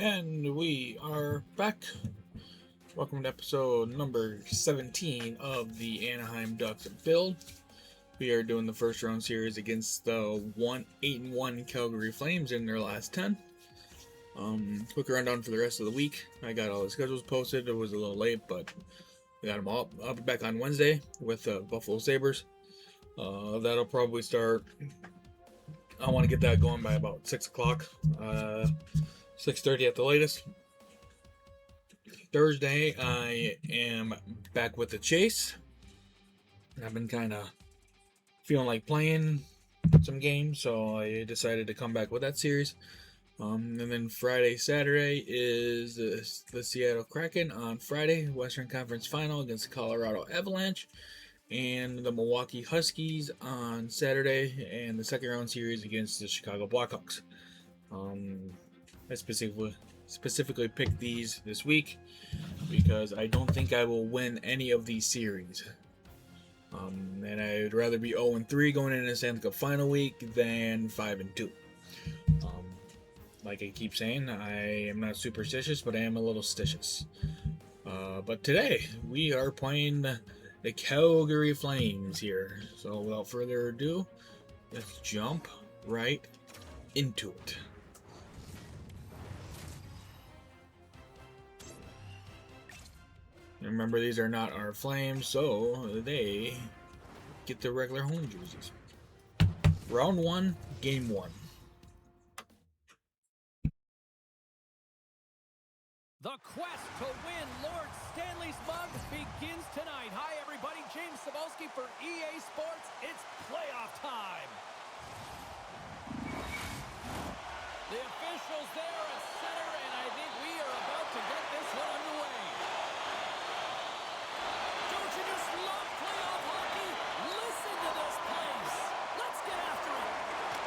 And we are back. Welcome to episode number 17 of the Anaheim Ducks build. We are doing the first round series against the 8-1 Calgary Flames in their last 10. Quick rundown for the rest of the week. I got all the schedules posted. It was a little late, but we got them all. I'll be back on Wednesday with Buffalo Sabres. That'll probably start. I want to get that going by about 6 o'clock. 6:30 at the latest. Thursday, I am back with the chase. I've been kind of feeling like playing some games, so I decided to come back with that series. And then Friday, Saturday is the Seattle Kraken on Friday, Western Conference Final against the Colorado Avalanche, and the Milwaukee Huskies on Saturday, and the second round series against the Chicago Blackhawks. I specifically picked these this week because I don't think I will win any of these series. And I'd rather be 0-3 going into the Stanley Cup final week than 5-2. Like I keep saying, I am not superstitious, but I am a little stitious. But today, we are playing the Calgary Flames here. So without further ado, let's jump right into it. Remember, these are not our Flames, so they get the regular home jerseys. Round 1, Game 1. The quest to win Lord Stanley's mug begins tonight. Hi, everybody. James Cebulski for EA Sports. It's playoff time. The officials there at center, and I think we are about to get this one underway. Don't you just love playoff hockey? Listen to this place. Let's get after it.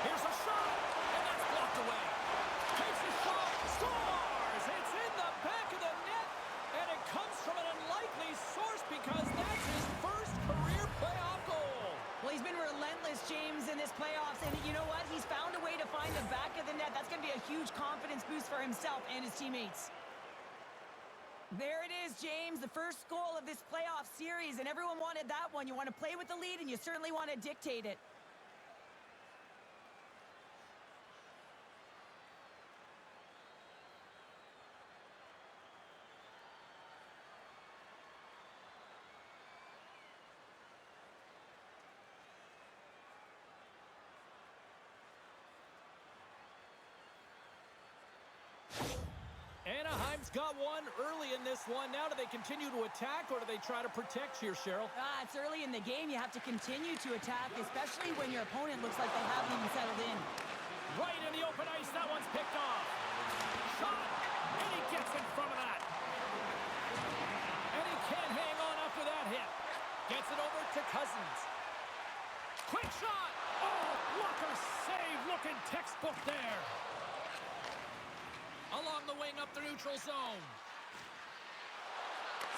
Here's a shot, and that's blocked away. Takes a shot, scores! It's in the back of the net, and it comes from an unlikely source because that's his first career playoff goal. Well, he's been relentless, James, in this playoffs, and you know what? He's found a way to find the back of the net. That's going to be a huge confidence boost for himself and his teammates. There it is, James, the first goal of this playoff series, and everyone wanted that one. You want to play with the lead, and you certainly want to dictate it. Anaheim's got one early in this one. Now do they continue to attack, or do they try to protect here, Cheryl? It's early in the game. You have to continue to attack, especially when your opponent looks like they haven't even settled in. Right in the open ice, that one's picked off. Shot, and he gets in front of that. And he can't hang on after that hit. Gets it over to Cousins. Quick shot. Oh, blocker save, looking textbook there. Along the wing up the neutral zone.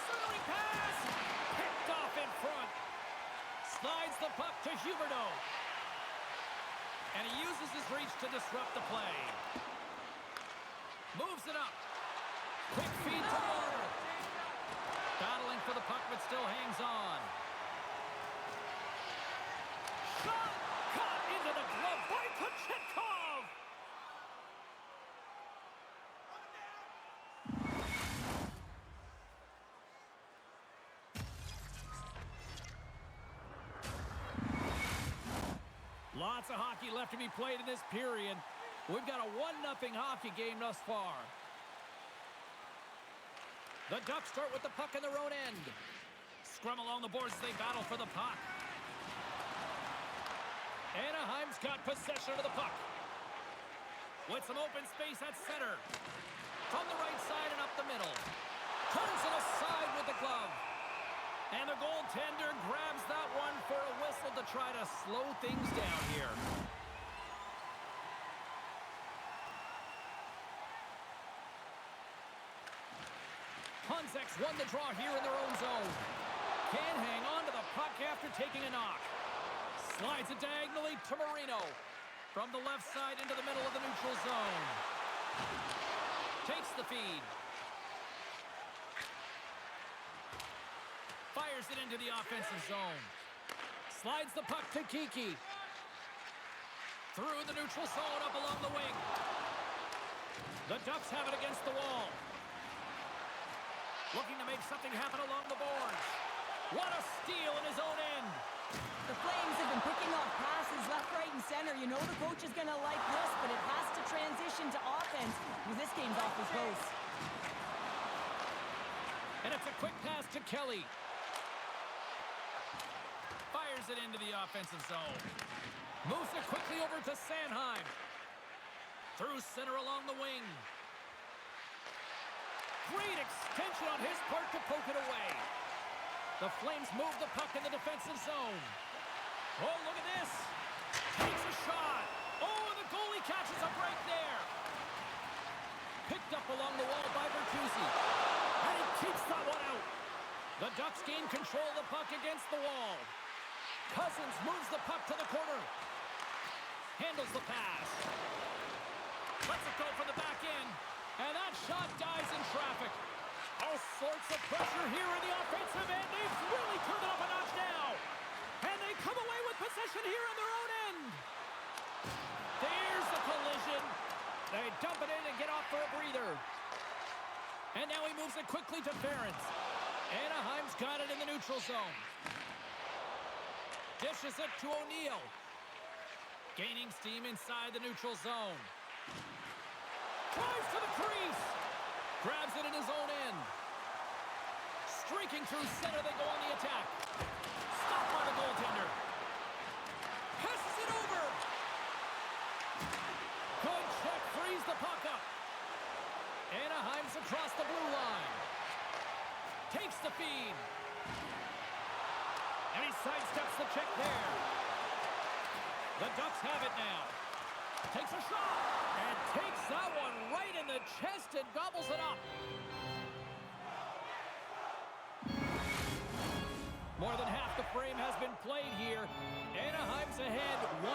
Centering pass. Picked off in front. Slides the puck to Huberdeau. And he uses his reach to disrupt the play. Moves it up. Quick feed to Marner. Battling for the puck, but still hangs on. Shot! Caught into the glove by Kochetkov! Lots of hockey left to be played in this period. We've got a 1-0 hockey game thus far. The Ducks start with the puck in their own end. Scrum along the boards as they battle for the puck. Anaheim's got possession of the puck. With some open space at center. From the right side and up the middle. Turns it aside with the glove. And the goaltender grabs that one for a whistle to try to slow things down here. Honzek's won the draw here in their own zone. Can't hang on to the puck after taking a knock. Slides it diagonally to Marino. From the left side into the middle of the neutral zone. Takes the feed. Fires it into the offensive zone. Slides the puck to Kiki. Through the neutral zone, up along the wing. The Ducks have it against the wall. Looking to make something happen along the boards. What a steal in his own end. The Flames have been picking off passes left, right, and center. You know the coach is going to like this, but it has to transition to offense because this game's off his close. And it's a quick pass to Kelly. Fires it into the offensive zone. Moves it quickly over to Sanheim. Through center along the wing. Great extension on his part to poke it away. The Flames move the puck in the defensive zone. Oh, look at this. Takes a shot. Oh, and the goalie catches a break there. Picked up along the wall by Bertuzzi. And he keeps that one out. The Ducks gain control of the puck against the wall. Cousins moves the puck to the corner. Handles the pass. Lets it go for the back end. And that shot dies in traffic. All sorts of pressure here in the offensive end. They've really turned it up a notch now. And they come away with possession here on their own end. There's the collision. They dump it in and get off for a breather. And now he moves it quickly to Ferentz. Anaheim's got it in the neutral zone. Dishes it to O'Neill. Gaining steam inside the neutral zone. Drives to the crease. Grabs it in his own end. Streaking through center, they go on the attack. Stopped by the goaltender. Passes it over. Good check, frees the puck up. Anaheim's across the blue line. Takes the feed. And he sidesteps the check there. The Ducks have it now. Takes a shot. And takes that one right in the chest and gobbles it up. More than half the frame has been played here. Anaheim's ahead 1-0.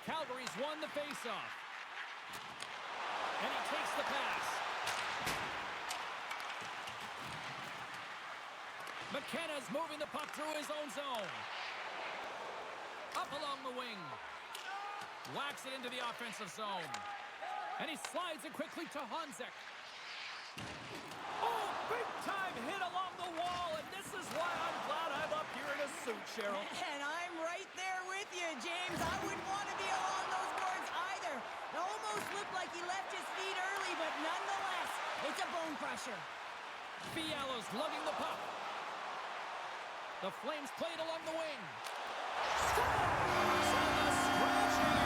Calgary's won the faceoff. And he takes the pass. McKenna's moving the puck through his own zone. Up along the wing. Whacks it into the offensive zone. And he slides it quickly to Honzek. Oh, big-time hit along the wall, and this is why I'm glad I'm up here in a suit, Cheryl. And I'm right there with you, James. I wouldn't want to be along those boards either. It almost looked like he left his feet early, but nonetheless, it's a bone crusher. Fiala's lugging the puck. The Flames played along the wing. Scores! On the scratch, and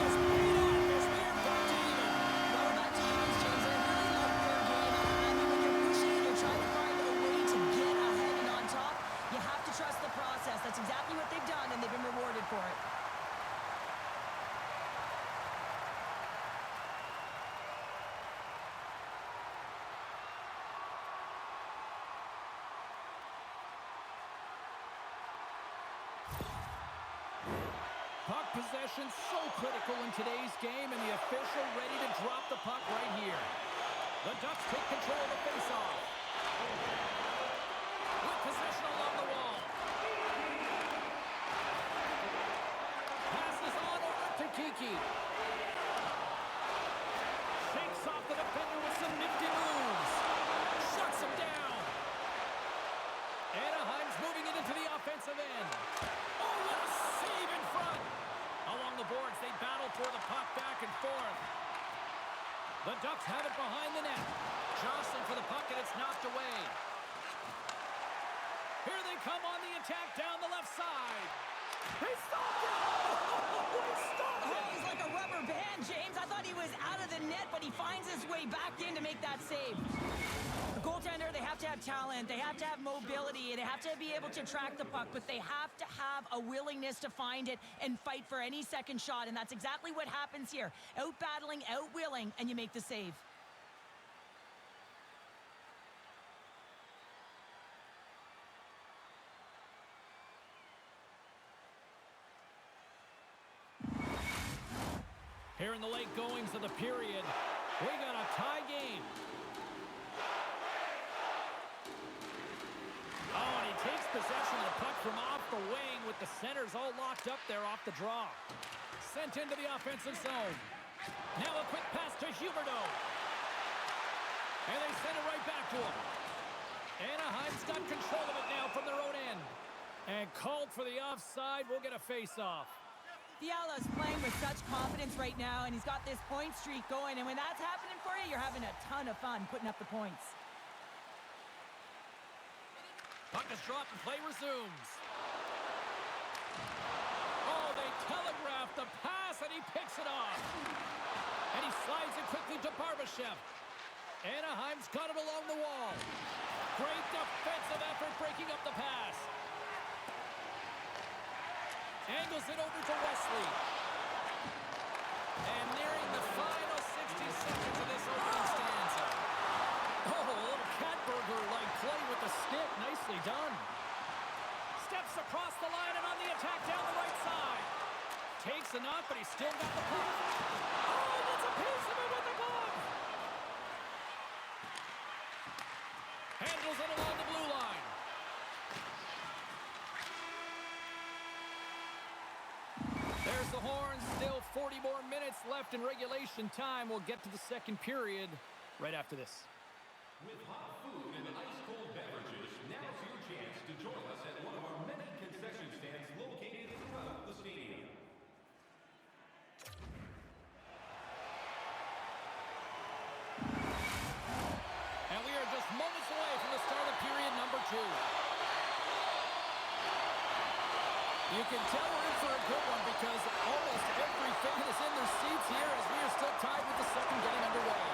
is paid off as we are back to even. Well, back to you, James. I really like their game. I mean, when you're pushing and you're trying to find a way to get ahead and on top, you have to trust the process. That's exactly what they've done, and they've been rewarded for it. Puck possession so critical in today's game, and the official ready to drop the puck right here. The Ducks take control of the faceoff. With possession along the wall. Passes on over to Kiki. Shakes off the defender with some nifty moves. Shuts him down. Anaheim's moving it into the offensive end. Oh, what a save in front. Along the boards, they battle for the puck back and forth. The Ducks have it behind the net. Jostling for the puck, and it's knocked away. Here they come on the attack down the left side. They stopped it! Oh, he stopped Oh, it! he's like a rubber band, James. I thought he was out of the net, but he finds his way back in to make that save. The goaltender, they have to have talent, they have to have mobility, they have to be able to track the puck, but they have to have a willingness to find it and fight for any second shot, and that's exactly what happens here. Out-battling, out-willing, and you make the save. Here Here in the late goings of the period, we got a tie game. Oh, and he takes possession of the puck from off the wing with the centers all locked up there off the draw. Sent into the offensive zone. Now a quick pass to Huberdeau. And they send it right back to him. Anaheim's got control of it now from their own end. And called for the offside. We'll get a face-off. Fiala's playing with such confidence right now, and he's got this point streak going. And when that's happening for you, you're having a ton of fun putting up the points. Puck is dropped and play resumes. Oh, they telegraphed the pass, and he picks it off. And he slides it quickly to Barbashev. Anaheim's got it along the wall. Great defensive effort breaking up the pass. Angles it over to Wesley. And nearing the final 60 seconds of this opening stanza. Oh, a little Catburger-like play with the stick. Nicely done. Steps across the line and on the attack down the right side. Takes a knock, but he's still got the puck. Oh, that's a piece of it with the glove. Handles it along the blue line. There's the horn. Still 40 more minutes left in regulation time. We'll get to the second period right after this. With hot food and ice-cold beverages, now's your chance to join us at one of our many concession stands located throughout the stadium. And we are just moments away from the start of period number 2. You can tell we're in for a good one because almost every fan is in their seats here as we are still tied with the second getting underway.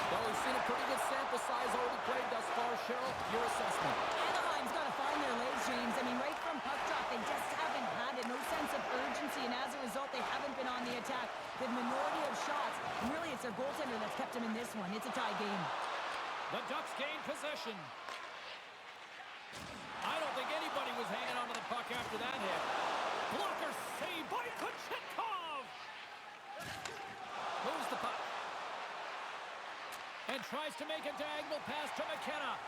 Well, we've seen a pretty good sample size already played thus far. Cheryl, your assessment. Anaheim's got to find their legs, James. I mean, right from puck drop, they just haven't had it. No sense of urgency, and as a result, they haven't been on the attack. The minority of shots, and really it's their goaltender that's kept them in this one. It's a tie game. The Ducks gain possession. I don't think anybody was hanging onto the puck after that hit. Blocker saved by Kochetkov. Moves the puck. And tries to make a diagonal pass to McKenna.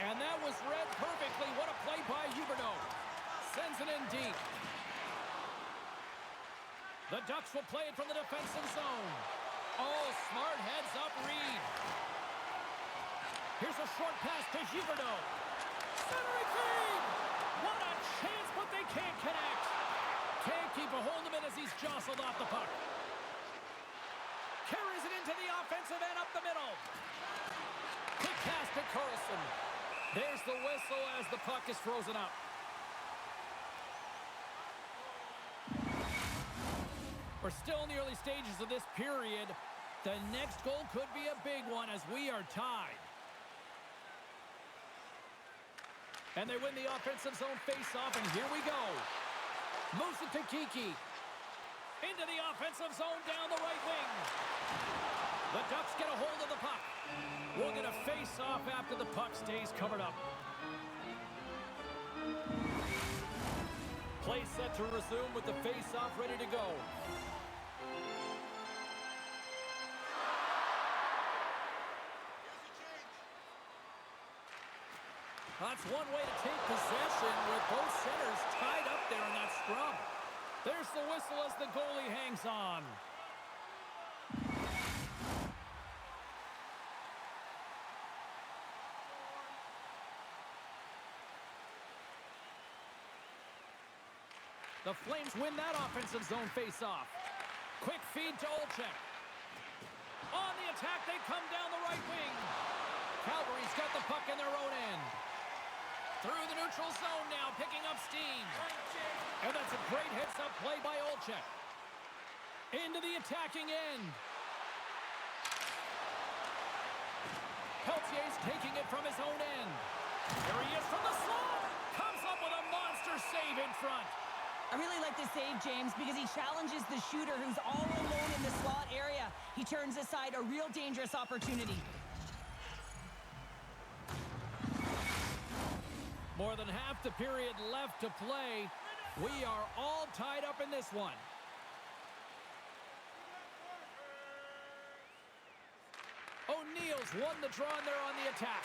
And that was read perfectly. What a play by Huberdeau. Sends it in deep. The Ducks will play it from the defensive zone. Oh, smart heads-up read. Here's a short pass to Huberdeau. Centering feed! What a chance, but they can't connect. Can't keep a hold of it as he's jostled off the puck. Carries it into the offensive end up the middle. Quick pass to Carlson. There's the whistle as the puck is frozen up. We're still in the early stages of this period. The next goal could be a big one as we are tied. And they win the offensive zone face-off, and here we go. Moves it to Kiki. Into the offensive zone down the right wing. The Ducks get a hold of the puck. We'll get a face-off after the puck stays covered up. Play set to resume with the face-off ready to go. That's one way to take possession with both centers tied up there in that scrum. There's the whistle as the goalie hangs on. The Flames win that offensive zone face-off. Quick feed to Olczyk. On the attack, they come down the right wing. Calgary's got the puck in their own end. Through the neutral zone now, picking up steam. And that's a great heads-up play by Olczyk. Into the attacking end. Peltier's taking it from his own end. Here he is from the slot. Comes up with a monster save in front. I really like this save, James, because he challenges the shooter who's all alone in the slot area. He turns aside a real dangerous opportunity. More than half the period left to play. We are all tied up in this one. has won the draw and they're on the attack.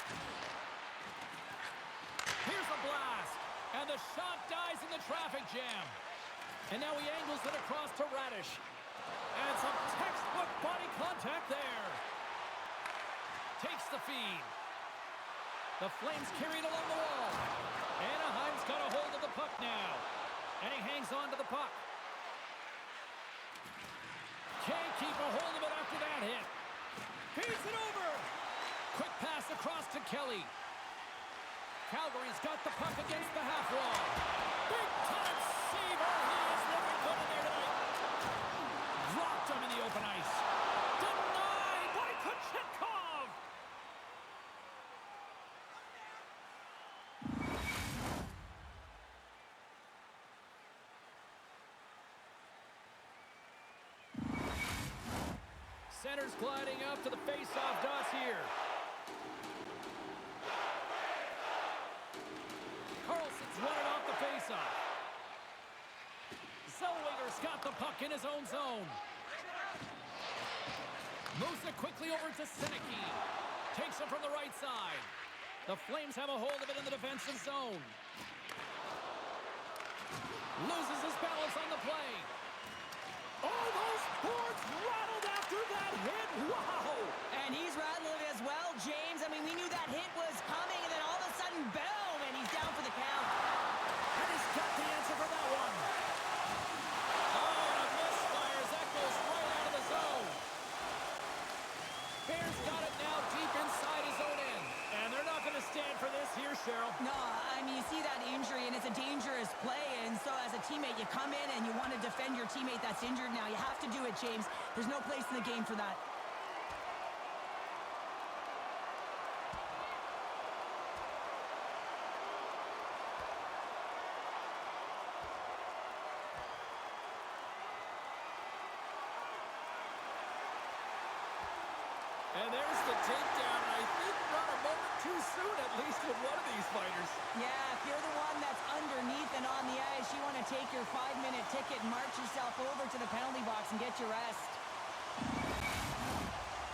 Here's a blast. And the shot dies in the traffic jam. And now he angles it across to Radish. And some textbook body contact there. Takes the feed. The Flames carry it along the wall. Anaheim's got a hold of the puck now. And he hangs on to the puck. Can't keep a hold of it after that hit. Feeds it over. Quick pass across to Kelly. Calgary's got the puck against the half wall. Big time saver. He is looking good in there tonight. Dropped him in the open ice. Denied by Kochetkov. Center's gliding up to the face-off dots here. Carlson's running off the face-off. Zellweger's got the puck in his own zone. Moves it quickly over to Senecky. Takes it from the right side. The Flames have a hold of it in the defensive zone. Loses his balance on the play. Oh, those boards rattled after that hit. Wow! And he's rattling as well, James. I mean, we knew that hit was coming, and then all of a sudden, boom, and he's down for the count. And he's got the answer for that one. Oh, and a misfires. That goes right out of the zone. Bears got it now deep inside his own end. And they're not going to stand for this here, Cheryl. No, I mean, you see that injury, and it's a dangerous play, and so as a teammate, you come in and you want to defend your teammate that's injured now. You have to do it, James. There's no place in the game for that. And there's the takedown. I think not a moment too soon, at least with one of these fighters. Yeah, if you're the one that's underneath and on the ice, you want to take your 5-minute ticket and march yourself over to the penalty box and get your rest.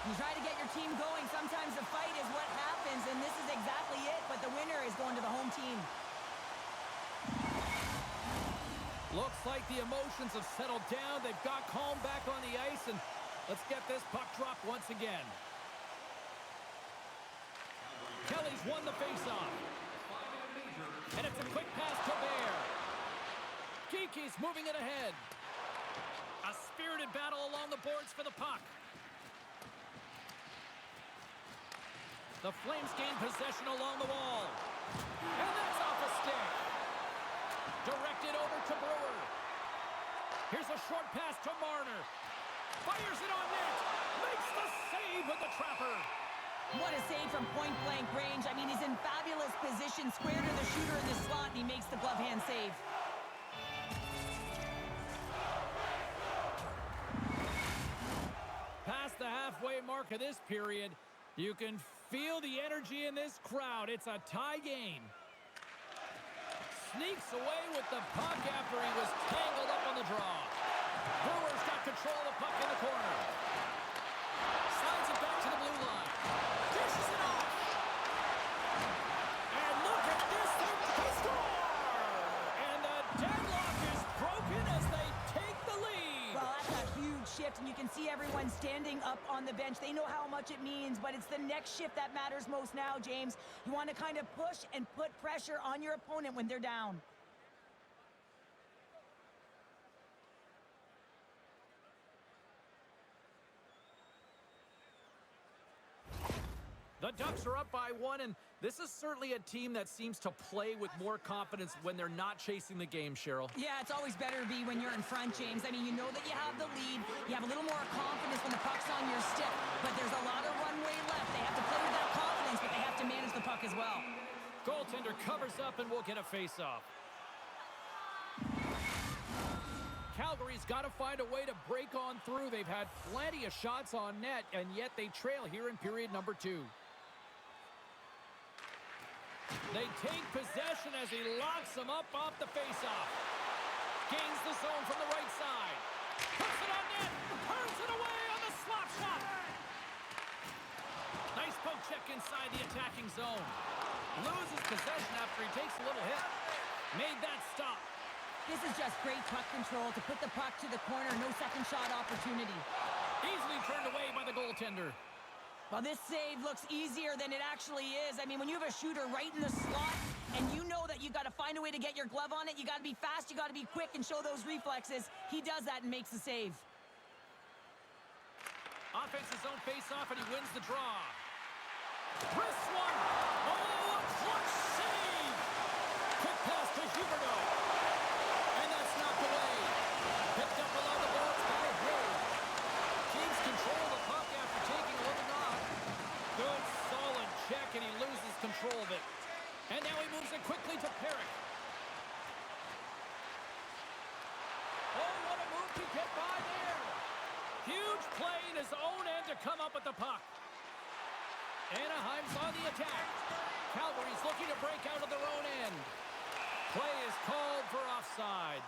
You try to get your team going. Sometimes the fight is what happens, and this is exactly it, but the winner is going to the home team. Looks like the emotions have settled down. They've got calm back on the ice, and let's get this puck dropped once again. Kelly's won the faceoff. And it's a quick pass to Bear. Geeky's moving it ahead. A spirited battle along the boards for the puck. The Flames gain possession along the wall. And that's off a stick. Directed over to Brewer. Here's a short pass to Marner. Fires it on net. Makes the save with the trapper. What a save from point-blank range. I mean, he's in fabulous position, square to the shooter in the slot, and he makes the glove hand save. Past the halfway mark of this period, you can feel the energy in this crowd. It's a tie game. Sneaks away with the puck after he was tangled up on the draw. Brewer's got control of the puck in the corner. Slides it back to the blue line. Dishes it off. And look at this. They score! And the deadlock is broken as they take the lead. Well, that's a huge shift, and you can see everyone standing up on the bench. They know how much it means, but it's the next shift that matters most now, James. You want to kind of push and put pressure on your opponent when they're down. The Ducks are up by 1, and this is certainly a team that seems to play with more confidence when they're not chasing the game, Cheryl. Yeah, it's always better to be when you're in front, James. I mean, you know that you have the lead. You have a little more confidence when the puck's on your stick, but there's a lot of runway left. They have to play with that confidence, but they have to manage the puck as well. Goaltender covers up, and we'll get a face-off. Calgary's got to find a way to break on through. They've had plenty of shots on net, and yet they trail here in period number 2. They take possession as he locks them up off the faceoff. Gains the zone from the right side. Puts it on net. Turns it away on the slap shot. Nice poke check inside the attacking zone. Loses possession after he takes a little hit. Made that stop. This is just great puck control to put the puck to the corner. No second shot opportunity. Easily turned away by the goaltender. Well, this save looks easier than it actually is. I mean, when you have a shooter right in the slot and you know that you got to find a way to get your glove on it, you got to be fast, you got to be quick and show those reflexes. He does that and makes the save. Offense his own face-off, and he wins the draw. Wrist one. Oh, a clutch save. Quick pass to Huberdeau. And that's knocked away. Picked up along the boards by Hill. Keeps control of the puck after taking a little knock. Good, solid check, and he loses control of it. And now he moves it quickly to Perrick. Oh, what a move to get by there. Huge play in his own end to come up with the puck. Anaheim's on the attack. Calgary's looking to break out of their own end. Play is called for offside.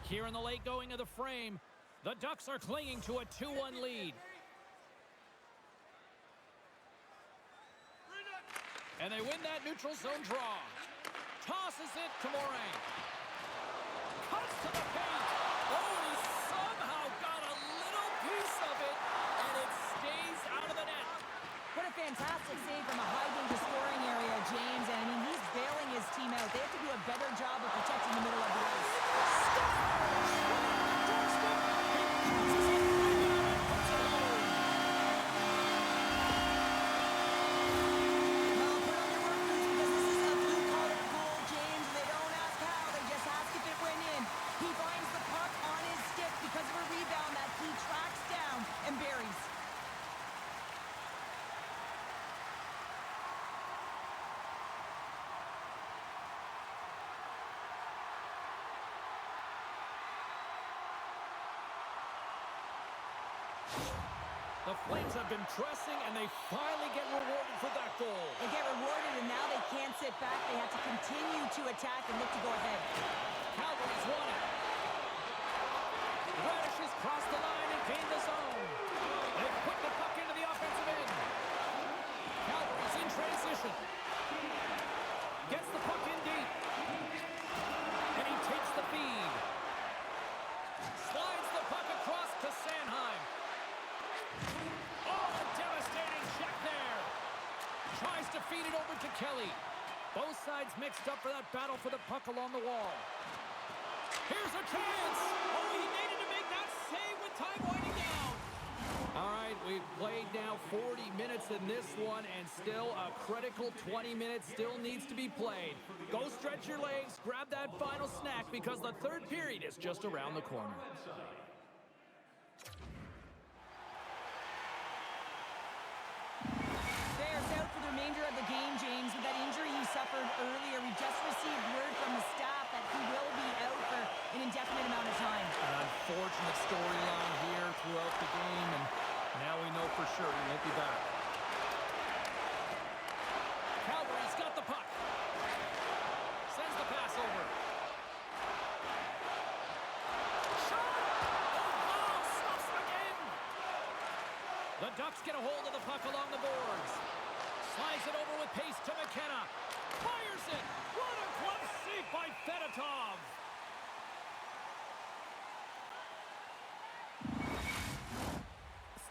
Here in the late going of the frame, the Ducks are clinging to a 2-1 lead. And they win that neutral zone draw. Tosses it to Morin. Cuts to the paint. Oh, and he somehow got a little piece of it, and it stays out of the net. What a fantastic save from a high-danger scoring area, James. And, I mean, he's bailing his team out. They have to do a better job of protecting the middle of the ice. Well, put on your work boots because this is a blue-collar goal, James. They don't ask how, they just ask if it went in. He finds the puck on his stick because of a rebound that he tracks down and buries. The Flames have been pressing, and they finally get rewarded for that goal. They get rewarded, and now they can't sit back. They have to continue to attack and look to go ahead. Calgary's won it. Radishes crossed the line and gained the zone. They've put the puck into the offensive end. Calgary's in transition. Gets the puck in deep. And he takes the feed. Slides the puck across to Sanheim. Oh, a devastating check there. Tries to feed it over to Kelly. Both sides mixed up for that battle for the puck along the wall. Here's a chance. Oh, he needed to make that save with time winding down. All right, we've played now 40 minutes in this one, and still a critical 20 minutes still needs to be played. Go stretch your legs, grab that final snack, because the third period is just around the corner. Bears out for the remainder of the game, James. With that injury he suffered earlier, we just received word from the staff that he will be out for an indefinite amount of time. An unfortunate storyline here throughout the game, and now we know for sure he won't be back. Calgary's got the puck. Sends the pass over. Shot! Oh, wow! Stops him again! The Ducks get a hold of the puck along the boards. Slides it over with pace to McKenna. Fires it! What a glove save by Fedotov!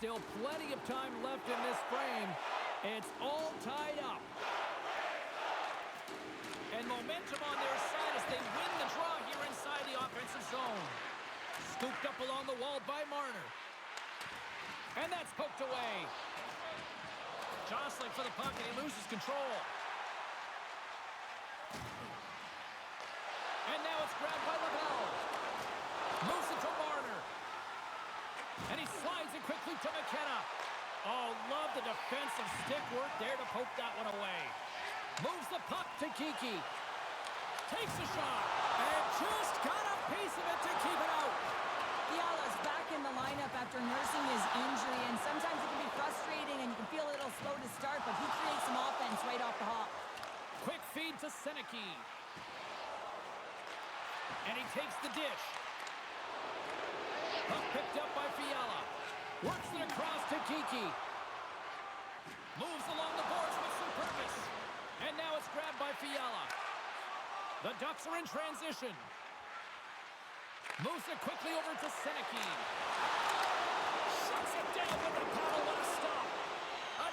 Still plenty of time left in this frame. It's all tied up. And momentum on their side as they win the draw here inside the offensive zone. Scooped up along the wall by Marner. And that's poked away. Jostling for the puck, and he loses control. And now it's grabbed by Lavelle. Moves it to Marner. And he slides it quickly to McKenna. Oh, love the defensive stick work there to poke that one away. Moves the puck to Kiki. Takes a shot. And just got a piece of it to keep it out. Fiala's back in the lineup after nursing his injury, and sometimes it can be frustrating and you can feel a little slow to start, but he creates some offense right off the hop. Quick feed to Seneke. And he takes the dish. Puck picked up by Fiala. Works it across to Kiki. Moves along the boards with some purpose. And now it's grabbed by Fiala. The Ducks are in transition. Moves it quickly over to Seneki. Shuts it down with the paddle. What a stop.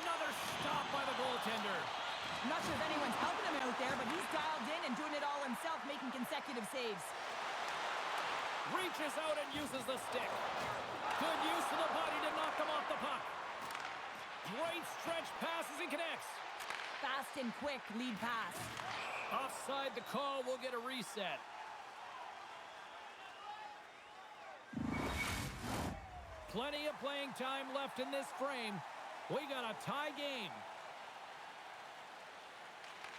Another stop by the goaltender. I'm not sure if anyone's helping him out there, but he's dialed in and doing it all himself, making consecutive saves. Reaches out and uses the stick. Good use of the body to knock him off the puck. Great stretch passes and connects. Fast and quick lead pass. Offside the call, will get a reset. Plenty of playing time left in this frame. We got a tie game.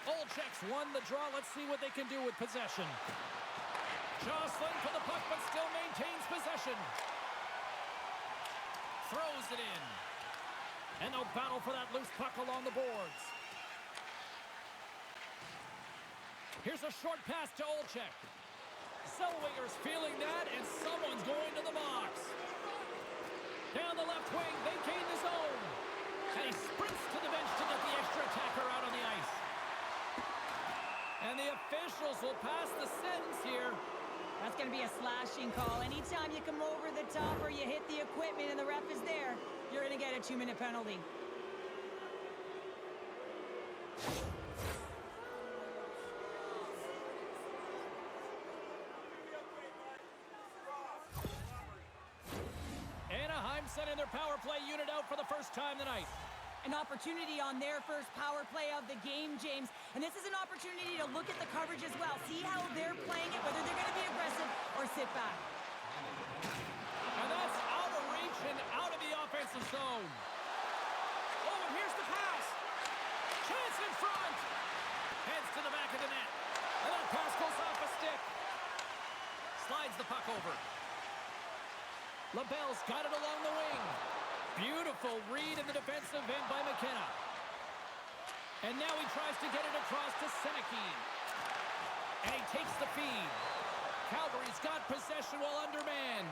Olczyk's won the draw. Let's see what they can do with possession. Jostling for the puck, but still maintains possession. Throws it in. And they'll battle for that loose puck along the boards. Here's a short pass to Olczyk. Zellweger's feeling that, and someone's going to the box. Down the left wing, vacating the zone. And he sprints to the bench to get the extra attacker out on the ice. And the officials will pass the sentence here. That's going to be a slashing call. Anytime you come over the top or you hit the equipment and the ref is there, you're going to get a 2-minute penalty. Anaheim sending their power play unit out for the first time tonight. An opportunity on their first power play of the game, James. And this is an opportunity to look at the coverage as well. See how they're playing it, whether they're going to be aggressive or sit back. And that's out of reach and out of the offensive zone. Oh, and here's the pass. Chance in front. Heads to the back of the net. And that pass goes off a stick. Slides the puck over. LaBelle's got it along the wing. Beautiful read in the defensive end by McKenna. And now he tries to get it across to Seneki. And he takes the feed. Calgary's got possession while undermanned.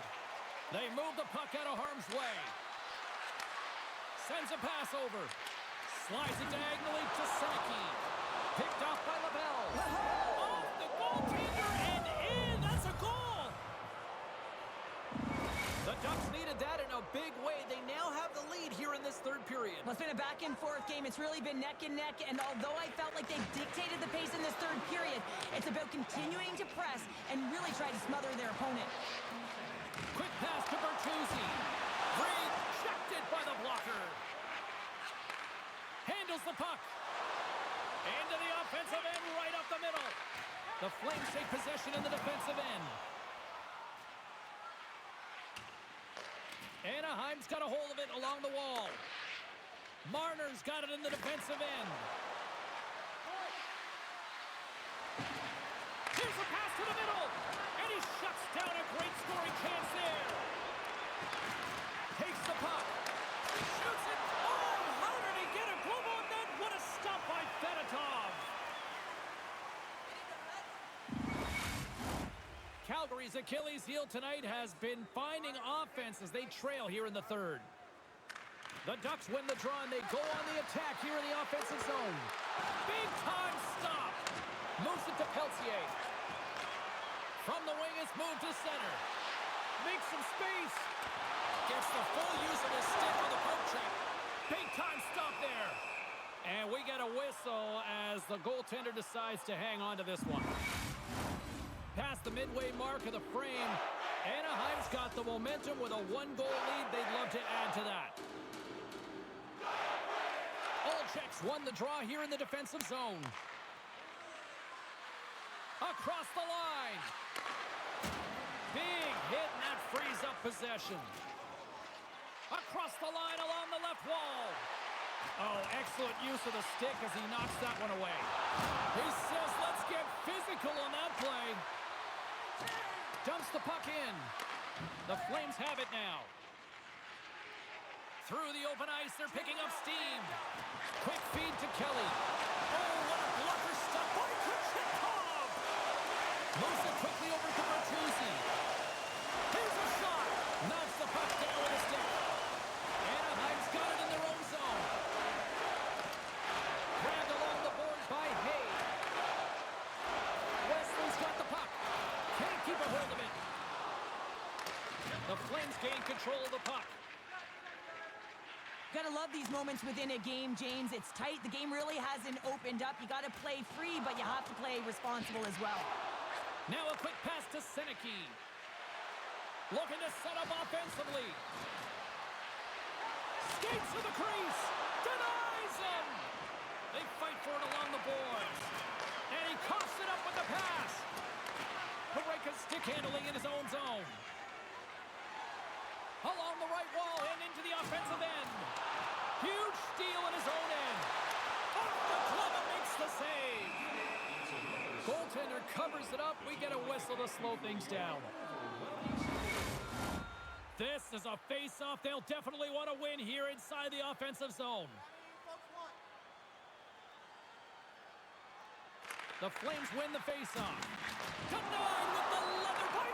They move the puck out of harm's way. Sends a pass over. Slides it diagonally to Seneki. Picked off by LaBelle. Off the goaltender and in. That's a goal. The Ducks needed that in a big way. They now have the lead here in this third period. Well, it's been a back-and-forth game. It's really been neck and neck. And although I felt like they dictated the pace in this third period, it's about continuing to press and really try to smother their opponent. Quick pass to Bertuzzi. Rejected by the blocker. Handles the puck. Into the offensive end, right up the middle. The Flames take possession in the defensive end. Anaheim's got a hold of it along the wall. Marner's got it in the defensive end. Here's a pass to the middle. And he shuts down a great scoring chance there. Takes the puck. Shoots it. Oh, how did he get a glove on that? What a stop by Fedotov. Calgary's Achilles heel tonight has been finding offense as they trail here in the third. The Ducks win the draw and they go on the attack here in the offensive zone. Big time stop. Moves it to Peltier. From the wing, it's moved to center. Makes some space. Gets the full use of his stick on the poke check. Big time stop there. And we get a whistle as the goaltender decides to hang on to this one. Past the midway mark of the frame, Anaheim's got the momentum with a 1-goal lead. They'd love to add to that. Olczyk's won the draw here in the defensive zone. Across the line. Big hit, and that frees up possession. Across the line along the left wall. Oh, excellent use of the stick as he knocks that one away. He says, let's get physical on that play. Dumps the puck in. The Flames have it now. Through the open ice, they're picking up steam. Quick feed to Kelly. Oh, what a blocker stop by Kuchetkov! Moves it quickly over to Bertuzzi. Here's a shot. gained control of the puck. Gotta love these moments within a game, James. It's tight. The game really hasn't opened up. You gotta play free, but you have to play responsible as well. Now a quick pass to Seneke. Looking to set up offensively. Skates to the crease. Denies him. They fight for it along the boards. And he coughs it up with the pass. Pareka's stick handling in his own zone. Along the right wall and into the offensive end. Huge steal in his own end. Off the glove and makes the save. Goaltender covers it up. We get a whistle to slow things down. This is a face-off they'll definitely want to win here inside the offensive zone. The Flames win the face-off. Denied with the leather by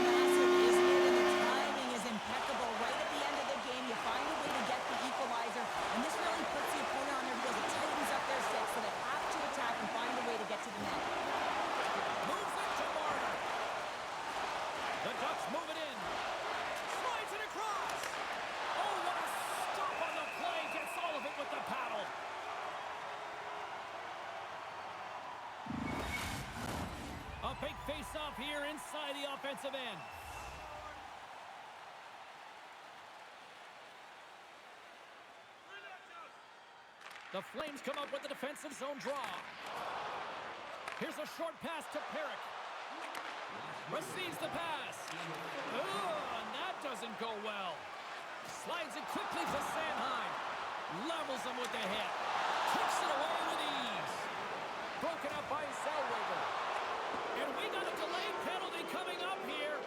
Massive, isn't it? And the timing is impeccable. Right at the end of the game, you find a way to get the equalizer, and this really puts the opponent on their heels. It tightens up their sticks, so they have to attack and find a way to get to the net. moves it to Marner. The Ducks move it in. Slides it across. Oh, what a stop on the play. Gets all of it with the paddle. A big face-off here inside the offensive end. The Flames come up with the defensive zone draw. Here's a short pass to Perek. Receives the pass. And that doesn't go well. Slides it quickly to Sanheim. Levels him with the hit. Kicks it away with ease. Broken up by Zellweger. And we got a delayed penalty coming up here.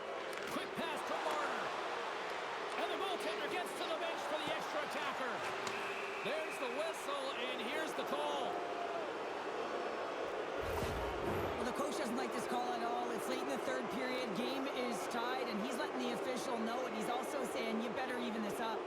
Quick pass to Marner. And the goaltender gets to the bench for the extra attacker. There's the whistle, and here's the call. Well, the coach doesn't like this call at all. It's late in the third period. Game is tied, and he's letting the official know it. He's also saying, you better even this up.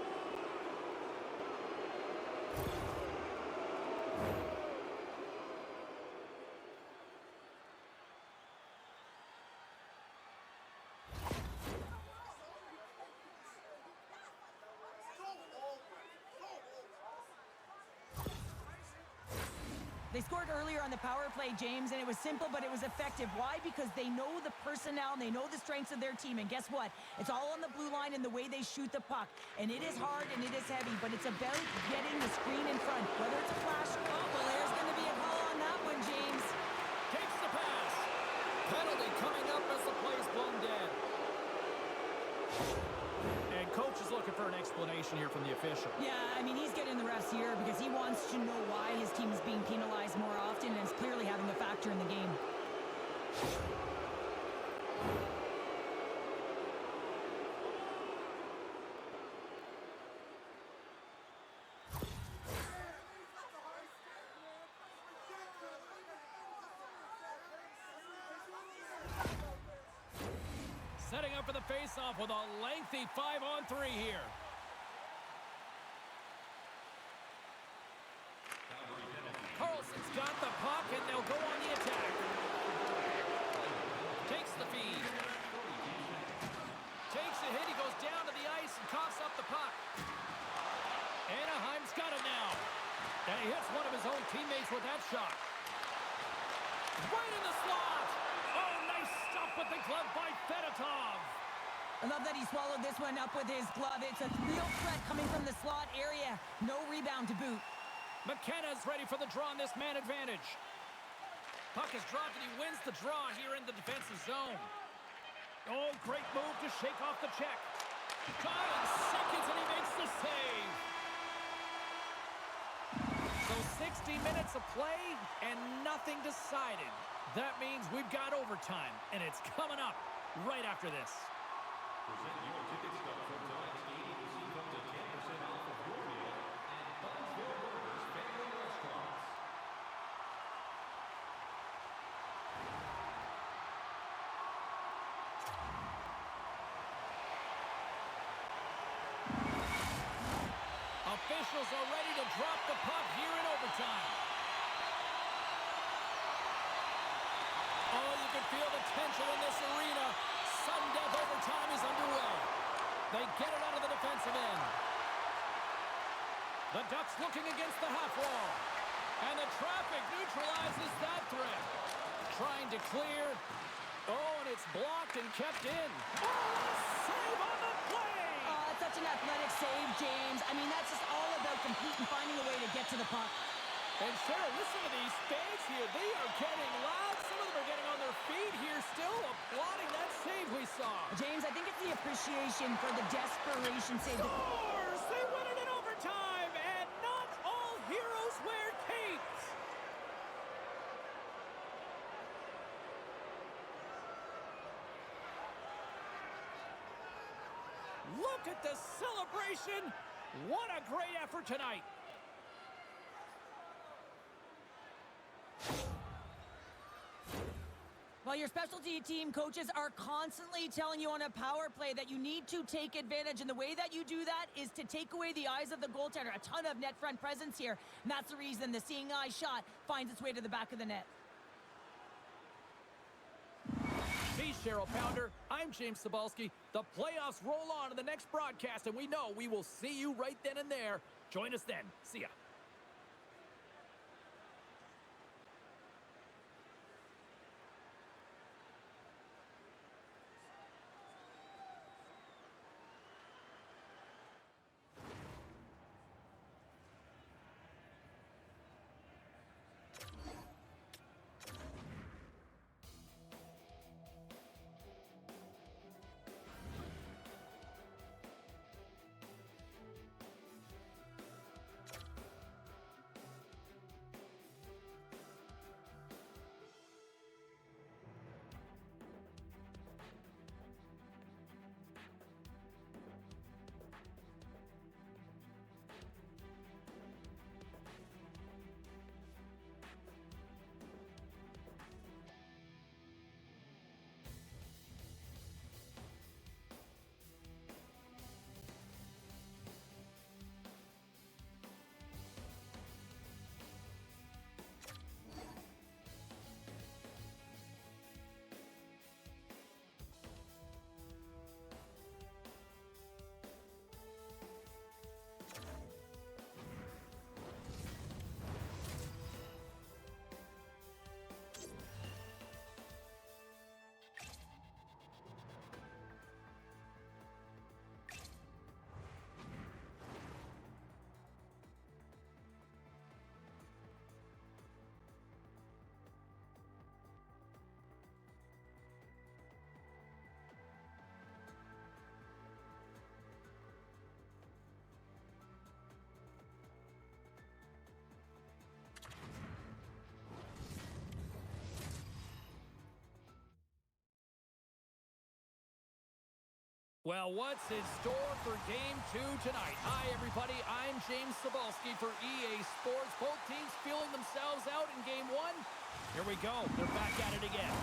They scored earlier on the power play, James, and it was simple, but it was effective. Why? Because they know the personnel and they know the strengths of their team. And guess what? It's all on the blue line and the way they shoot the puck. And it is hard and it is heavy, but it's about getting the screen in front. Whether it's a flash, oh, well, there's going to be a call on that one, James. Takes the pass. Penalty coming up as the play's blown dead. And coach is looking for an explanation here from the official. Yeah, I mean, he's getting the refs here because he wants to know why his team is being penalized more often, and it's clearly having a factor in the game. Setting up for the face-off with a lengthy 5-on-3 here. Carlson's got the puck, and they'll go on the attack. Takes the feed. Takes a hit. He goes down to the ice and coughs up the puck. Anaheim's got it now. And he hits one of his own teammates with that shot. Right in the slot. Oh, nice stop with the glove by Fedotov. I love that he swallowed this one up with his glove. It's a real threat coming from the slot area. No rebound to boot. McKenna's ready for the draw on this man advantage. Puck is dropped and he wins the draw here in the defensive zone. Oh, great move to shake off the check. Time and seconds and he makes the save. So 60 minutes of play and nothing decided. That means we've got overtime, and it's coming up right after this. Present your ticket stub from tonight's game. Receive up to 10% off of your meal at Buttonsville Burgers Family Restaurants. A officials are ready to drop the puck here in overtime. Oh, you can feel the tension in this arena. Sudden death overtime is underway. They get it out of the defensive end. The Ducks looking against the half wall. And the traffic neutralizes that threat. Trying to clear. Oh, and it's blocked and kept in. Oh, save on the play! Oh, it's such an athletic save, James. I mean, that's just all about competing, finding a way to get to the puck. And Cheryl, listen to these fans here. They are getting loud. Some of them are getting on their feet here, still applauding that save we saw. James, I think it's the appreciation for the desperation save. Scores! They win it in overtime, and not all heroes wear capes. Look at the celebration. What a great effort tonight. Well, your specialty team coaches are constantly telling you on a power play that you need to take advantage, and the way that you do that is to take away the eyes of the goaltender. A ton of net front presence here, and that's the reason the seeing eye shot finds its way to the back of the net. He's Cheryl Pounder. I'm James Cybulski. The playoffs roll on in the next broadcast, and we know we will see you right then and there. Join us then. See ya. Well, what's in store for Game 2 tonight? Hi, everybody. I'm James Cybulski for EA Sports. Both teams feeling themselves out in Game 1. Here we go. They're back at it again.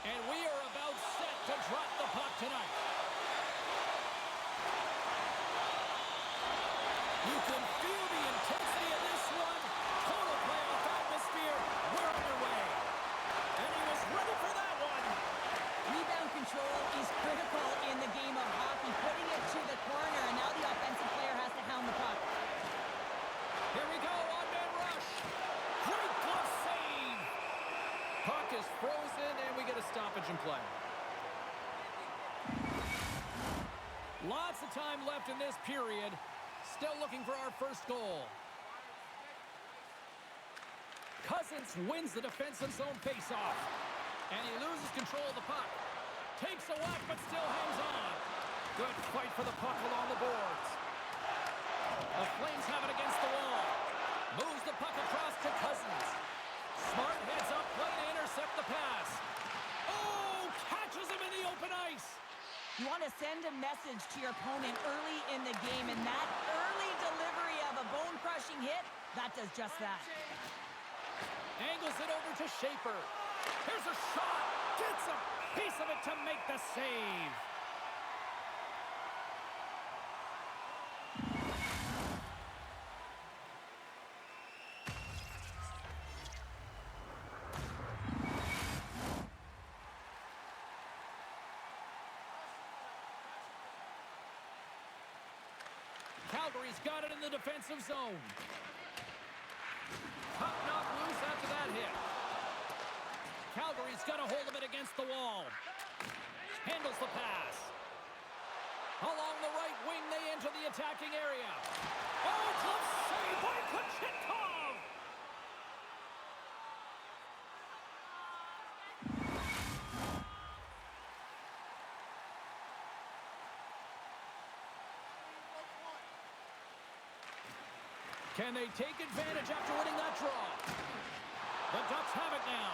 And we are about set to drop the puck tonight. You can feel the intensity of this one. Total playoff atmosphere. We're underway. And he was ready for that one. Rebound control is critical in the game of hockey, putting it to the corner, and now the offensive player has to hound the puck. Here we go, on-man rush. Great glove save. Puck is frozen, and we get a stoppage in play. Lots of time left in this period. Still looking for our first goal. Cousins wins the defensive zone faceoff. And he loses control of the puck. Takes a whack, but still hangs on. Good fight for the puck along the boards. The Flames have it against the wall. Moves the puck across to Cousins. Smart heads up, play to intercept the pass. Oh, catches him in the open ice. You want to send a message to your opponent early in the game, and that early delivery of a bone-crushing hit, that does just that. Angles it over to Schaefer. Here's a shot. Gets a piece of it to make the save. Calgary's got it in the defensive zone. Puck knocked loose after that hit. Calgary's got a hold of it against the wall. Handles the pass. Along the right wing, they enter the attacking area. Oh, glove save by Kochetkov! Can they take advantage after winning that draw? The Ducks have it now.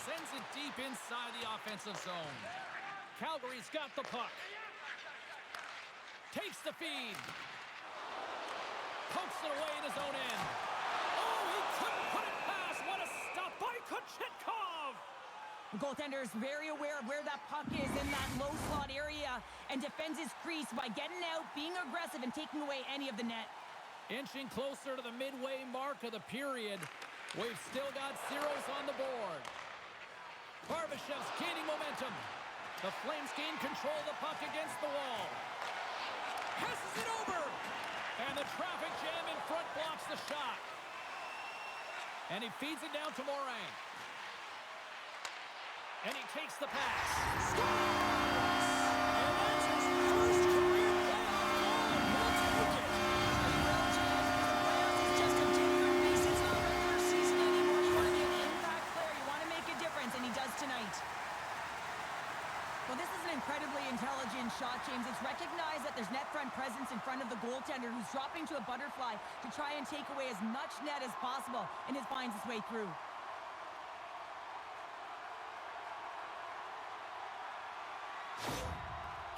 Sends it deep inside the offensive zone. Calgary's got the puck. Takes the feed. Pokes it away in his own end. Oh, he couldn't put it past. What a stop by Kochetkov! The goaltender is very aware of where that puck is in that low slot area and defends his crease by getting out, being aggressive, and taking away any of the net. Inching closer to the midway mark of the period. We've still got zeros on the board. Barbashev's gaining momentum. The Flames gain control of the puck against the wall. Passes it over. And the traffic jam in front blocks the shot. And he feeds it down to Morin. And he takes the pass. Scores! And that's his first career playoff goal. He'll take it. It's just a genuine race. It's not regular season anymore. You want to be an impact player. You want to make a difference, and he does tonight. Well, this is an incredibly intelligent shot, James. It's recognized that there's net front presence in front of the goaltender who's dropping to a butterfly to try and take away as much net as possible, and it finds its way through.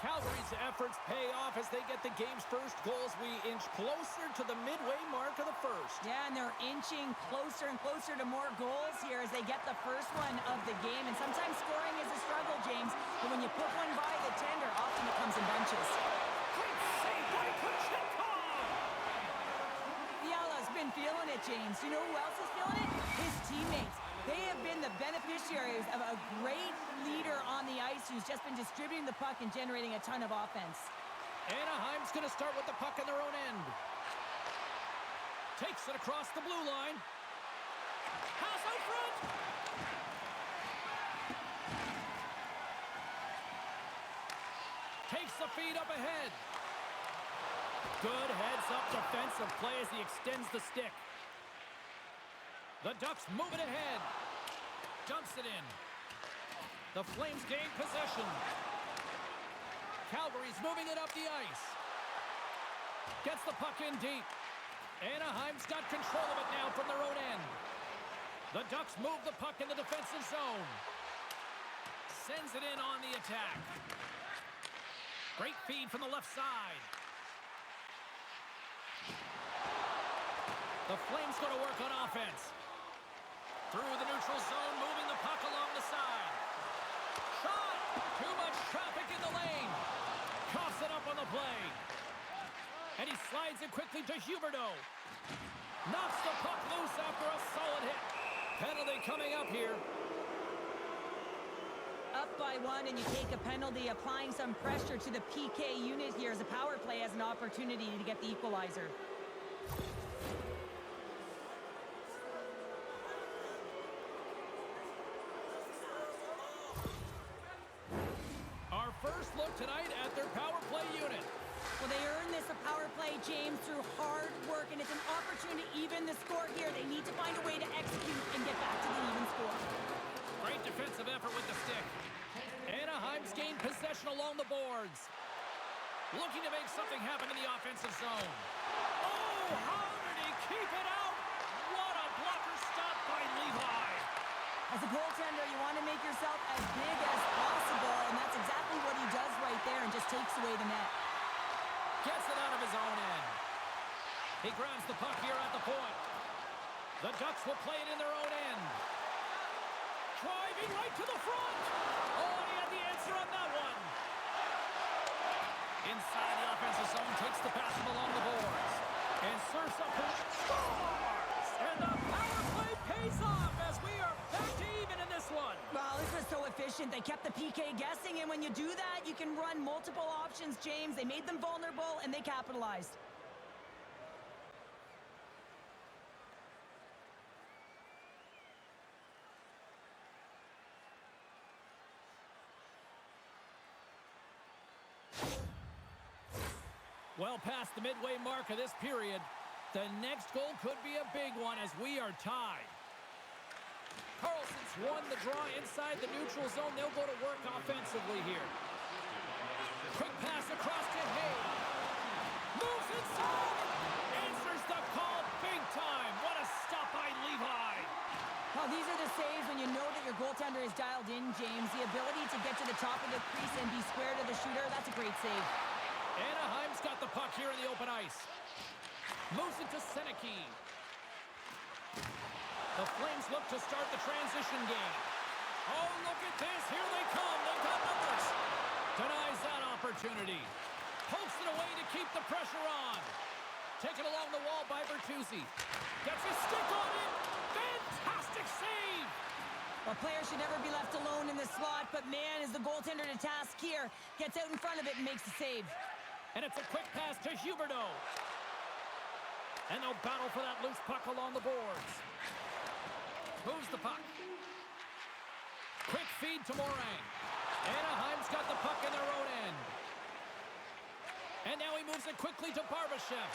Calgary's efforts pay off as they get the game's first goals. We inch closer to the midway mark of the first. Yeah, and they're inching closer and closer to more goals here as they get the first one of the game. And sometimes scoring is a struggle, James. But when you put one by the tender, often it comes in bunches. Great save by Kochetkov! Fiala's been feeling it, James. You know who else is feeling it? His teammates. They have been the beneficiaries of a great leader on the ice who's just been distributing the puck and generating a ton of offense. Anaheim's going to start with the puck in their own end. Takes it across the blue line. Pass out front! Takes the feed up ahead. Good heads-up defensive play as he extends the stick. The Ducks move it ahead. Dumps it in. The Flames gain possession. Calgary's moving it up the ice. Gets the puck in deep. Anaheim's got control of it now from their own end. The Ducks move the puck in the defensive zone. Sends it in on the attack. Great feed from the left side. The Flames go to work on offense. Through the neutral zone, moving the puck along the side. Shot! Too much traffic in the lane. Coughs it up on the play. And he slides it quickly to Huberdeau. Knocks the puck loose after a solid hit. Penalty coming up here. Up by one, and you take a penalty, applying some pressure to the PK unit here as the power play has an opportunity to get the equalizer. Our first look tonight at their power play unit. Well, they earn this a power play, James, through hard work, and it's an opportunity to even the score here. They need to find a way to execute and get back to the even score. Great defensive effort with the stick. Anaheim's gained possession along the boards. Looking to make something happen in the offensive zone. Oh, how did he keep it out? What a blocker stop by Levi. As a goaltender, you want to make yourself as big as possible, and that's exactly what he does right there and just takes away the net. Gets it out of his own end. He grabs the puck here at the point. The Ducks will play it in their own end. Driving right to the front. Oh, he had the answer on that one. Inside the offensive zone, takes the pass from along the boards. And surfs up and scores! And the power play pays off as we are back to even in this one. Well, this was so efficient. They kept the PK guessing, and when you do that, you can run multiple options, James. They made them vulnerable, and they capitalized. Well past the midway mark of this period, the next goal could be a big one as we are tied. Carlson's won the draw inside the neutral zone. They'll go to work offensively here. Quick pass across to Hay. Moves inside. Answers the call big time. What a stop by Levi. Well, these are the saves when you know that your goaltender is dialed in, James. The ability to get to the top of the crease and be square to the shooter, that's a great save. Anaheim's got the puck here in the open ice. Moves it to Seneke. The Flames look to start the transition game. Oh, look at this. Here they come. They've got numbers. Denies that opportunity. Pokes it away to keep the pressure on. Taken along the wall by Bertuzzi. Gets his stick on it. Fantastic save. A player should never be left alone in this slot, but man, is the goaltender to task here. Gets out in front of it and makes the save. And it's a quick pass to Huberdeau. And they'll battle for that loose puck along the boards. Moves the puck. Quick feed to Morang. Anaheim's got the puck in their own end. And now he moves it quickly to Barbashev.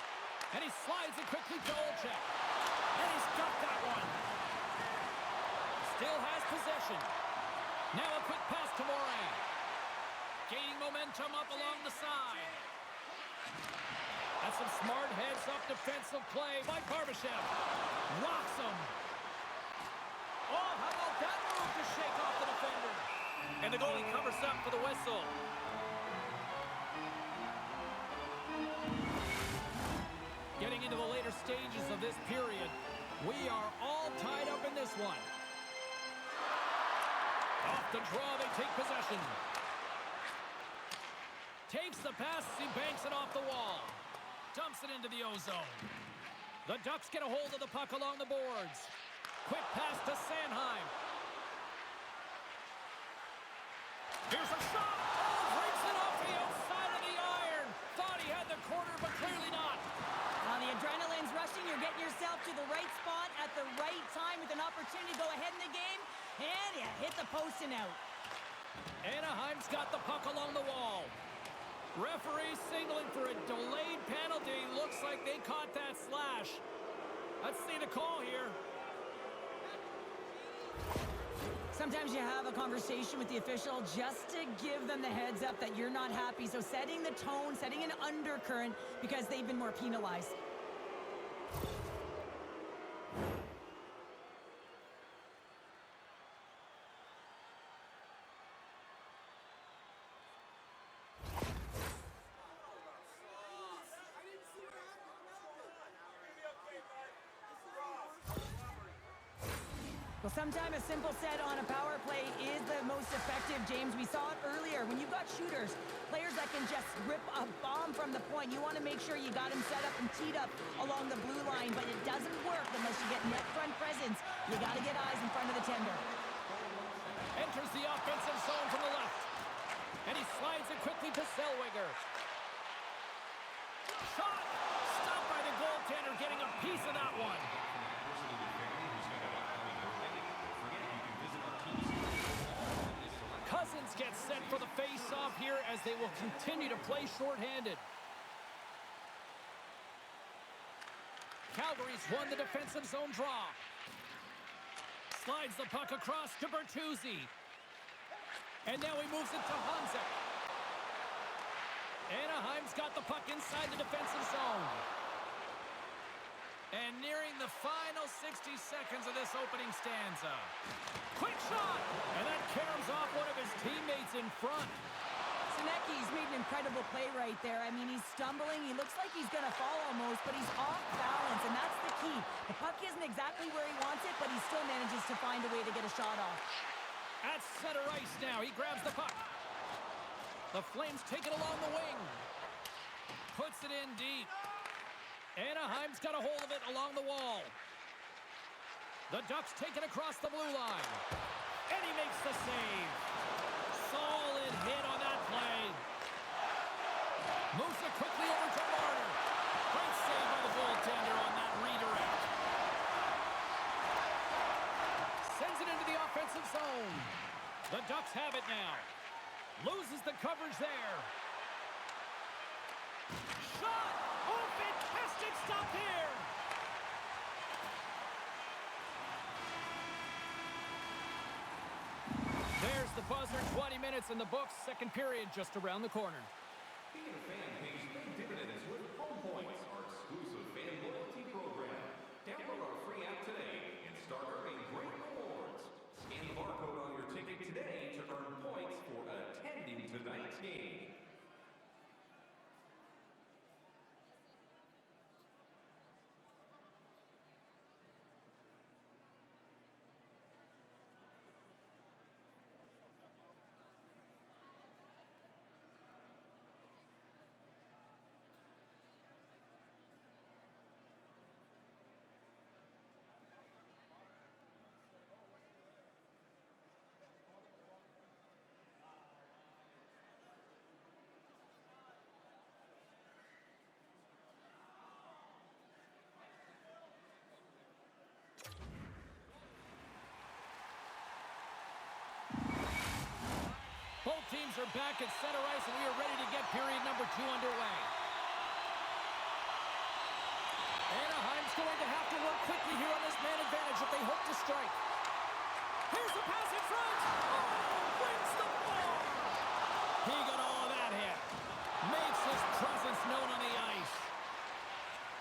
And he slides it quickly to Olchek. And he's got that one. Still has possession. Now a quick pass to Morang. Gaining momentum up along the side. That's some smart heads-up defensive play by Barbashev. Rocks him. Oh, how about that move to shake off the defender? And the goalie covers up for the whistle. Getting into the later stages of this period, we are all tied up in this one. Off the draw, they take possession. Takes the pass as he banks it off the wall. Dumps it into the ozone. The Ducks get a hold of the puck along the boards. Quick pass to Sanheim. Here's a shot. Oh, breaks it off the outside of the iron. Thought he had the corner, but clearly not. Now the adrenaline's rushing. You're getting yourself to the right spot at the right time with an opportunity to go ahead in the game. And you hit the post and out. Anaheim's got the puck along the wall. Referee signaling for a delayed penalty. Looks like they caught that slash. Let's see the call here. Sometimes you have a conversation with the official just to give them the heads up that you're not happy. So setting the tone, setting an undercurrent because they've been more penalized. Well, sometimes a simple set on a power play is the most effective, James. We saw it earlier. When you've got shooters, players that can just rip a bomb from the point, you want to make sure you got them set up and teed up along the blue line, but it doesn't work unless you get net front presence. You got to get eyes in front of the tender. Enters the offensive zone from the left. And he slides it quickly to Zellweger. Shot! Stopped by the goaltender, getting a piece of that one. Cousins gets set for the face-off here as they will continue to play shorthanded. Calgary's won the defensive zone draw. Slides the puck across to Bertuzzi. And now he moves it to Honzek. Anaheim's got the puck inside the defensive zone. And nearing the final 60 seconds of this opening stanza. Quick shot! And that caroms off one of his teammates in front. Seneke's made an incredible play right there. I mean, he's stumbling. He looks like he's going to fall almost, but he's off balance, and that's the key. The puck isn't exactly where he wants it, but he still manages to find a way to get a shot off. At center ice now, he grabs the puck. The Flames take it along the wing. Puts it in deep. Anaheim's got a hold of it along the wall. The Ducks take it across the blue line. And he makes the save. Solid hit on that play. Moves it quickly over to Marner. Great save by the goaltender on that redirect. Sends it into the offensive zone. The Ducks have it now. Loses the coverage there. Shot! Oh, fantastic stop here! There's the buzzer. 20 minutes in the books. Second period just around the corner. Being a fan pays big dividends with Home Points, our exclusive fan loyalty program. Download our free app today and start earning great rewards. Scan the barcode on your ticket today to earn points for attending tonight's game. Both teams are back at center ice, and we are ready to get period number 2 underway. Anaheim's going to have to work quickly here on this man advantage if they hope to strike. Here's the pass in front. Oh, wins the ball. He got all of that hit. Makes his presence known on the ice.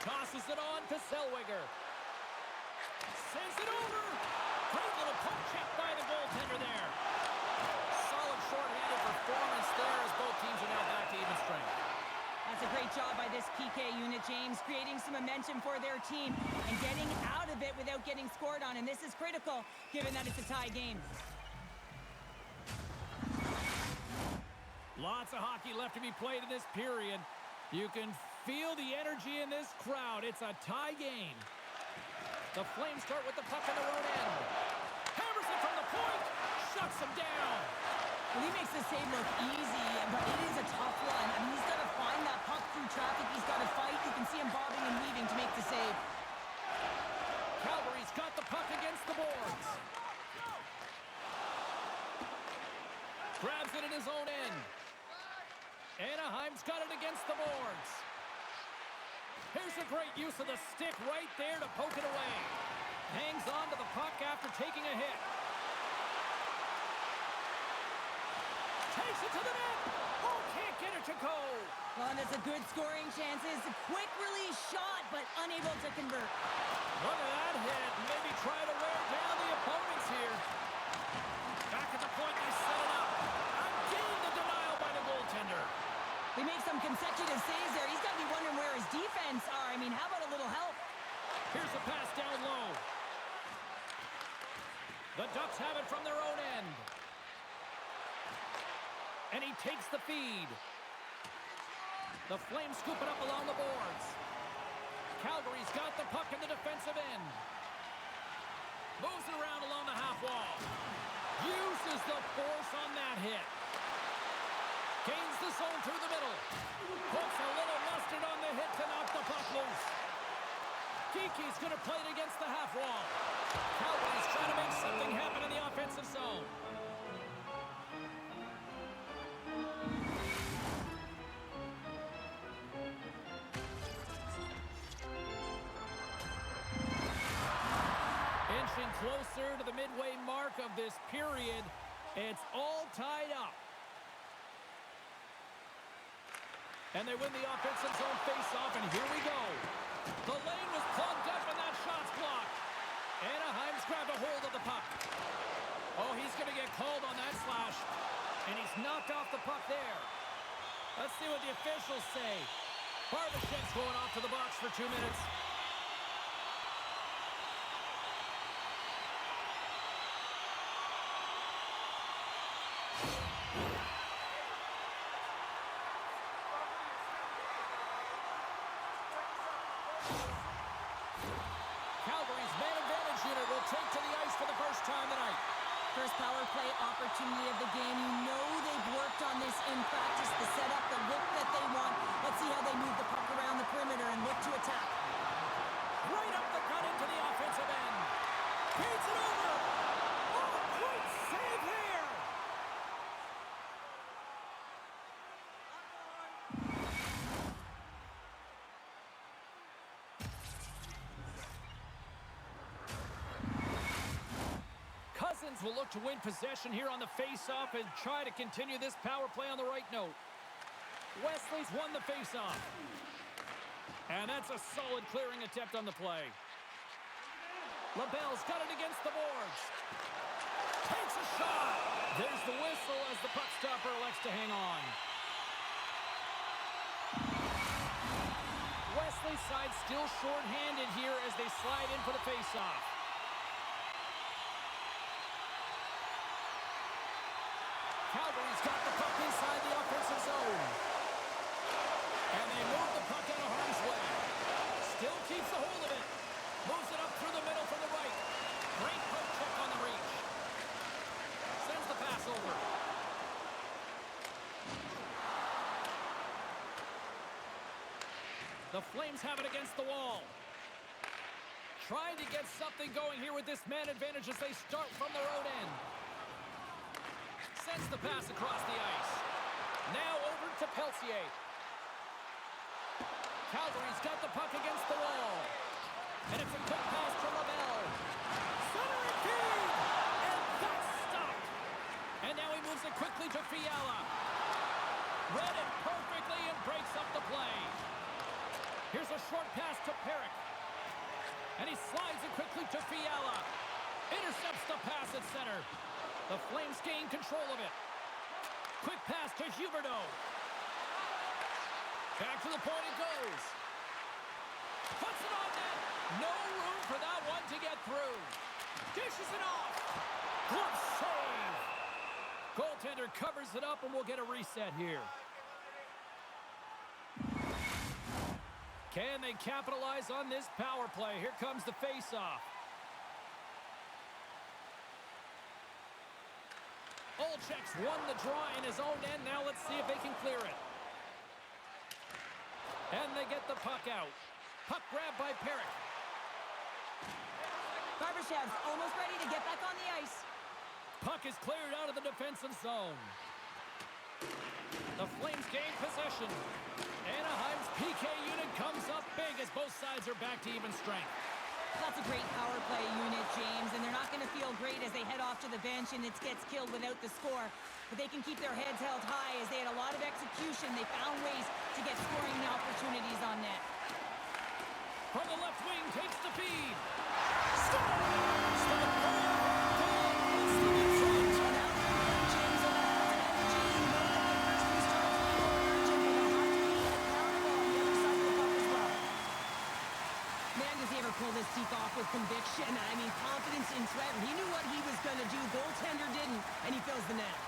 Tosses it on to Zellweger. Sends it over. Great little poke check by the goaltender there. Short-handed performance there as both teams are now back to even strength. That's a great job by this PK unit, James, creating some momentum for their team and getting out of it without getting scored on. And this is critical, given that it's a tie game. Lots of hockey left to be played in this period. You can feel the energy in this crowd. It's a tie game. The Flames start with the puck on their own end. Hammers it from the point. Shuts him down. Well, he makes the save look easy, but it is a tough one. I mean, he's got to find that puck through traffic. He's got to fight. You can see him bobbing and weaving to make the save. Calgary's got the puck against the boards. Grabs it in his own end. Anaheim's got it against the boards. Here's a great use of the stick right there to poke it away. Hangs on to the puck after taking a hit. Takes it to the net. Oh, can't get it to go. Well, and it's a good scoring chances. A quick release shot, but unable to convert. Look at that hit. Maybe try to wear down the opponents here. Back at the point, they set it up. Again, the denial by the goaltender. They make some consecutive saves there. He's got to be wondering where his defense are. I mean, how about a little help? Here's a pass down low. The Ducks have it from their own end. And he takes the feed. The Flames scoop it up along the boards. Calgary's got the puck in the defensive end. Moves it around along the half wall. Uses the force on that hit. Gains the zone through the middle. Puts a little mustard on the hit to knock the puck loose. Geeky's going to play it against the half wall. Calgary's trying to make something happen in the offensive zone. Inching closer to the midway mark of this period. It's all tied up. And they win the offensive zone face-off, and here we go. The lane was plugged up, and that shot's blocked. Anaheim's grabbed a hold of the puck. Oh, he's going to get called on that slash. And he's knocked off the puck there. Let's see what the officials say. Barbashev's going off to the box for 2 minutes. unit will take to the ice for the first time tonight. First power play opportunity of the game. You know they've worked on this in practice, the setup, the look that they want. Let's see how they move the puck around the perimeter and look to attack. Right up the gut into the offensive end. Feeds it over. Oh, great save here. Cousins will look to win possession here on the face-off and try to continue this power play on the right note. Wesley's won the face-off. And that's a solid clearing attempt on the play. LaBelle's got it against the boards. Takes a shot. There's the whistle as the puck stopper elects to hang on. Wesley's side still short-handed here as they slide in for the face-off. Calgary's got the puck inside the offensive zone. And they move the puck out of harm's way. Still keeps a hold of it. Moves it up through the middle from the right. Great poke check on the reach. Sends the pass over. The Flames have it against the wall. Trying to get something going here with this man advantage as they start from their own end. Sends the pass across the ice. Now over to Peltier. Calgary's got the puck against the wall. And it's a quick pass to LaBelle. Center and feed! And that's stopped. And now he moves it quickly to Fiala. Read it perfectly and breaks up the play. Here's a short pass to Perrick. And he slides it quickly to Fiala. Intercepts the pass at center. The Flames gain control of it. Quick pass to Huberdeau. Back to the point it goes. Puts it on net. No room for that one to get through. Dishes it off. Glove save. Goaltender covers it up and we'll get a reset here. Can they capitalize on this power play? Here comes the face-off. Olczyk's won the draw in his own end. Now let's see if they can clear it. And they get the puck out. Puck grab by Perrick. Barbashev's almost ready to get back on the ice. Puck is cleared out of the defensive zone. The Flames gain possession. Anaheim's PK unit comes up big as both sides are back to even strength. That's a great power play unit, James, and they're not going to feel great as they head off to the bench and it gets killed without the score. But they can keep their heads held high as they had a lot of execution. They found ways to get scoring opportunities on net. From the left wing, takes the feed. Pull this deke off with conviction. I mean, confidence in threat. He knew what he was going to do. Goaltender didn't, and he fills the net.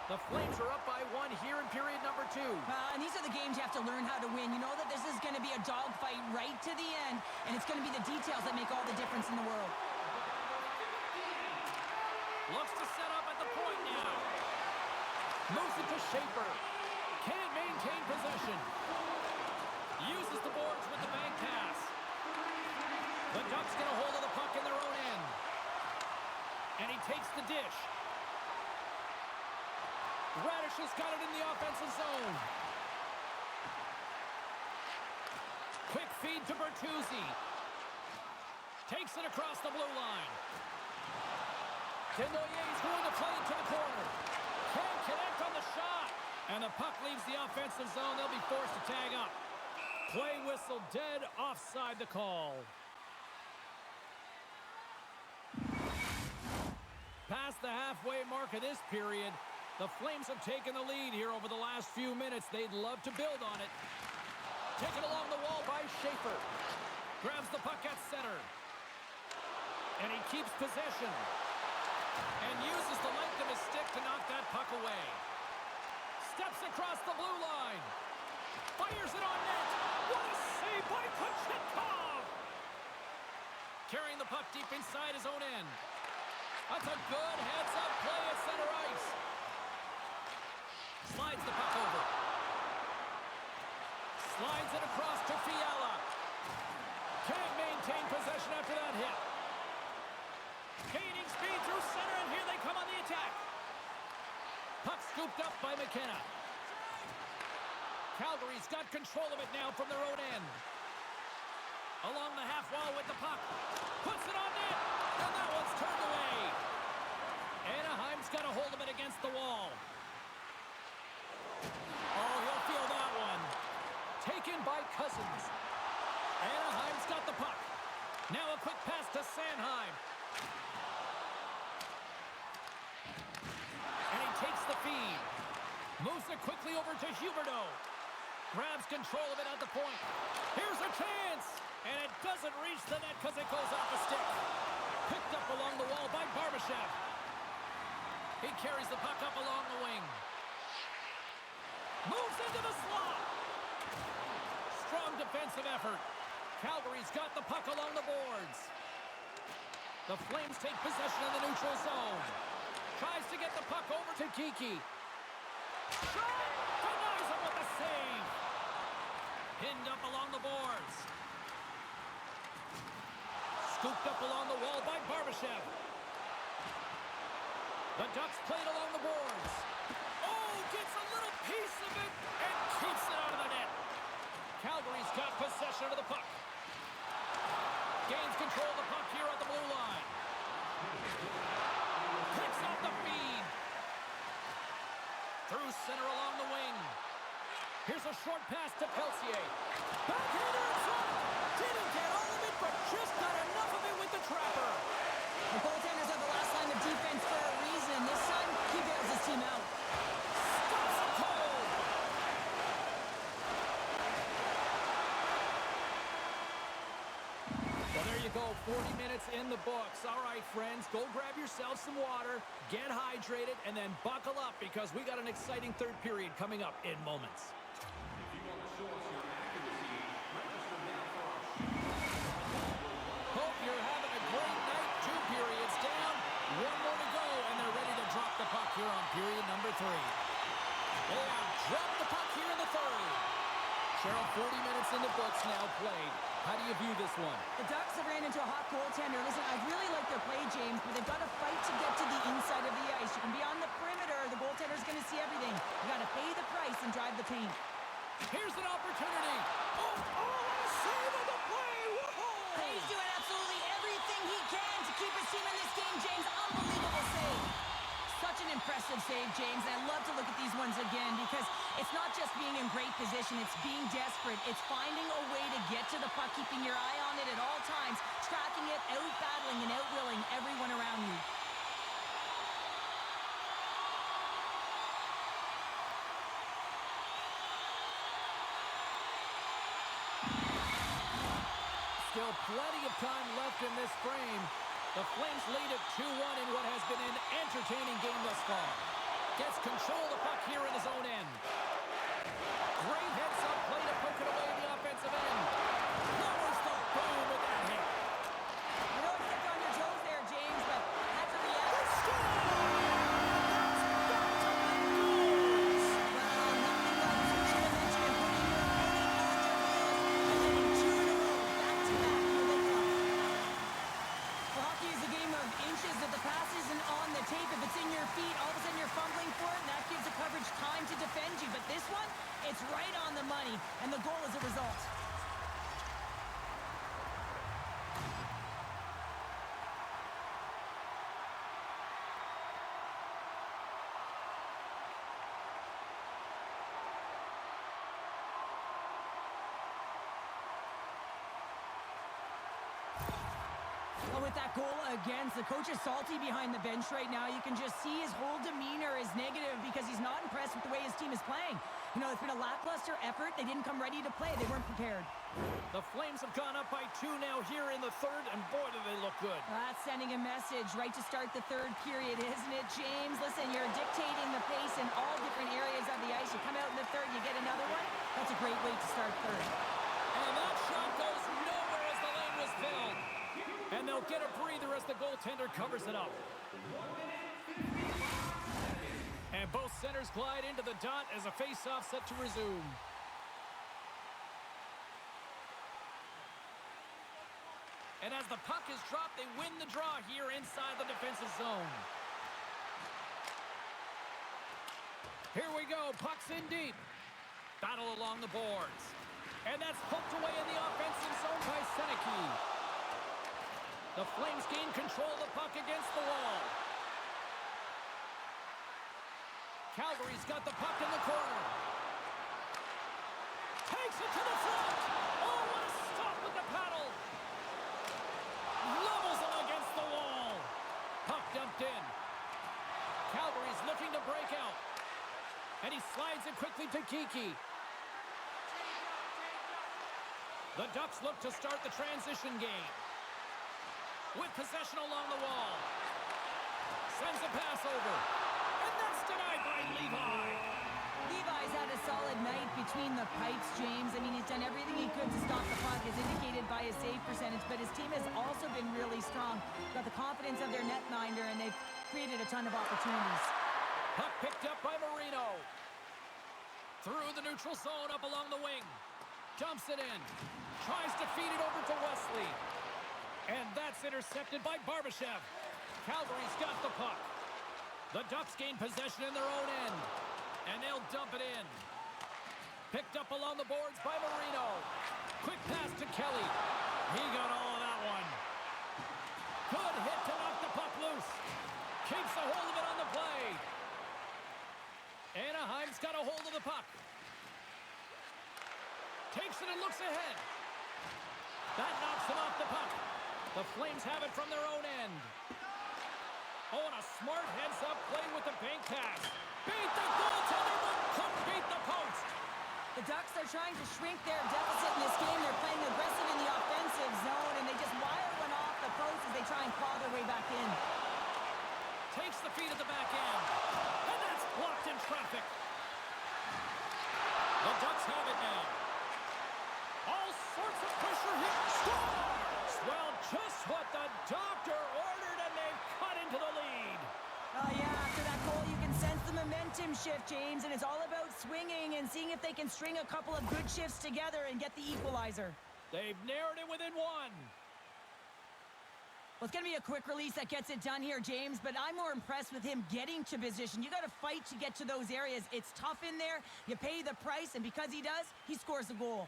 The Flames are up by one here in period number 2. And these are the games you have to learn how to win. You know that this is going to be a dogfight right to the end, and it's going to be the details that make all the difference in the world. Looks to set up at the point now. Moves it to Schaefer. Can't maintain possession. Uses the boards with the bank pass. The Ducks get a hold of the puck in their own end. And he takes the dish. Radish has got it in the offensive zone. Quick feed to Bertuzzi. Takes it across the blue line. Desnoyers going to play it to the corner. Can't connect on the shot. And the puck leaves the offensive zone. They'll be forced to tag up. Play whistle dead, offside the call. Past the halfway mark of this period, the Flames have taken the lead here over the last few minutes. They'd love to build on it. Taken along the wall by Schaefer. Grabs the puck at center. And he keeps possession. And uses the length of his stick to knock that puck away. Steps across the blue line. Fires it on net. What a save by Kochetkov! Carrying the puck deep inside his own end. That's a good heads-up play at center ice. Slides the puck over. Slides it across to Fiala. Can't maintain possession after that hit. Gaining speed through center, and here they come on the attack. Puck scooped up by McKenna. Calgary's got control of it now from their own end. Along the half wall with the puck. Puts it on net, and that one's turned away. Anaheim's got a hold of it against the wall. Oh, he'll feel that one. Taken by Cousins. Anaheim's got the puck. Now a quick pass to Sanheim. And he takes the feed. Moves it quickly over to Huberdeau. Grabs control of it at the point. Here's a chance. And it doesn't reach the net because it goes off a stick. Picked up along the wall by Barbashev. He carries the puck up along the wing. Moves into the slot. Strong defensive effort. Calgary's got the puck along the boards. The Flames take possession in the neutral zone. Tries to get the puck over to Kiki. Shot! Denies him with the save. Pinned up along the boards. Scooped up along the wall by Barbashev. The Ducks played along the boards. Oh, gets a little piece of it and keeps it out of the net. Calgary's got possession of the puck. Gains control of the puck here on the blue line. Picks off the feed. Through center along the wing. Here's a short pass to Peltier. Backhander in front. Didn't get all of it, but just got enough of it with the trapper. The goaltenders are the last line of defense for a reason. This time, he bails his team out. Stops it cold. Well, there you go. 40 minutes in the books. All right, friends, go grab yourself some water, get hydrated, and then buckle up because we got an exciting third period coming up in moments. If you want to show us your accuracy, register now for our Hope you're having a great night. 2 periods down, 1 more to go, and they're ready to drop the puck here on period number 3. They have dropped the puck here in the third. Cheryl, 40 minutes in the books now played. How do you view this one? The Ducks have ran into a hot goaltender. Listen, I really like their play, James, but they've got to fight to get to the inside of the ice. You can be on the perimeter. The goaltender's going to see everything. You got to pay the price and drive the paint. Here's an opportunity. Oh, what a save on the play. Whoa! He's doing absolutely everything he can to keep his team in this game, James. Unbelievable save. Such an impressive save, James. And I love to look at these ones again because it's not just being in great position. It's being desperate. It's finding a way to get to the puck, keeping your eye on it at all times, tracking it, out-battling and out-willing everyone around you. Still plenty of time left in this frame. The Flames lead at 2-1 in what has been an entertaining game thus far. Gets control of the puck here in his own end. Great heads-up play to poke it away in the offensive end. Lowers the boom with that hit. You know it's stepped on your toes there, James, but that's a reality. Let's go! Well, nothing like switching dimension and putting your opponent on their heels and hitting 2 in a row, back-to-back. Here they come. Well, hockey is a game of inches. If the pass isn't on the tape, if it's in your feet, all of a sudden you're fumbling for it, and that gives the coverage time to defend you. But this one, it's right on the money, and the goal is a result. Well, with that goal against, the coach is salty behind the bench right now. You can just see his whole demeanor is negative because he's not impressed with the way his team is playing. You know, it's been a lackluster effort. They didn't come ready to play. They weren't prepared. The Flames have gone up by 2 now here in the third, and boy, do they look good. That's sending a message right to start the third period, isn't it, James? Listen, you're dictating the pace in all different areas of the ice. You come out in the third, you get another one. That's a great way to start third. And that shot goes nowhere as the lane was filled. And they'll get a breather as the goaltender covers it up. And both centers glide into the dot as a face-off set to resume. And as the puck is dropped, they win the draw here inside the defensive zone. Here we go, puck's in deep. Battle along the boards. And that's poked away in the offensive zone by Seneke. The Flames gain control of the puck against the wall. Calgary's got the puck in the corner. Takes it to the front. Oh, what a stop with the paddle. Levels him against the wall. Puck dumped in. Calgary's looking to break out. And he slides it quickly to Kiki. The Ducks look to start the transition game. With possession along the wall. Sends a pass over. And that's denied by Levi. Levi's had a solid night between the pipes, James. I mean, he's done everything he could to stop the puck, as indicated by his save percentage, but his team has also been really strong. Got the confidence of their netminder, and they've created a ton of opportunities. Puck picked up by Marino. Through the neutral zone, up along the wing. Dumps it in. Tries to feed it over to Wesley. And that's intercepted by Barbashev. Calgary's got the puck. The Ducks gain possession in their own end. And they'll dump it in. Picked up along the boards by Marino. Quick pass to Kelly. He got all of that one. Good hit to knock the puck loose. Keeps a hold of it on the play. Anaheim's got a hold of the puck. Takes it and looks ahead. That knocks him off the puck. The Flames have it from their own end. Oh, and a smart heads-up play with the bank pass. Beat the goaltender, but couldn't beat the post. The Ducks are trying to shrink their deficit in this game. They're playing aggressive in the offensive zone, and they just wire one off the post as they try and claw their way back in. Takes the feed at the back end. And that's blocked in traffic. The Ducks have it now. All sorts of pressure here. Scores! Well, just what the doctor ordered, and they've cut into the lead. Oh, yeah, after that goal, you can sense the momentum shift, James, and it's all about swinging and seeing if they can string a couple of good shifts together and get the equalizer. They've narrowed it within one. Well, it's going to be a quick release that gets it done here, James, but I'm more impressed with him getting to position. You got to fight to get to those areas. It's tough in there. You pay the price, and because he does, he scores the goal.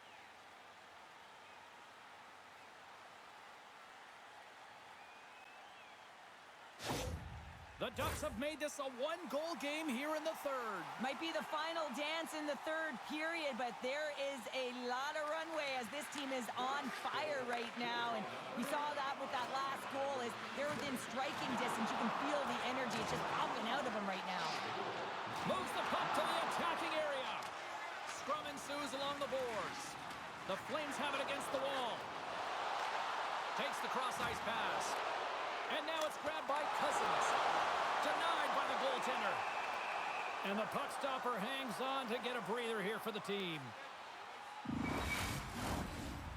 The Ducks have made this a one-goal game here in the third. Might be the final dance in the third period, but there is a lot of runway as this team is on fire right now. And we saw that with that last goal as they're within striking distance. You can feel the energy. It's just pumping out of them right now. Moves the puck to the attacking area. Scrum ensues along the boards. The Flames have it against the wall. Takes the cross-ice pass. And now it's grabbed by Cousins. Denied by the goaltender. And the puck stopper hangs on to get a breather here for the team.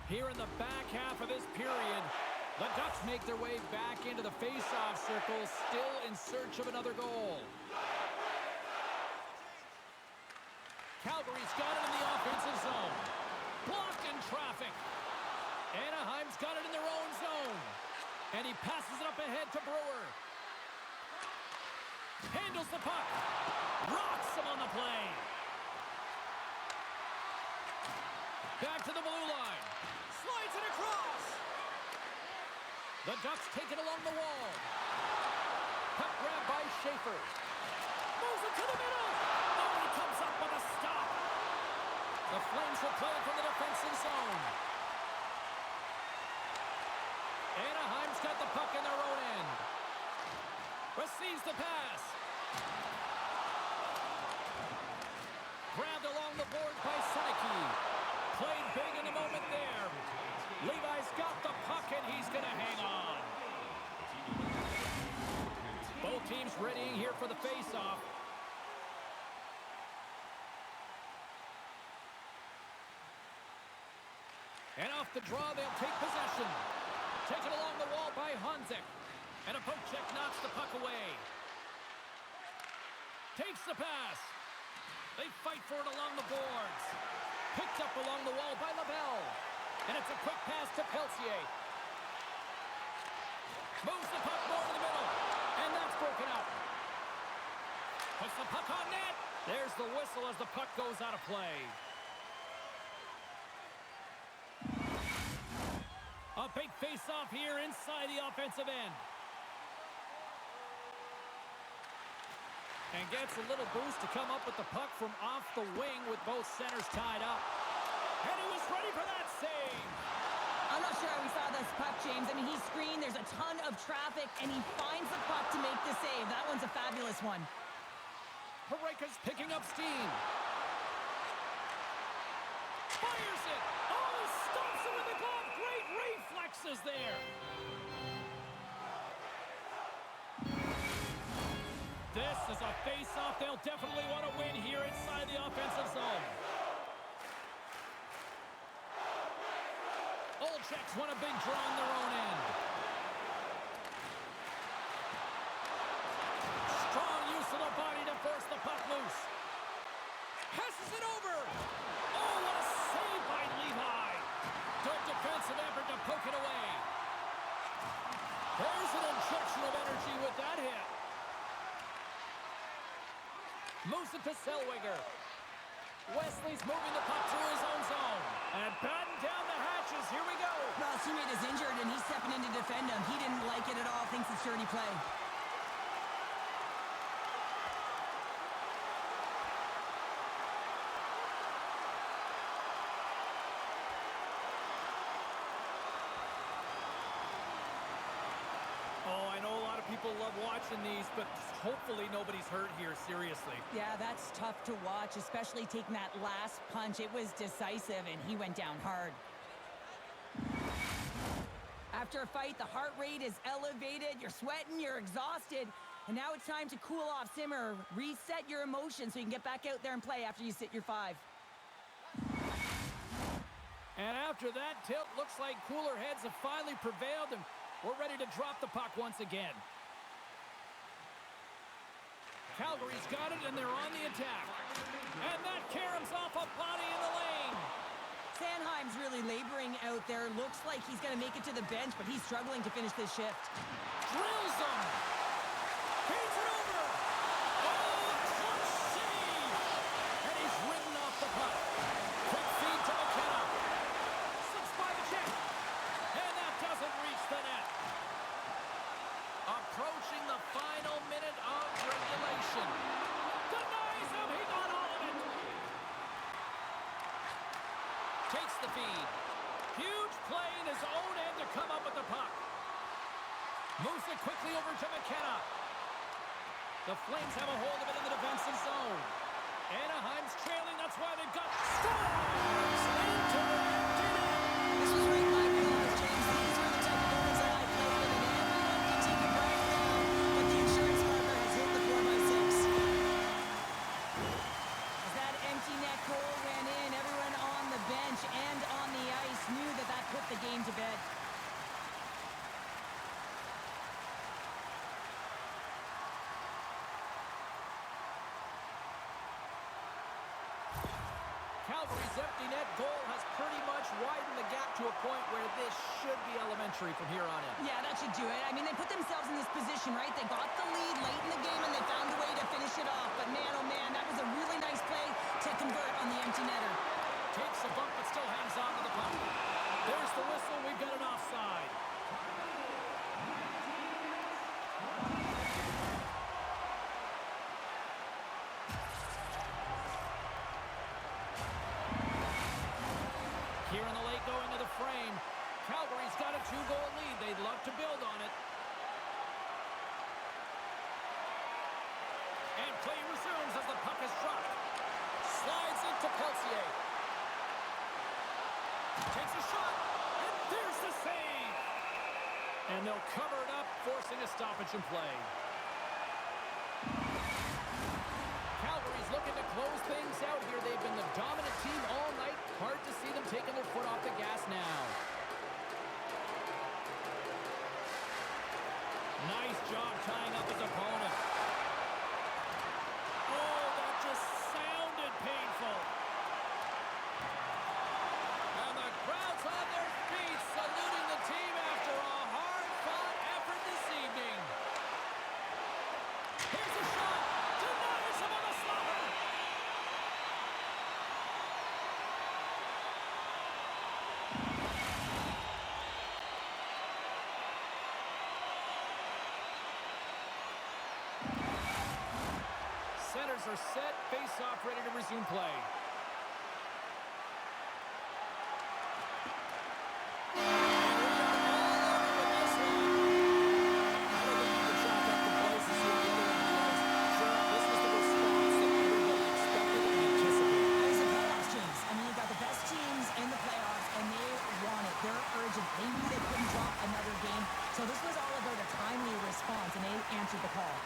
Here in the back half of this period, the Ducks make their way back into the face-off circle, still in search of another goal. Calgary's got it in the offensive zone. Blocked in traffic. Anaheim's got it in their own zone. And he passes it up ahead to Brewer. Handles the puck. Rocks him on the play. Back to the blue line. Slides it across. The Ducks take it along the wall. Puck grab by Schaefer. Moves it to the middle. Oh, he comes up with a stop. The Flames will play it from the defensive zone. Anaheim's got the puck in their own end. Receives the pass. Grabbed along the board by Seneke. Played big in the moment there. Levi's got the puck, and he's going to hang on. Both teams readying here for the face-off. And off the draw, they'll take possession. Taken along the wall by Hanzik. And a poke check knocks the puck away. Takes the pass. They fight for it along the boards. Picked up along the wall by LaBelle. And it's a quick pass to Peltier. Moves the puck more in the middle. And that's broken up. Puts the puck on net. There's the whistle as the puck goes out of play. A big face-off here inside the offensive end. And gets a little boost to come up with the puck from off the wing with both centers tied up. And he was ready for that save. I'm not sure how we saw this puck, James. I mean, he screened, there's a ton of traffic, and he finds the puck to make the save. That one's a fabulous one. Pareka's picking up steam. Fires it. Oh, stops it with the glove. Great reflexes there. This is a face-off they'll definitely want to win here inside the offensive zone. Old Czechs want a big draw on their own end. Strong use of the body to force the puck loose. Passes it over. Oh, what a save by Levi. Good defensive effort to poke it away. There's an injection of energy with that hit. Moves it to Zellweger. Wesley's moving the puck through his own zone. And batten down the hatches. Here we go. Well, his teammate is injured, and he's stepping in to defend him. He didn't like it at all. Thinks it's dirty play. Oh, I know a lot of people love watching these, but hopefully nobody's hurt here, seriously. Yeah, that's tough to watch, especially taking that last punch. It was decisive, and he went down hard. After a fight, the heart rate is elevated. You're sweating, you're exhausted. And now it's time to cool off, simmer, reset your emotions so you can get back out there and play after you sit your 5. And after that tilt, looks like cooler heads have finally prevailed, and we're ready to drop the puck once again. Calgary's got it, and they're on the attack. And that caroms off a body in the lane. Sanheim's really laboring out there. Looks like he's going to make it to the bench, but he's struggling to finish this shift. Drills him. Feeds it over. Oh, clutch save. And he's ridden off the puck. Quick feed to McKenna. Slips by the check. And that doesn't reach the net. Approaching the final minute of regulation. Denies him. He got all of it. Takes the feed. Huge play in his own end to come up with the puck. Moves it quickly over to McKenna. The Flames have a hold of it in the defensive zone. Anaheim's trailing. That's why they've got scores into the empty net. This was right in my wheelhouse, James. These were the type of goals that I play with, and everyone can take a breath now, but the insurance marker has hit the 4x6. As that empty net goal went in, everyone on the bench and on the ice knew that that put the game to bed. Calgary's empty net goal has pretty much widened the gap to a point where this should be elementary from here on in. Yeah, that should do it. I mean, they put themselves in this position, right? They got the lead late in the game, and they found a way to finish it off. But man, oh man, that was a really nice play to convert on the empty netter. Takes a bump, but still hangs on to the puck. There's the whistle. We've got an offside. Here in the late going to the frame. Calgary's got a 2-goal lead. They'd love to build on it. And play resumes as the puck is dropped. Slides into Peltier. Takes a shot, and there's the save. And they'll cover it up, forcing a stoppage in play. Calgary's looking to close things out here. They've been the dominant team all night. Hard to see them taking their foot off the gas now. Nice job tying up his opponent. Oh, that just sounded painful. And the crowd's on their feet, saluting the team after a hard-fought effort this evening. Here's a shot. Denies him on the slapper. Centers are set, face-off ready to resume play. And we are all over with this one. I don't think you can chalk up the plays and see what the other end was. Sure, this was the response that everybody expected and anticipated. It was a playoffs, James. I mean, you got the best teams in the playoffs, and they want it. They're urgent. They knew they couldn't drop another game. So this was all about a timely response, and they answered the call.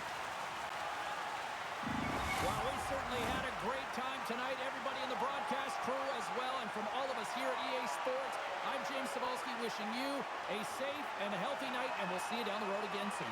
Well, we certainly had a great time tonight. Everybody in the broadcast crew as well. And from all of us here at EA Sports, I'm James Cybulski wishing you a safe and healthy night, and we'll see you down the road again soon.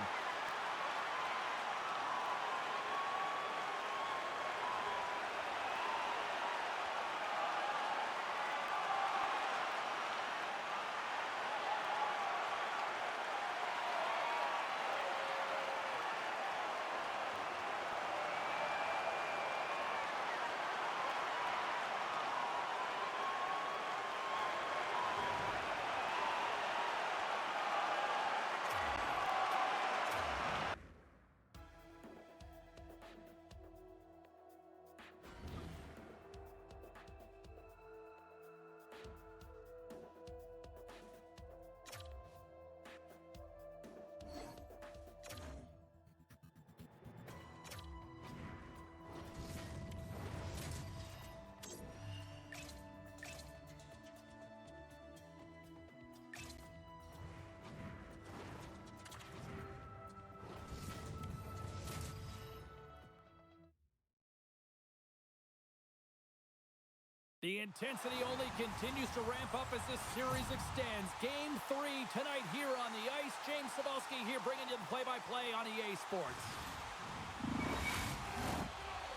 The intensity only continues to ramp up as this series extends. Game 3 tonight here on the ice. James Cybulski here bringing you the play-by-play on EA Sports.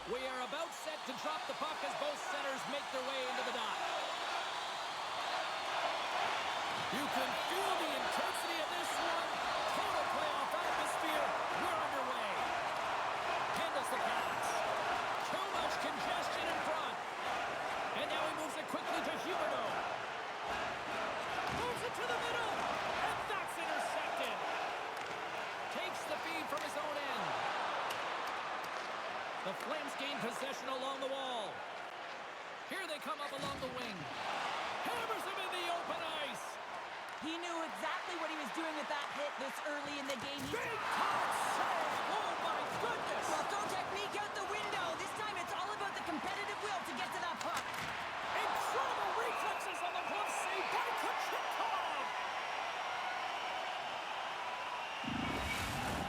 We are about set to drop the puck as both centers make their way into the dot. You can feel the intensity of this one. Total playoff atmosphere. We're underway. Handles the pass. Too much congestion in front. And now he moves it quickly to Huberdeau. Moves it to the middle. And that's intercepted. Takes the feed from his own end. The Flames gain possession along the wall. Here they come up along the wing. Hammers him in the open ice. He knew exactly what he was doing with that hit this early in the game. Big time save. Oh, my goodness. Well, throw technique out the window. This time it's all about the competitive will to get to that puck. Incredible reflexes on the glove save by Kucherov.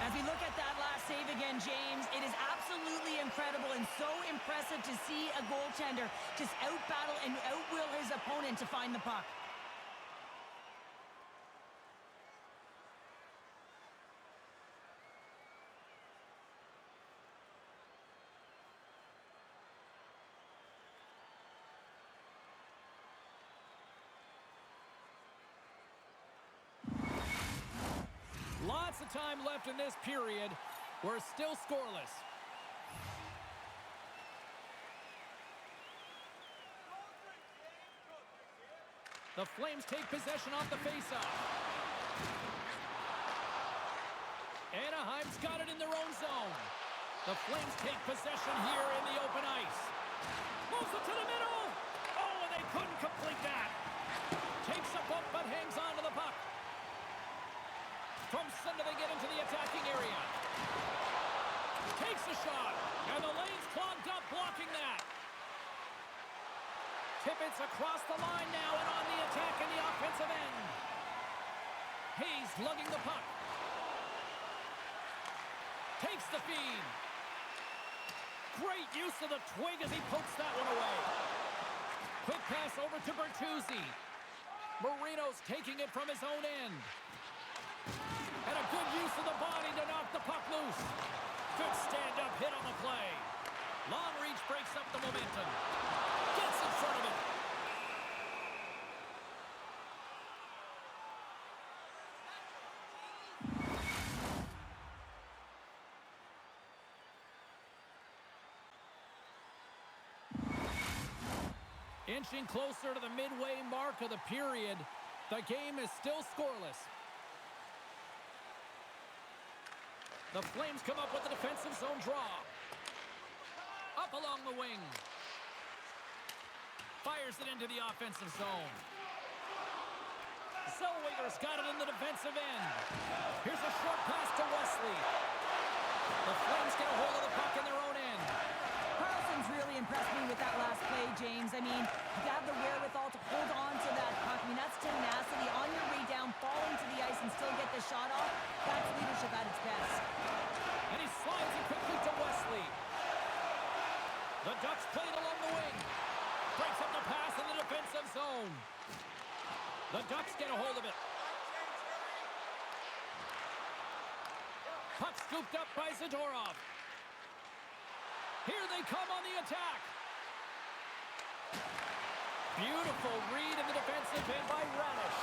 As we look at that last save again, James, it is absolutely incredible and so impressive to see a goaltender just out-battle and out-will his opponent to find the puck. Lots of time left in this period. We're still scoreless. The Flames take possession off the faceoff. Anaheim's got it in their own zone. The Flames take possession here in the open ice. Moves it to the middle. Oh, and they couldn't complete that. Takes a bump but hangs on to the puck. From center they get into the attacking area. Takes a shot. And the lane's clogged up blocking that. across the line now and on the attack in the offensive end. Hayes lugging the puck. Takes the feed. Great use of the twig as he pokes that one away. Quick pass over to Bertuzzi. Marino's taking it from his own end. And a good use of the body to knock the puck loose. Good stand-up hit on the play. Long reach breaks up the momentum. Gets in front of it. Inching closer to the midway mark of the period, the game is still scoreless. The Flames come up with a defensive zone draw. Up along the wing. Fires it into the offensive zone. Zellweger's got it in the defensive end. Here's a short pass to Wesley. The Flames get a hold of the puck in their own end. Carlson's really impressed me with that last play, James. I mean, you have the wherewithal to hold on to that puck. I mean, that's tenacity on your way down, falling to the ice and still get the shot off. That's leadership at its best. And he slides it quickly to Wesley. The Ducks play it along the wing. Breaks up the pass in the defensive zone. The Ducks get a hold of it. Puck scooped up by Zadorov. Here they come on the attack. Beautiful read in the defensive end by Radish.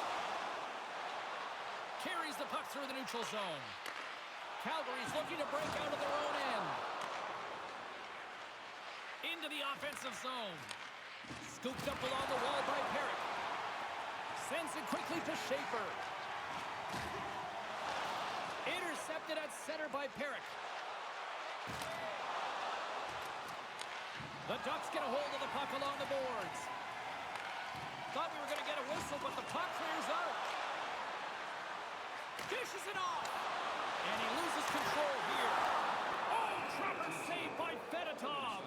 Carries the puck through the neutral zone. Calgary's looking to break out of their own end. Into the offensive zone. Scooped up along the wall by Perrick. Sends it quickly to Schaefer. Intercepted at center by Perrick. The Ducks get a hold of the puck along the boards. Thought we were going to get a whistle, but the puck clears out. Dishes it off. And he loses control here. Oh, proper save by Fedotov.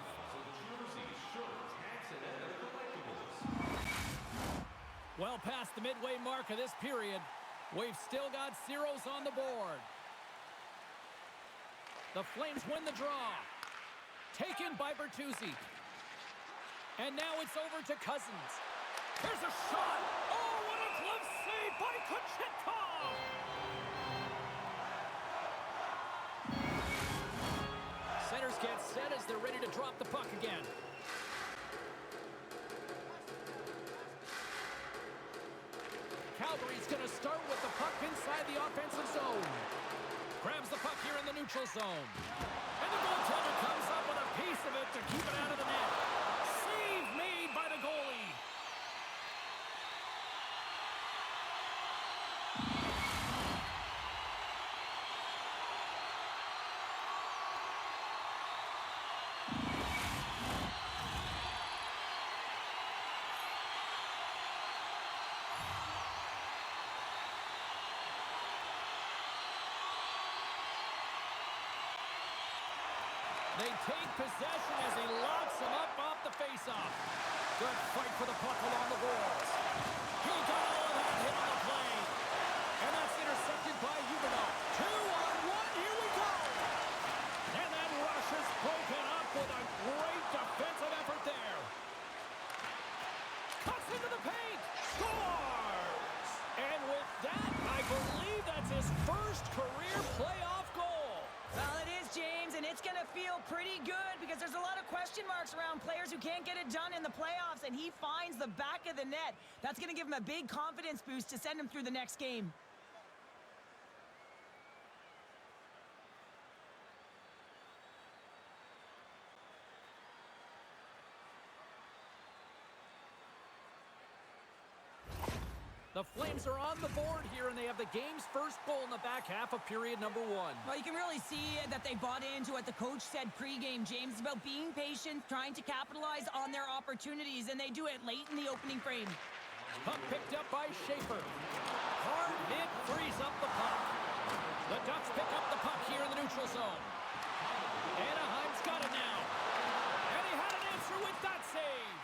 Well past the midway mark of this period, we've still got zeros on the board. The Flames win the draw. Taken by Bertuzzi. And now it's over to Cousins. There's a shot. Oh, what a glove save by Kochetkov! Centers get set as they're ready to drop the puck again. Calgary's going to start with the puck inside the offensive zone. Grabs the puck here in the neutral zone. And the goaltender comes up with a piece of it to keep it out of the net. Save made by the goalie. They take possession as he locks him up off the faceoff. Good fight for the puck along the boards. He got all of that hit on the play. And that's intercepted by Huberdeau. 2-on-1, here we go. And that rush is broken up with a great defensive effort there. Cuts into the paint. Scores! And with that, I believe that's his first career playoff goal. Well, it is, James, and it's going to feel pretty good because there's a lot of question marks around players who can't get it done in the playoffs, and he finds the back of the net. That's going to give him a big confidence boost to send him through the next game. The Flames are on the board here, and they have the game's first goal in the back half of period number 1. Well, you can really see that they bought into what the coach said pregame, James. It's about being patient, trying to capitalize on their opportunities, and they do it late in the opening frame. Puck picked up by Schaefer. Hard hit frees up the puck. The Ducks pick up the puck here in the neutral zone. Anaheim's got it now. And he had an answer with that save.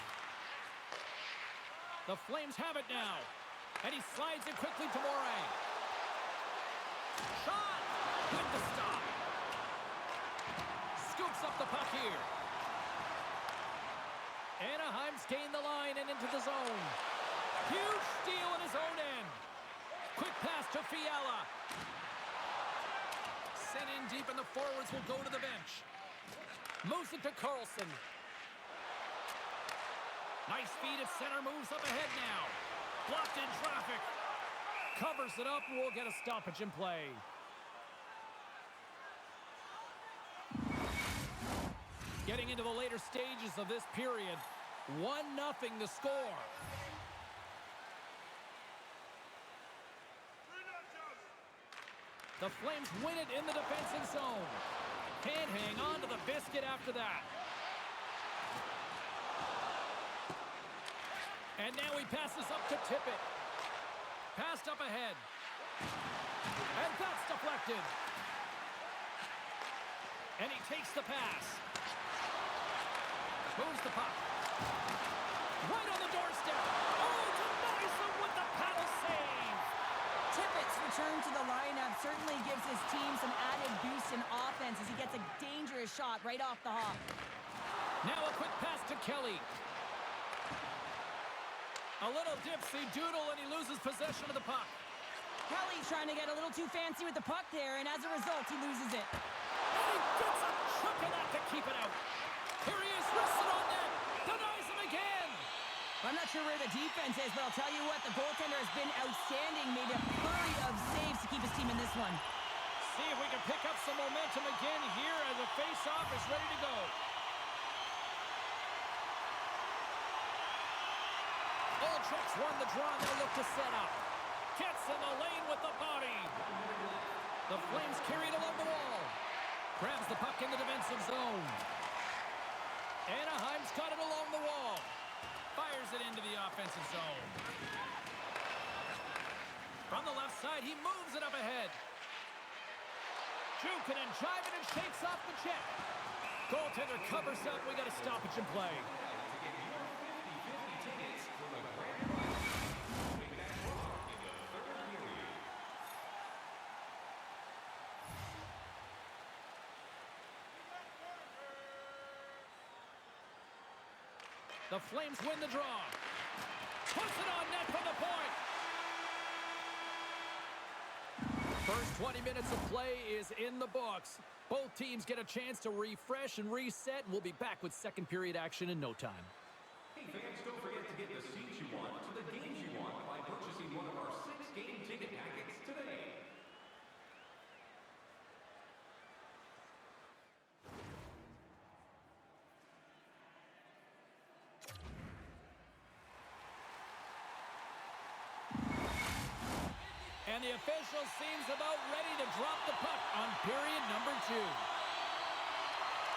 The Flames have it now. And he slides it quickly to Moray. Shot! With the stop. Scoops up the puck here. Anaheim's gained the line and into the zone. Huge steal at his own end. Quick pass to Fiala. Sent in deep, and the forwards will go to the bench. Moves it to Carlson. Nice feed at center, moves up ahead now. Blocked in traffic. Covers it up, and we'll get a stoppage in play. Getting into the later stages of this period. 1-0 the score. The Flames win it in the defensive zone. Can't hang on to the biscuit after that. And now he passes up to Tippett. Passed up ahead. And that's deflected. And he takes the pass. Moves the puck. Right on the doorstep. Oh, denies him with the paddle save. Tippett's return to the lineup certainly gives his team some added boost in offense as he gets a dangerous shot right off the hop. Now a quick pass to Kelly. A little dipsy doodle, and he loses possession of the puck. Kelly's trying to get a little too fancy with the puck there, and as a result, he loses it. And he gets a chunk of that to keep it out. Here he is, wristed on net. Denies him again. I'm not sure where the defense is, but I'll tell you what, the goaltender has been outstanding. Made a flurry of saves to keep his team in this one. See if we can pick up some momentum again here as the face-off is ready to go. Ultrich's won the draw, and they look to set up. Gets in the lane with the body. The Flames carry it along the wall. Grabs the puck in the defensive zone. Anaheim's got it along the wall. Fires it into the offensive zone. From the left side, he moves it up ahead. Jukin and jiving and shakes off the check. Goaltender covers up. We got a stoppage in play. The Flames win the draw. Puts it on net for the point. First 20 minutes of play is in the books. Both teams get a chance to refresh and reset. We'll be back with second period action in no time. Hey fans, don't forget to get the seats you want to the games you want by purchasing one of our 6-game ticket packets today. And the official seems about ready to drop the puck on period number 2.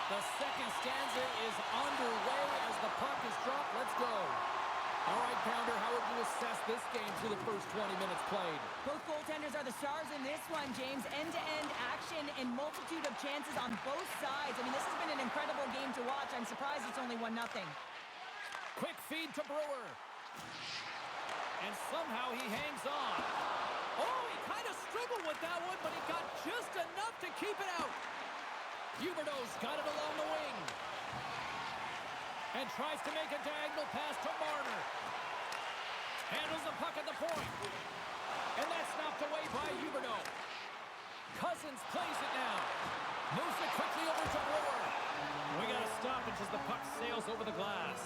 The second stanza is underway as the puck is dropped. Let's go. All right, Pounder, how would you assess this game through the first 20 minutes played? Both goaltenders are the stars in this one, James. End-to-end action and multitude of chances on both sides. I mean, this has been an incredible game to watch. I'm surprised it's only 1-0. Quick feed to Brewer. And somehow he hangs on. Oh, he kind of struggled with that one, but he got just enough to keep it out. Huberdeau's got it along the wing. And tries to make a diagonal pass to Marner. Handles the puck at the point. And that's knocked away by Huberdeau. Cousins plays it now. Moves it quickly over to Brewer. We got a stoppage as the puck sails over the glass.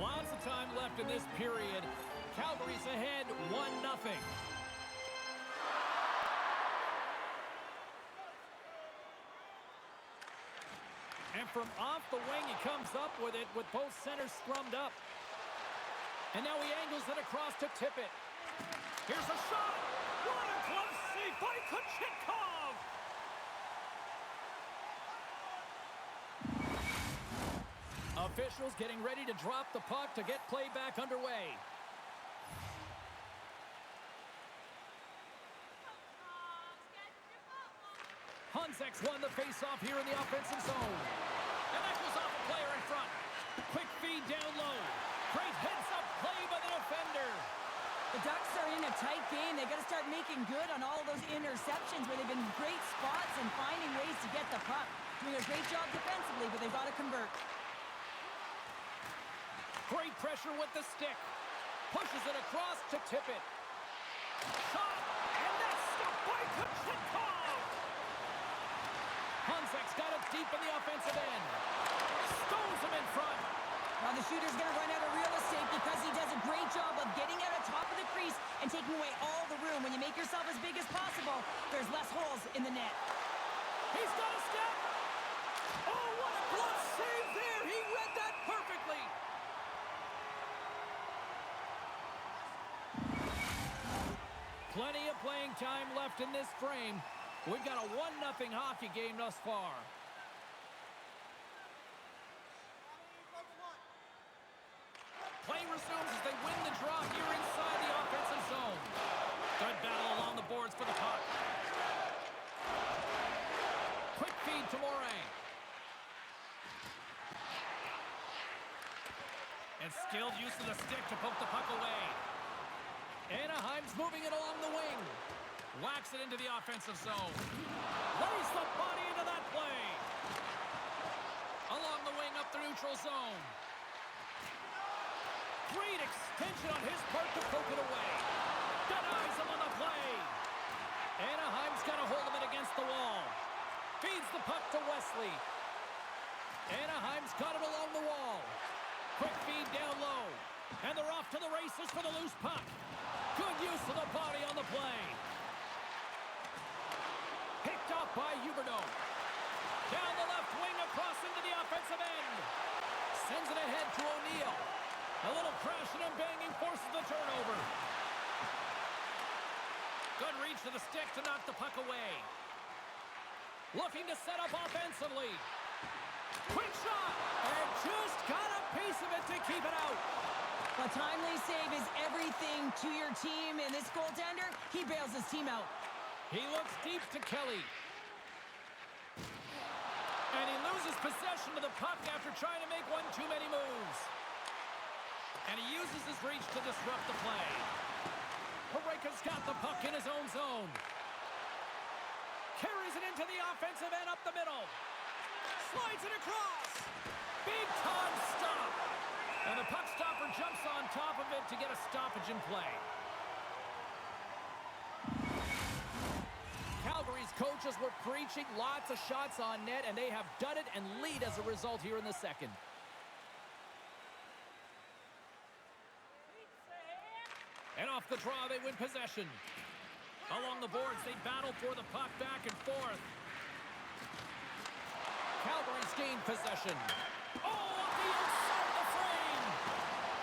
Lots of time left in this period. Calgary's ahead 1-0. And from off the wing, he comes up with it with both centers scrummed up. And now he angles it across to Tippett. Here's a shot. What a glove save by Kochetkov! Officials getting ready to drop the puck to get play back underway. Hunsek's won the faceoff here in the offensive zone. And that goes off a player in front. tight game. They got to start making good on all of those interceptions where they've been great spots and finding ways to get the puck. Doing a great job defensively, but they've got to convert. Great pressure with the stick. Pushes it across to tip it. Shot! And that's stopped by Kuchetkov! Honzek's got it deep in the offensive end. Stones him in front. Now the shooter's going to run out of real estate because he does a great job of getting out of top of the crease and taking away all the room. When you make yourself as big as possible, there's less holes in the net. He's got a step. Oh, what a glove save there. He read that perfectly. Plenty of playing time left in this frame. We've got a 1-0 hockey game thus far. Play resumes as they win the draw here inside the offensive zone. Good battle along the boards for the puck. Quick feed to Moray. And skilled use of the stick to poke the puck away. Anaheim's moving it along the wing. Whacks it into the offensive zone. Lays the body into that play. Along the wing up the neutral zone. Great extension on his part to poke it away. Denies him on the play. Anaheim's got a hold of it against the wall. Feeds the puck to Wesley. Anaheim's got it along the wall. Quick feed down low. And they're off to the races for the loose puck. Good use of the body on the play. Picked off by Huberdeau. Down the left wing across into the offensive end. Sends it ahead to O'Neill. A little crashing and banging forces the turnover. Good reach to the stick to knock the puck away. Looking to set up offensively. Quick shot! And just got a piece of it to keep it out. A timely save is everything to your team, and this goaltender, he bails his team out. He looks deep to Kelly. And he loses possession of the puck after trying to make one too many moves. And he uses his reach to disrupt the play. Pareka's got the puck in his own zone. Carries it into the offensive end up the middle. Slides it across. Big time stop. And the puck stopper jumps on top of it to get a stoppage in play. Calgary's coaches were preaching lots of shots on net, and they have done it and lead as a result here in the second. And off the draw, they win possession. Along the boards, they battle for the puck back and forth. Calgary's gained possession. Oh, off the inside of the frame!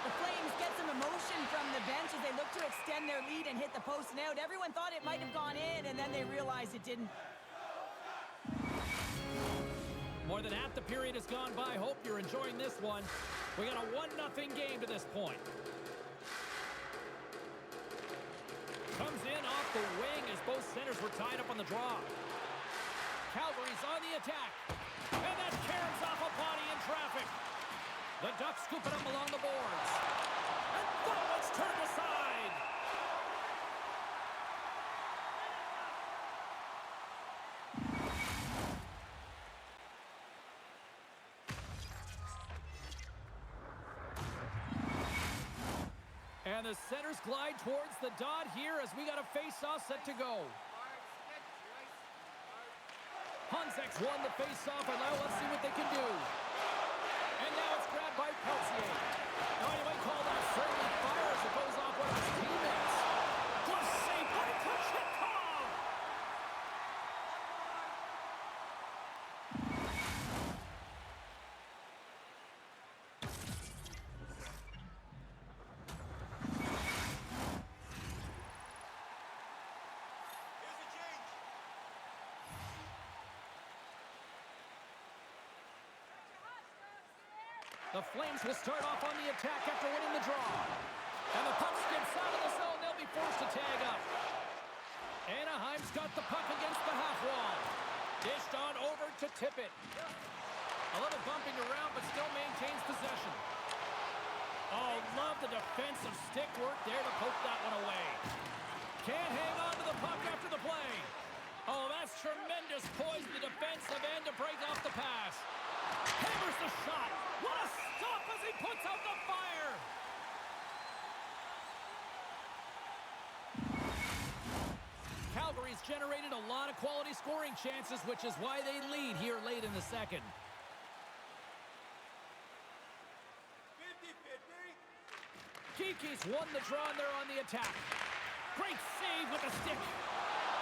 The Flames get some emotion from the bench as they look to extend their lead and hit the post and out. Everyone thought it might have gone in, and then they realized it didn't. More than half the period has gone by. Hope you're enjoying this one. We got a 1-0 game to this point. Comes in off the wing as both centers were tied up on the draw. Calgary's on the attack. And that caroms off a body in traffic. The Ducks scoop it up along the boards. And that one's turned aside. And the centers glide towards the dot here as we got a face-off set to go. Honzek's won the face-off, and now let's see what they can do. And now it's grabbed by Peltier. Now you might call that friendly fire as it goes off one of his teammates. Good save by Kuchetkov! The Flames will start off on the attack after winning the draw. And the puck skips out of the zone. They'll be forced to tag up. Anaheim's got the puck against the half wall. Dished on over to Tippett. A little bumping around, but still maintains possession. Oh, love the defensive stick work there to poke that one away. Can't hang on to the puck after the play. Oh, that's tremendous poise in the defensive end to break off the pass. Hammers the shot. What a stop as he puts out the fire. Calgary's generated a lot of quality scoring chances, which is why they lead here late in the second. 50-50. Kiki's won the draw and they're on the attack. Great save with the stick.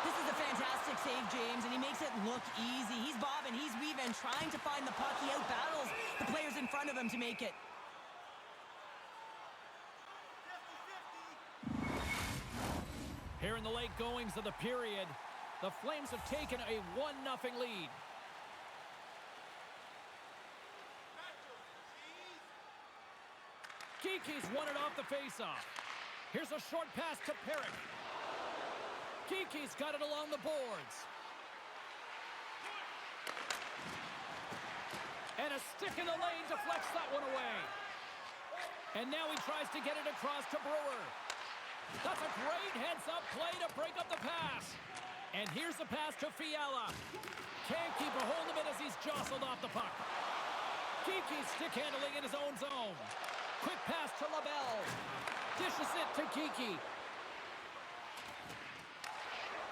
This is a fantastic save, James, and he makes it look easy. He's bobbing, he's weaving, trying to find the puck. He outbattles the players in front of him to make it. 50-50. Here in the late goings of the period, the Flames have taken a 1-0 lead. Kiki's won it off the faceoff. Here's a short pass to Perrick. Kiki's got it along the boards. And a stick in the lane deflects that one away. And now he tries to get it across to Brewer. That's a great heads-up play to break up the pass. And here's the pass to Fiala. Can't keep a hold of it as he's jostled off the puck. Kiki's stick handling in his own zone. Quick pass to LaBelle. Dishes it to Kiki.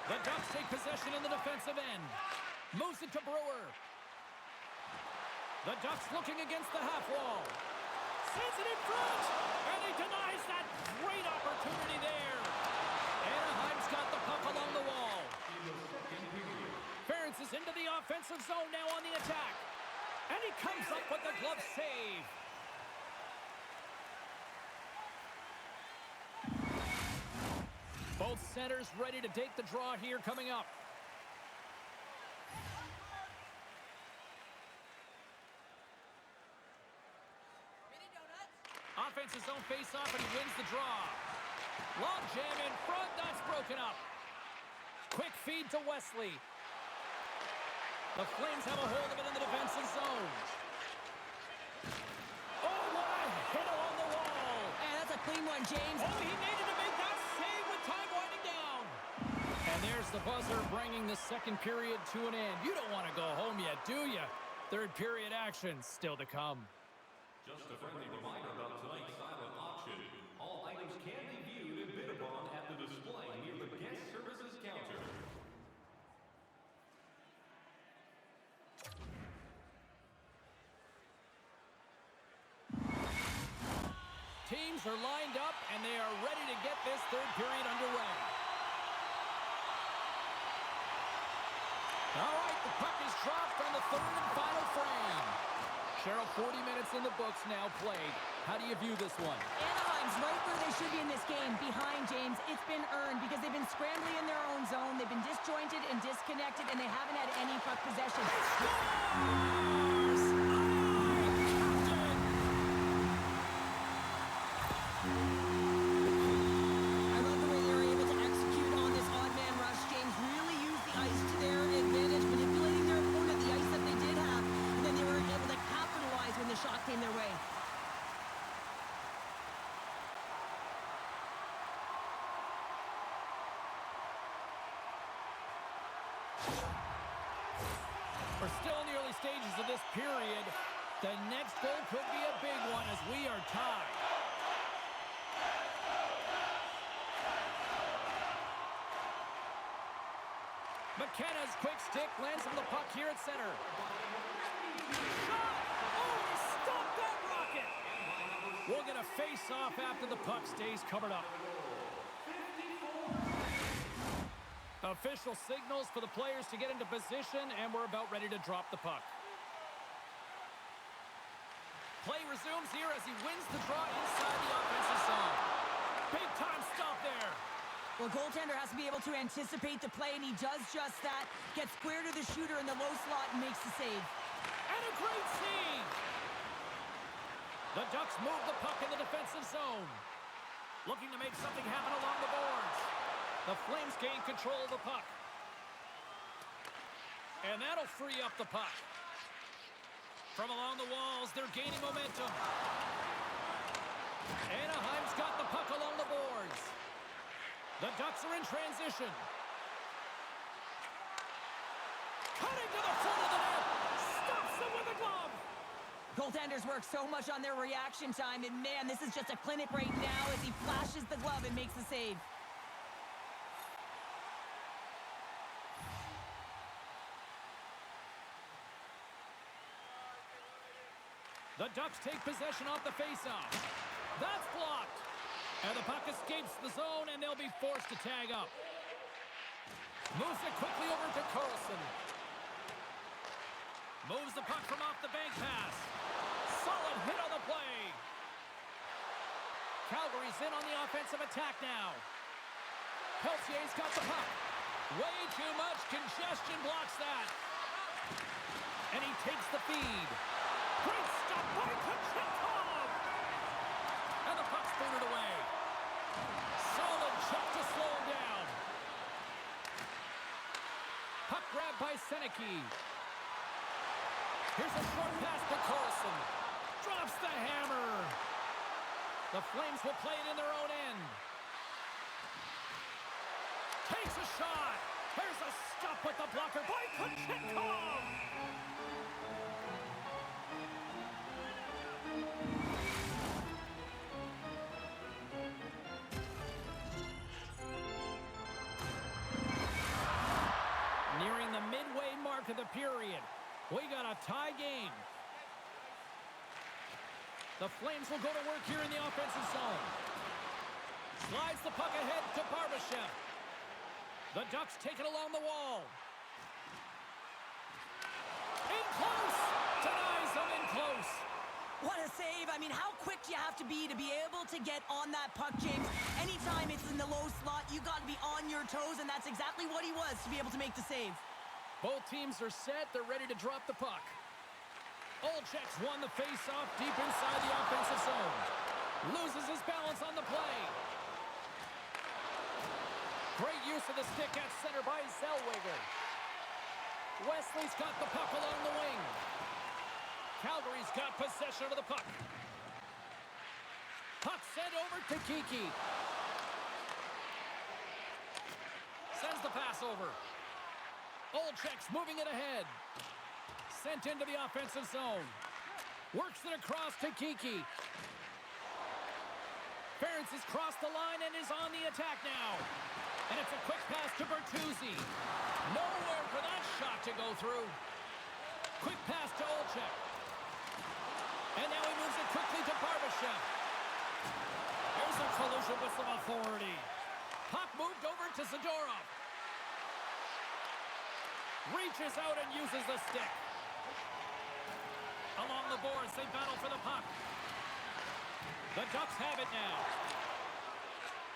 The Ducks take possession in the defensive end. Moves it to Brewer. The Ducks looking against the half wall. Sends it in front. And he denies that great opportunity there. Anaheim's got the puck along the wall. Ferentz is into the offensive zone now on the attack. And he comes up with the glove save. Both centers ready to take the draw here coming up. Offensive zone face-off, and he wins the draw. Long jam in front, that's broken up. Quick feed to Wesley. The Flames have a hold of it in the defensive zone. Oh, what a hit along the wall. And that's a clean one, James. Oh, he needed to make that save with time winding down. And there's the buzzer bringing the second period to an end. You don't want to go home yet, do you? Third period action still to come. Just a friendly reminder about tonight's silent auction. All items can be viewed and bid upon at the display near the guest services counter. Teams are lined up, and they are ready to get this third period underway. All right, the puck is dropped on the third and final frame. Cheryl, 40 minutes in the books now played. How do you view this one? Anaheim's right where they should be in this game, behind James. It's been earned because they've been scrambling in their own zone. They've been disjointed and disconnected, and they haven't had any puck possession. I love the way they were able to execute on this odd man rush. James really used the ice to their advantage, manipulating their opponent, the ice that they did have, and then they were able to capitalize when the shot came their way. We're still in the early stages of this period. The next goal could be a big one as we are tied. McKenna's quick stick lands on the puck here at center. Shot! Oh, he stopped that rocket! We'll get a face-off after the puck stays covered up. Official signals for the players to get into position, and we're about ready to drop the puck. Play resumes here as he wins the draw inside the offensive zone. Big-time stop there. Well, goaltender has to be able to anticipate the play, and he does just that. Gets square to the shooter in the low slot and makes the save. And a great save. The Ducks move the puck in the defensive zone. Looking to make something happen along the boards. The Flames gain control of the puck. And that'll free up the puck. From along the walls, they're gaining momentum. Anaheim's got the puck along the boards. The Ducks Ducks are in transition. Cutting to the front of the net. Stops them with a glove. Goaltenders work so much on their reaction time, and man, this is just a clinic right now as he flashes the glove and makes the save. The Ducks take possession off the faceoff. That's blocked. And the puck escapes the zone, and they'll be forced to tag up. Moves it quickly over to Carlson. Moves the puck from off the bank pass. Solid hit on the play. Calgary's in on the offensive attack now. Peltier's got the puck. Way too much congestion blocks that. And he takes the feed. Great stop by Kochetkov! And the puck's booted away. Solid check to slow him down. Puck grab by Seneke. Here's a short pass to Carlson. Drops the hammer. The Flames will play it in their own end. Takes a shot. There's a stop with the blocker by Kochetkov. Nearing the midway mark of the period. We got a tie game. The Flames will go to work here in the offensive zone. Slides the puck ahead to Barbashev. The Ducks take it along the wall. In close! Denies them in close. What a save. I mean, how quick do you have to be able to get on that puck, James? Anytime it's in the low slot, you got to be on your toes, and that's exactly what he was to be able to make the save. Both teams are set. They're ready to drop the puck. Olczyk's won the face-off deep inside the offensive zone. Loses his balance on the play. Great use of the stick at center by Zellweger. Wesley's got the puck along the wing. Calgary's got possession of the puck. Puck sent over to Kiki. Sends the pass over. Olczyk's moving it ahead. Sent into the offensive zone. Works it across to Kiki. Ferentz has crossed the line and is on the attack now. And it's a quick pass to Bertuzzi. Nowhere for that shot to go through. Quick pass to Olczyk. And now he moves it quickly to Barbashev. Here's a collision with some authority. Puck moved over to Zadorov. Reaches out and uses the stick. Along the boards, they battle for the puck. The Ducks have it now.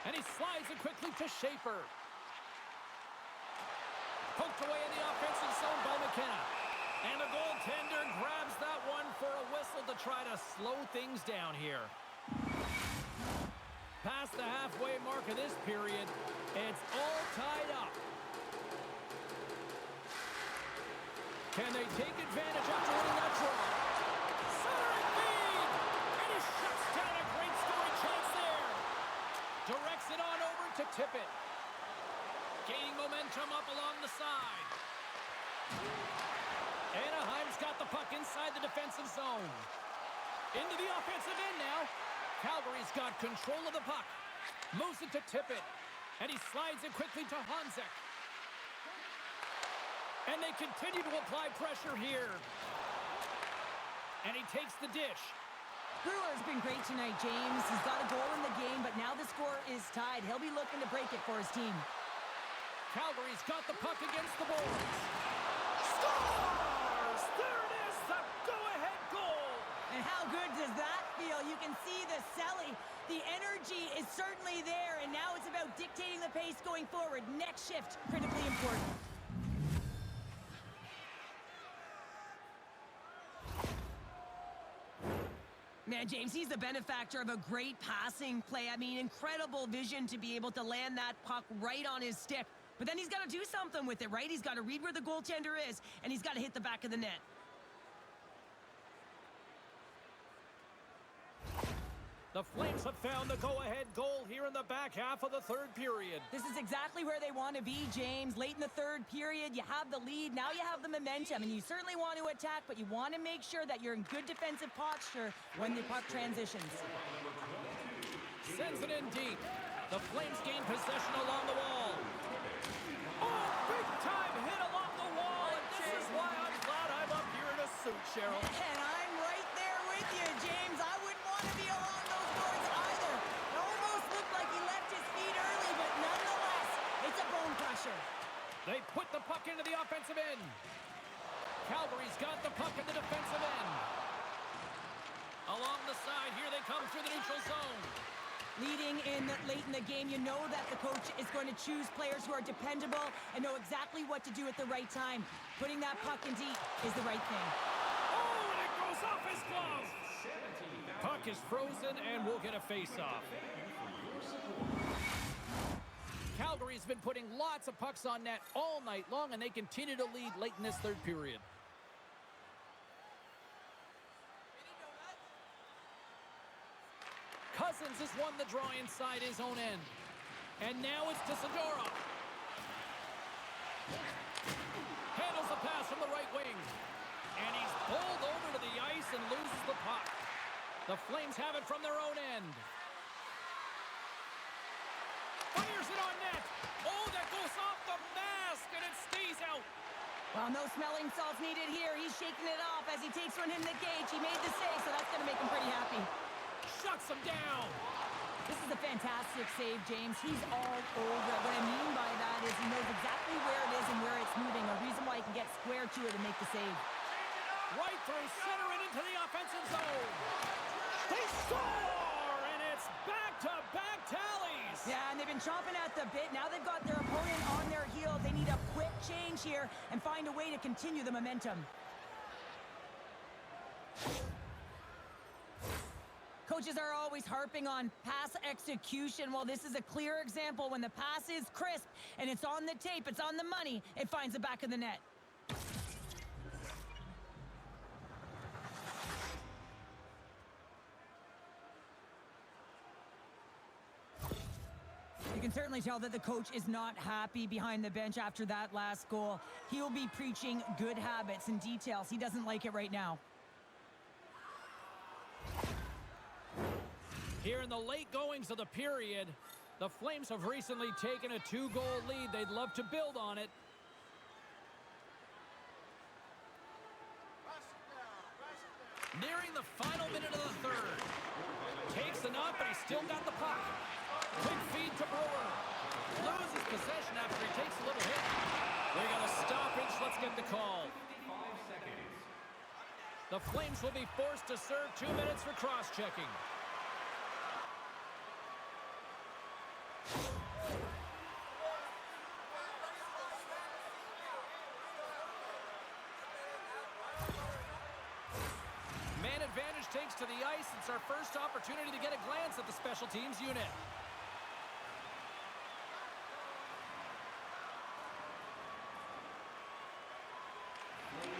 And he slides it quickly to Schaefer. Poked away in the offensive zone by McKenna. And the goaltender grabs that one for a whistle to try to slow things down here. Past the halfway mark of this period, it's all tied up. Can they take advantage after winning that draw? Centering feed! And he shuts down a great scoring chance there. Directs it on over to Tippett. Gaining momentum up along the side. Anaheim's got the puck inside the defensive zone. Into the offensive end now. Calgary's got control of the puck. Moves it to Tippett. And he slides it quickly to Honzek. And they continue to apply pressure here. And he takes the dish. Brewer's been great tonight, James. He's got a goal in the game, but now the score is tied. He'll be looking to break it for his team. Calgary's got the puck against the boards. Scores! There it is, the go-ahead goal! And how good does that feel? You can see the selling. The energy is certainly there, and now it's about dictating the pace going forward. Next shift, critically important. Man, James, he's the benefactor of a great passing play. I mean, incredible vision to be able to land that puck right on his stick. But then he's got to do something with it, right? He's got to read where the goaltender is, and he's got to hit the back of the net. The Flames have found the go-ahead goal here in the back half of the third period. This is exactly where they want to be, James. Late in the third period, you have the lead. Now you have the momentum, and you certainly want to attack, but you want to make sure that you're in good defensive posture when the puck transitions. Sends it in deep. The Flames gain possession along the wall. Oh, big-time hit along the wall, and this is why I'm glad I'm up here in a suit, Cheryl. And I'm right there with you, James. I wouldn't want to be along those boards either. It almost looked like he left his feet early, but nonetheless, it's a bone crusher. They put the puck into the offensive end. Calgary's got the puck in the defensive end. Along the side, here they come through the neutral zone. Leading in late in the game, you know that the coach is going to choose players who are dependable and know exactly what to do at the right time. Putting that puck in deep is the right thing. Oh, and it goes off his glove. Puck is frozen, and we'll get a face-off. Calgary's been putting lots of pucks on net all night long, and they continue to lead late in this third period. Cousins has won the draw inside his own end. And now it's to Sadorov. Handles the pass from the right wing. And he's pulled over to the ice and loses the puck. The Flames have it from their own end. Fires it on net. Oh, that goes off the mask, and it stays out. Well, no smelling salts needed here. He's shaking it off as he takes one in the gauge. He made the save, so that's going to make him pretty happy. Shuts him down. This is a fantastic save, James. He's all over it. What I mean by that is he knows exactly where it is and where it's moving. A reason why he can get square to it and make the save. Right through center and into the offensive zone. They score, and it's back-to-back tallies. Yeah, and they've been chomping at the bit. Now they've got their opponent on their heels. They need a quick change here and find a way to continue the momentum. Coaches are always harping on pass execution. Well, this is a clear example. When the pass is crisp and it's on the tape, it's on the money, it finds the back of the net. You can certainly tell that the coach is not happy behind the bench after that last goal. He'll be preaching good habits and details. He doesn't like it right now. Here in the late goings of the period, the Flames have recently taken a 2-goal lead. They'd love to build on it. Nearing the final minute of the third. Takes the knock, but he's still got the puck. Quick feed to Brewer. Loses possession after he takes a little hit. They got a stoppage. Let's get the call. The Flames will be forced to serve 2 minutes for cross-checking. Man advantage takes to the ice. It's our first opportunity to get a glance at the special teams unit.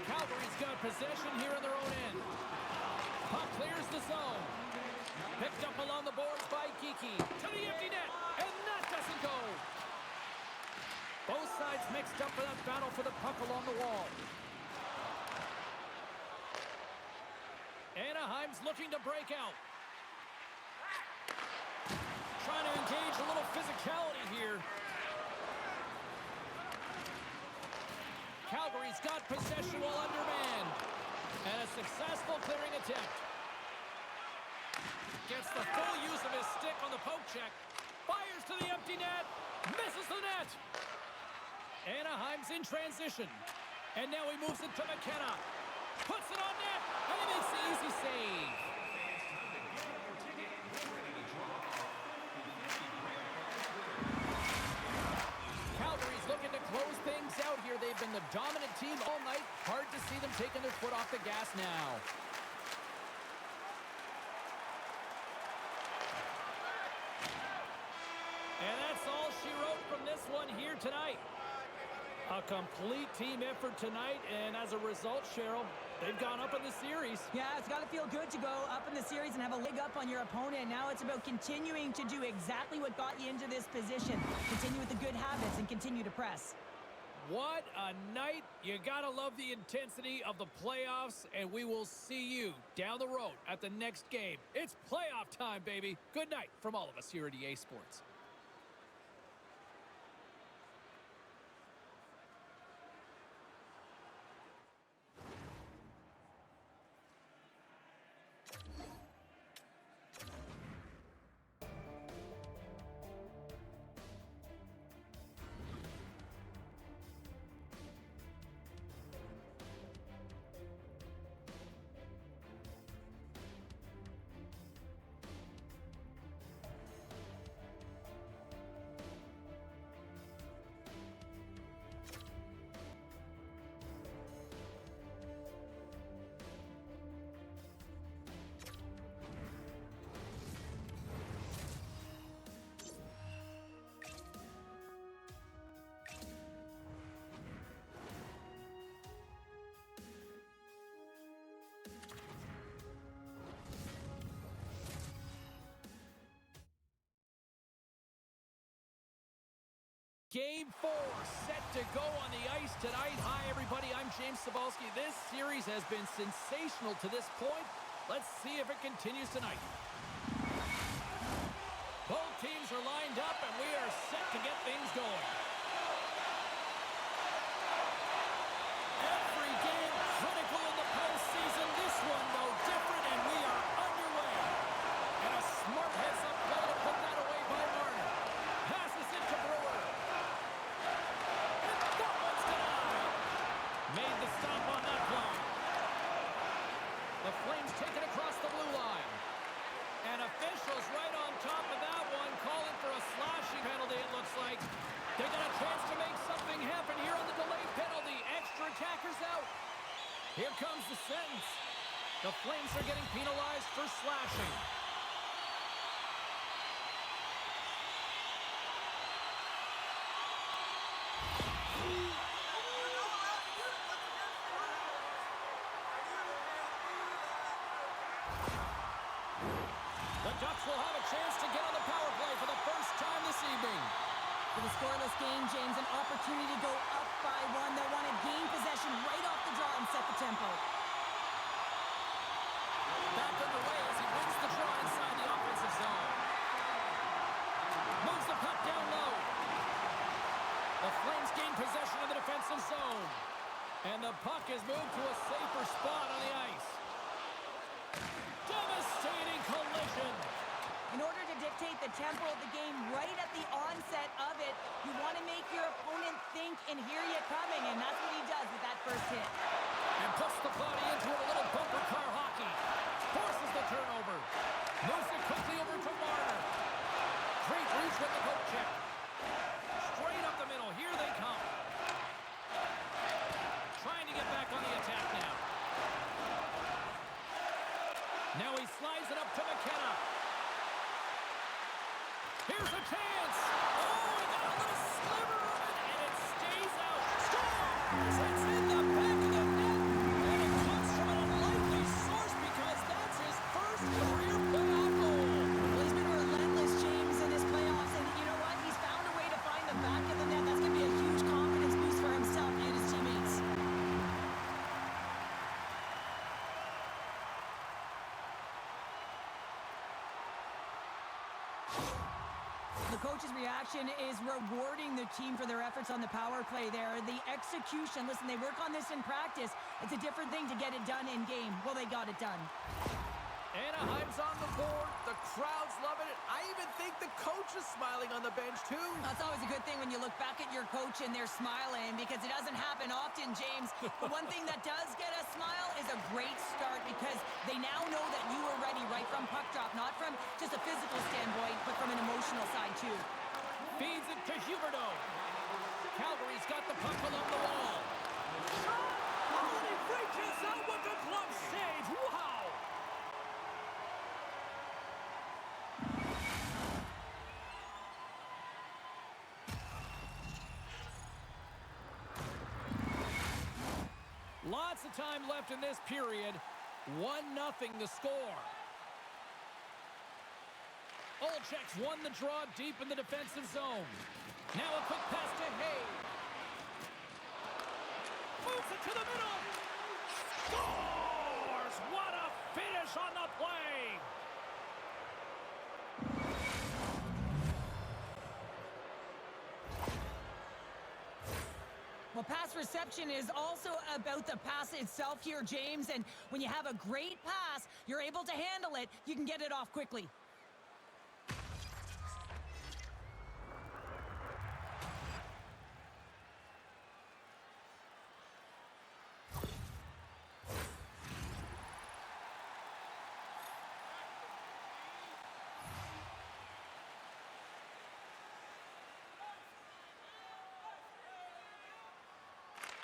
Calgary's got possession here in their own end. Puck clears the zone. Picked up along the boards by Geeky. To the empty net. And that doesn't go. Both sides mixed up for that battle for the puck along the wall. Anaheim's looking to break out. Trying to engage a little physicality here. Calgary's got possession while undermanned. And a successful clearing attempt. Gets the full use of his stick on the poke check. Fires to the empty net. Misses the net. Anaheim's in transition. And now he moves it to McKenna. Puts it on net. And he makes the easy save. Calgary's looking to close things out here. They've been the dominant team all night. Hard to see them taking their foot off the gas now. And that's all she wrote from this one here tonight. A complete team effort tonight, and as a result, Cheryl, They've gone up in the series. Yeah, it's got to feel good to go up in the series and have a leg up on your opponent. Now it's about continuing to do exactly what got you into this position. Continue with the good habits and continue to press. What a night. You gotta love the intensity of the playoffs, and we will see you down the road at the next game. It's playoff time, baby. Good night from all of us here at EA Sports. Game 4 set to go on the ice tonight. Hi, everybody. I'm James Cybulski. This series has been sensational to this point. Let's see if it continues tonight. Both teams are lined up, and we are set to get things going. Every game critical in the postseason. This one, no different, and we are underway. And a smart heads-up play to put that away by Martin. Passes it to Brewer. Made the stop on that play. The Flames take it across the blue line. And officials right on top of that one, calling for a slashing penalty, it looks like. They got a chance to make something happen here on the delayed penalty. Extra attackers out. Here comes the sentence. The Flames are getting penalized for slashing. The Ducks will have a chance to get on the power play for the first time this evening. With a scoreless game, James, an opportunity to go up by one. They'll want to gain possession right off the draw and set the tempo. Back underway as he wins the draw inside the offensive zone. Moves the puck down low. The Flames gain possession of the defensive zone. And the puck is moved to a safer spot on the ice. Devastating collision. In order to dictate the tempo of the game right at the onset of it, you want to make your opponent think and hear you coming, and that's what he does with that first hit. And puts the body into it, a little bumper car hockey. Forces the turnover. Moves it quickly over to Marner. Great reach with the poke check. Straight up the middle. Here they come. Trying to get back on the attack now. Now he slides it up to McKenna. Here's a chance. Oh, he got a little sliver of it, and it stays out. Scores! It's in the back of the net, and it comes from an unlikely source because that's his first career playoff goal. Well, he's been relentless, James, in his playoffs, and you know what? He's found a way to find the back of the net. That's going to be a huge confidence boost for himself and his teammates. The coach's reaction is rewarding the team for their efforts on the power play there. The execution, listen, they work on this in practice. It's a different thing to get it done in game. Well, they got it done. Anaheim's on the board. The crowd's loving it. I even think the coach is smiling on the bench, too. That's always a good thing when you look back at your coach and they're smiling because it doesn't happen often, James. But one thing that does get a smile is a great start because they now know that you are ready right from puck drop, not from just a physical standpoint, but from an emotional side, too. Feeds it to Huberdeau. Calgary's got the puck along the wall. Oh, he reaches out with the glove save. Wow! Lots of time left in this period. 1-0 the score. Olczyk's won the draw deep in the defensive zone. Now a quick pass to Hay. Moves it to the middle. Scores! What a finish on the play! Well, pass reception is also about the pass itself here, James. And when you have a great pass, you're able to handle it. You can get it off quickly.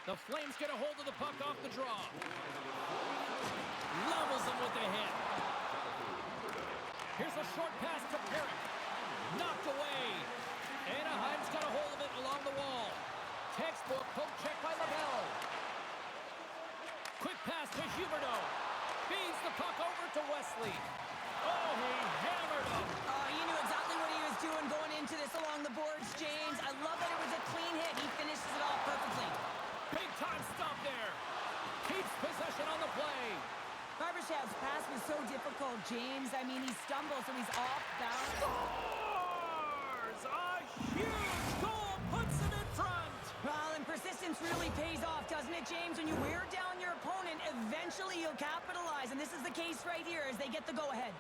The Flames get a hold of the puck off the draw. Levels him with the hit. Here's a short pass to Perrick. Knocked away. Anaheim's got a hold of it along the wall. Textbook poke check by Lavelle. Quick pass to Huberdeau. Feeds the puck over to Wesley. Oh, he hammered him. He knew exactly what he was doing going into this along the boards, James. I love that it was a clean hit. He finishes it off perfectly. Big time stop there. Keeps possession on the play. Barbashev's pass was so difficult, James. I mean, he stumbles, so he's off balance. Scores! A huge goal puts him in front. Well, and persistence really pays off, doesn't it, James? When you wear down your opponent, eventually you'll capitalize. And this is the case right here as they get the go-ahead.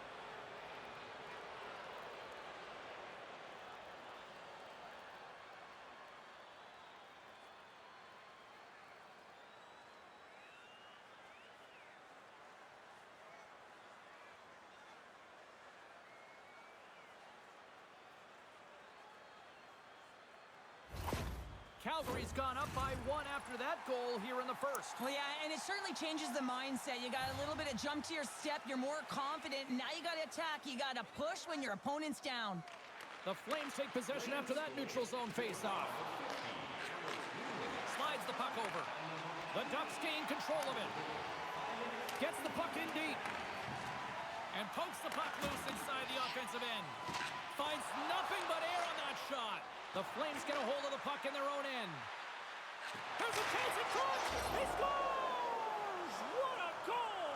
Calgary's gone up by 1 after that goal here in the first. Well, yeah, and it certainly changes the mindset. You got a little bit of jump to your step. You're more confident. And now you got to attack. You got to push when your opponent's down. The Flames take possession after that neutral zone face-off. Slides the puck over. The Ducks gain control of it. Gets the puck in deep. And pokes the puck loose inside the offensive end. Finds nothing but air on that shot. The Flames get a hold of the puck in their own end. There's a chance in front! He scores! What a goal!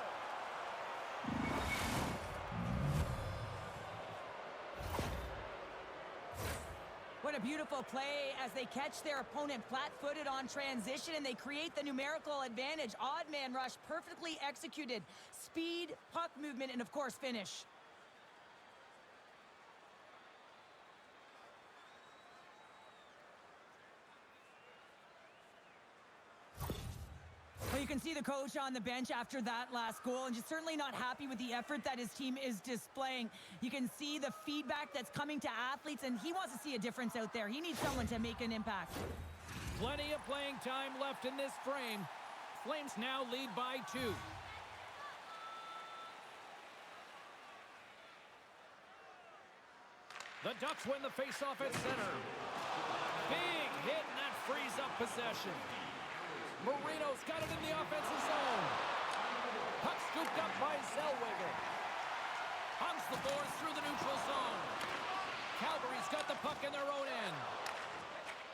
What a beautiful play as they catch their opponent flat-footed on transition and they create the numerical advantage. Odd man rush, perfectly executed. Speed, puck movement, and of course, finish. Well, you can see the coach on the bench after that last goal, and just certainly not happy with the effort that his team is displaying. You can see the feedback that's coming to athletes, and he wants to see a difference out there. He needs someone to make an impact. Plenty of playing time left in this frame. Flames now lead by 2. The Ducks win the faceoff at center. Big hit, and that frees up possession. Marino's got it in the offensive zone. Puck scooped up by Zellweger. Hunts the boards through the neutral zone. Calgary's got the puck in their own end.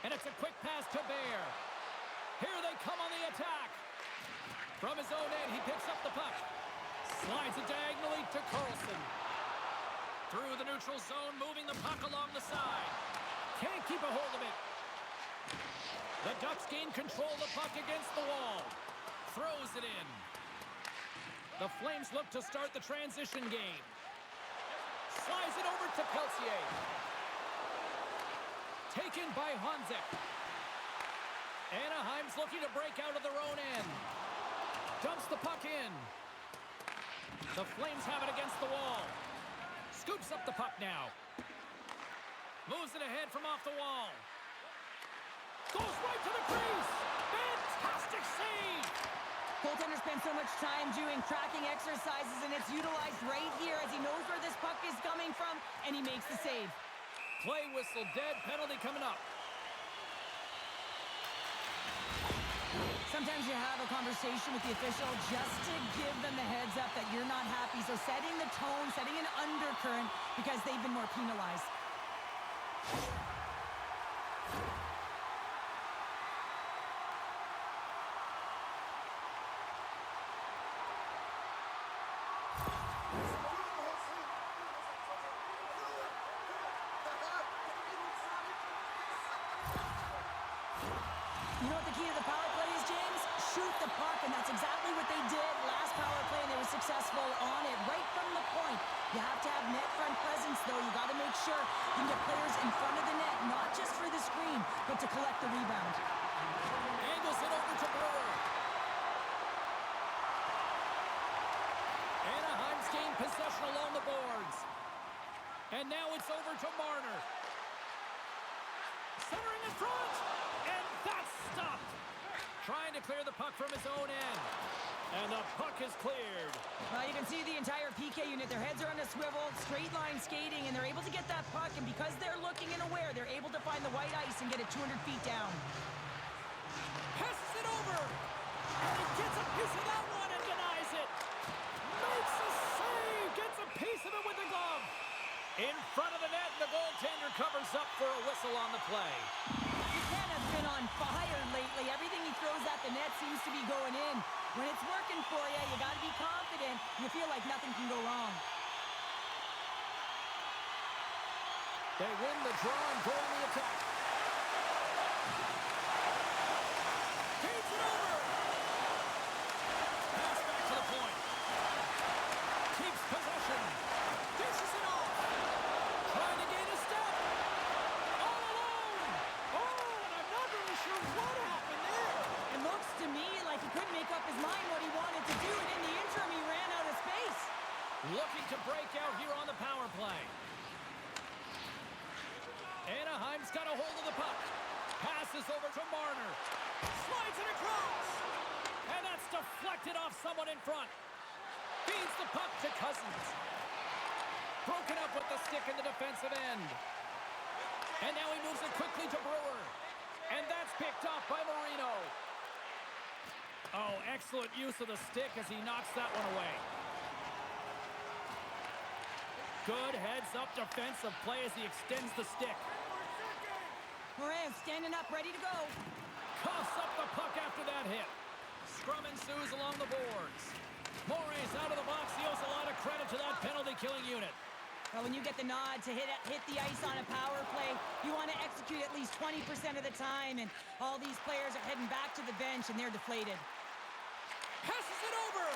And it's a quick pass to Bear. Here they come on the attack. From his own end, he picks up the puck. Slides it diagonally to Carlson. Through the neutral zone, moving the puck along the side. Can't keep a hold of it. The Ducks gain control of the puck against the wall. Throws it in. The Flames look to start the transition game. Slides it over to Peltier. Taken by Honzek. Anaheim's looking to break out of their own end. Dumps the puck in. The Flames have it against the wall. Scoops up the puck now. Moves it ahead from off the wall. Goes right to the crease. Fantastic save. Goaltender spends so much time doing tracking exercises, and it's utilized right here as he knows where this puck is coming from, and he makes the save. Play whistle, dead, penalty coming up. Sometimes you have a conversation with the official just to give them the heads up that you're not happy. So setting the tone, setting an undercurrent because they've been more penalized. You know what the key to the power play is, James? Shoot the puck, and that's exactly what they did last power play, and they were successful on it right from the point. You have to have net front presence, though. You got to make sure you can get players in front of the net, not just for the screen, but to collect the rebound. Angles it over to Brewer. Anaheim's gained possession along the boards. And now it's over to Marner. Centering in front. And that's stopped. Trying to clear the puck from his own end. And the puck is cleared. Well, you can see the entire PK unit. Their heads are on a swivel, straight line skating, and they're able to get that puck. And because they're looking and aware, they're able to find the white ice and get it 200 feet down. Passes it over. And he gets a piece of that one and denies it. Makes a save. Gets a piece of it with the glove. In front of the net, the goaltender covers up for a whistle on the play. Ken has been on fire lately. Everything he throws at the net seems to be going in. When it's working for you, you got to be confident. You feel like nothing can go wrong. They win the draw and go on the attack. Feeds it over. Pass back to the point. Keeps possession. Dishes it off. Trying to gain a step. All alone. Oh, and I'm not really sure what happened there. It looks to me like he couldn't make up his mind what he wanted to do, and in the interim, he ran out of space. Looking to break out here on the power play. Anaheim's got a hold of the puck. Passes over to Marner. Slides it across. And that's deflected off someone in front. Feeds the puck to Cousins. Broken up with the stick in the defensive end. And now he moves it quickly to Brewer. And that's picked off by Marino. Oh, excellent use of the stick as he knocks that one away. Good heads-up defensive play as he extends the stick. Moran standing up, ready to go. Coughs up the puck after that hit. Scrum ensues along the boards. Morey's out of the box. He owes a lot of credit to that penalty-killing unit. Well, when you get the nod to hit the ice on a power play, you want to execute at least 20% of the time, and all these players are heading back to the bench, and they're deflated. Passes it over!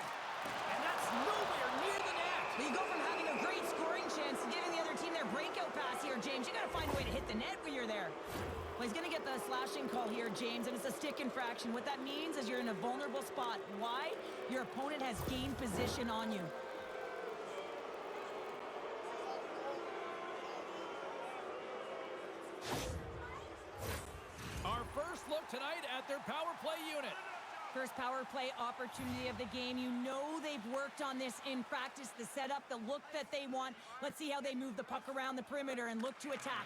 And that's nowhere near the net! But you go from having a great scoring chance to giving the other team their breakout pass here, James. You got to find a way to hit the net when you're there. Well, he's going to get the slashing call here, James, and it's a stick infraction. What that means is you're in a vulnerable spot. Why? Your opponent has gained position on you. Our first look tonight at their power play unit. First power play opportunity of the game. You know they've worked on this in practice, the setup, the look that they want. Let's see how they move the puck around the perimeter and look to attack.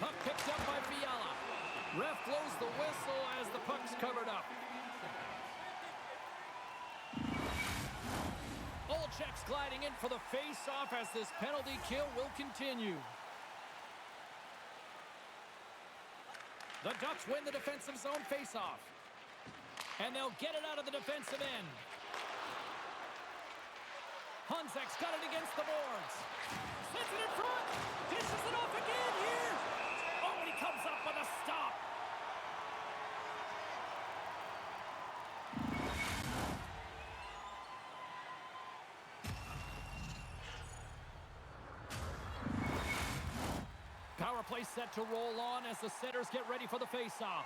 Puck picked up by Fiala. Ref blows the whistle as the puck's covered up. Olczyk's gliding in for the face-off as this penalty kill will continue. The Ducks win the defensive zone face-off. And they'll get it out of the defensive end. Honzek's got it against the boards. Sends it in front. Dishes it off again here. Oh, and he comes up with a stop. Power play set to roll on as the setters get ready for the face-off.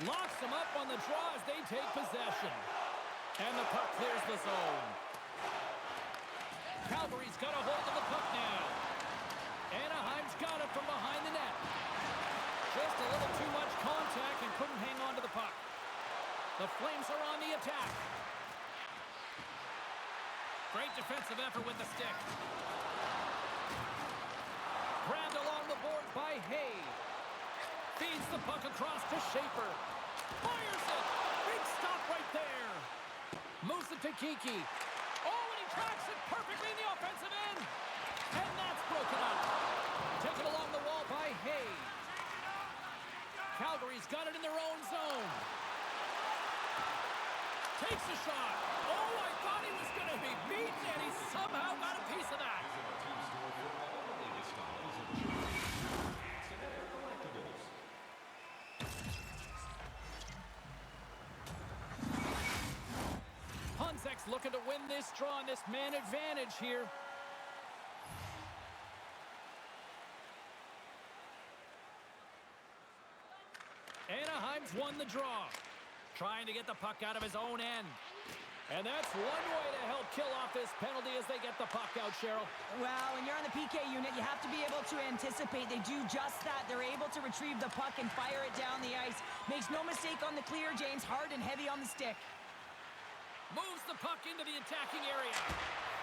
Locks them up on the draw as they take possession. And the puck clears the zone. Calgary's got a hold of the puck now. Anaheim's got it from behind the net. Just a little too much contact and couldn't hang on to the puck. The Flames are on the attack. Great defensive effort with the stick. Grabbed along the boards by Hay. Feeds the puck across to Schaefer. Fires it. Big stop right there. Moves it to Kiki. Oh, and he tracks it perfectly in the offensive end. And that's broken up. Taken along the wall by Hayes. Calgary's got it in their own zone. Takes a shot. Oh, I thought he was going to be beaten, and he somehow got a piece of that. Honzek's looking to win this draw on this man advantage here. Anaheim's won the draw. Trying to get the puck out of his own end. And that's one way to help kill off this penalty as they get the puck out, Cheryl. Well, when you're on the PK unit, you have to be able to anticipate. They do just that. They're able to retrieve the puck and fire it down the ice. Makes no mistake on the clear, James. Hard and heavy on the stick. Moves the puck into the attacking area.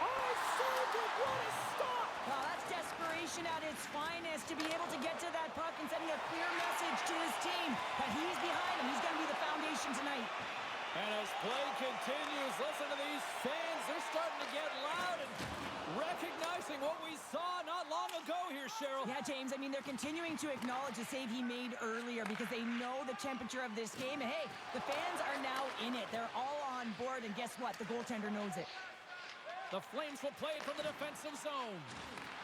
Oh, so good. What a stop! Well, that's desperation at its finest to be able to get to that puck and sending a clear message to his team that he's behind him. He's going to be the foundation tonight. And as play continues, listen to these fans. They're starting to get loud and recognizing what we saw not long ago here, Cheryl. Yeah, James, I mean, they're continuing to acknowledge the save he made earlier because they know the temperature of this game. And, hey, the fans are now in it. They're all on board, and guess what? The goaltender knows it. The Flames will play it from the defensive zone.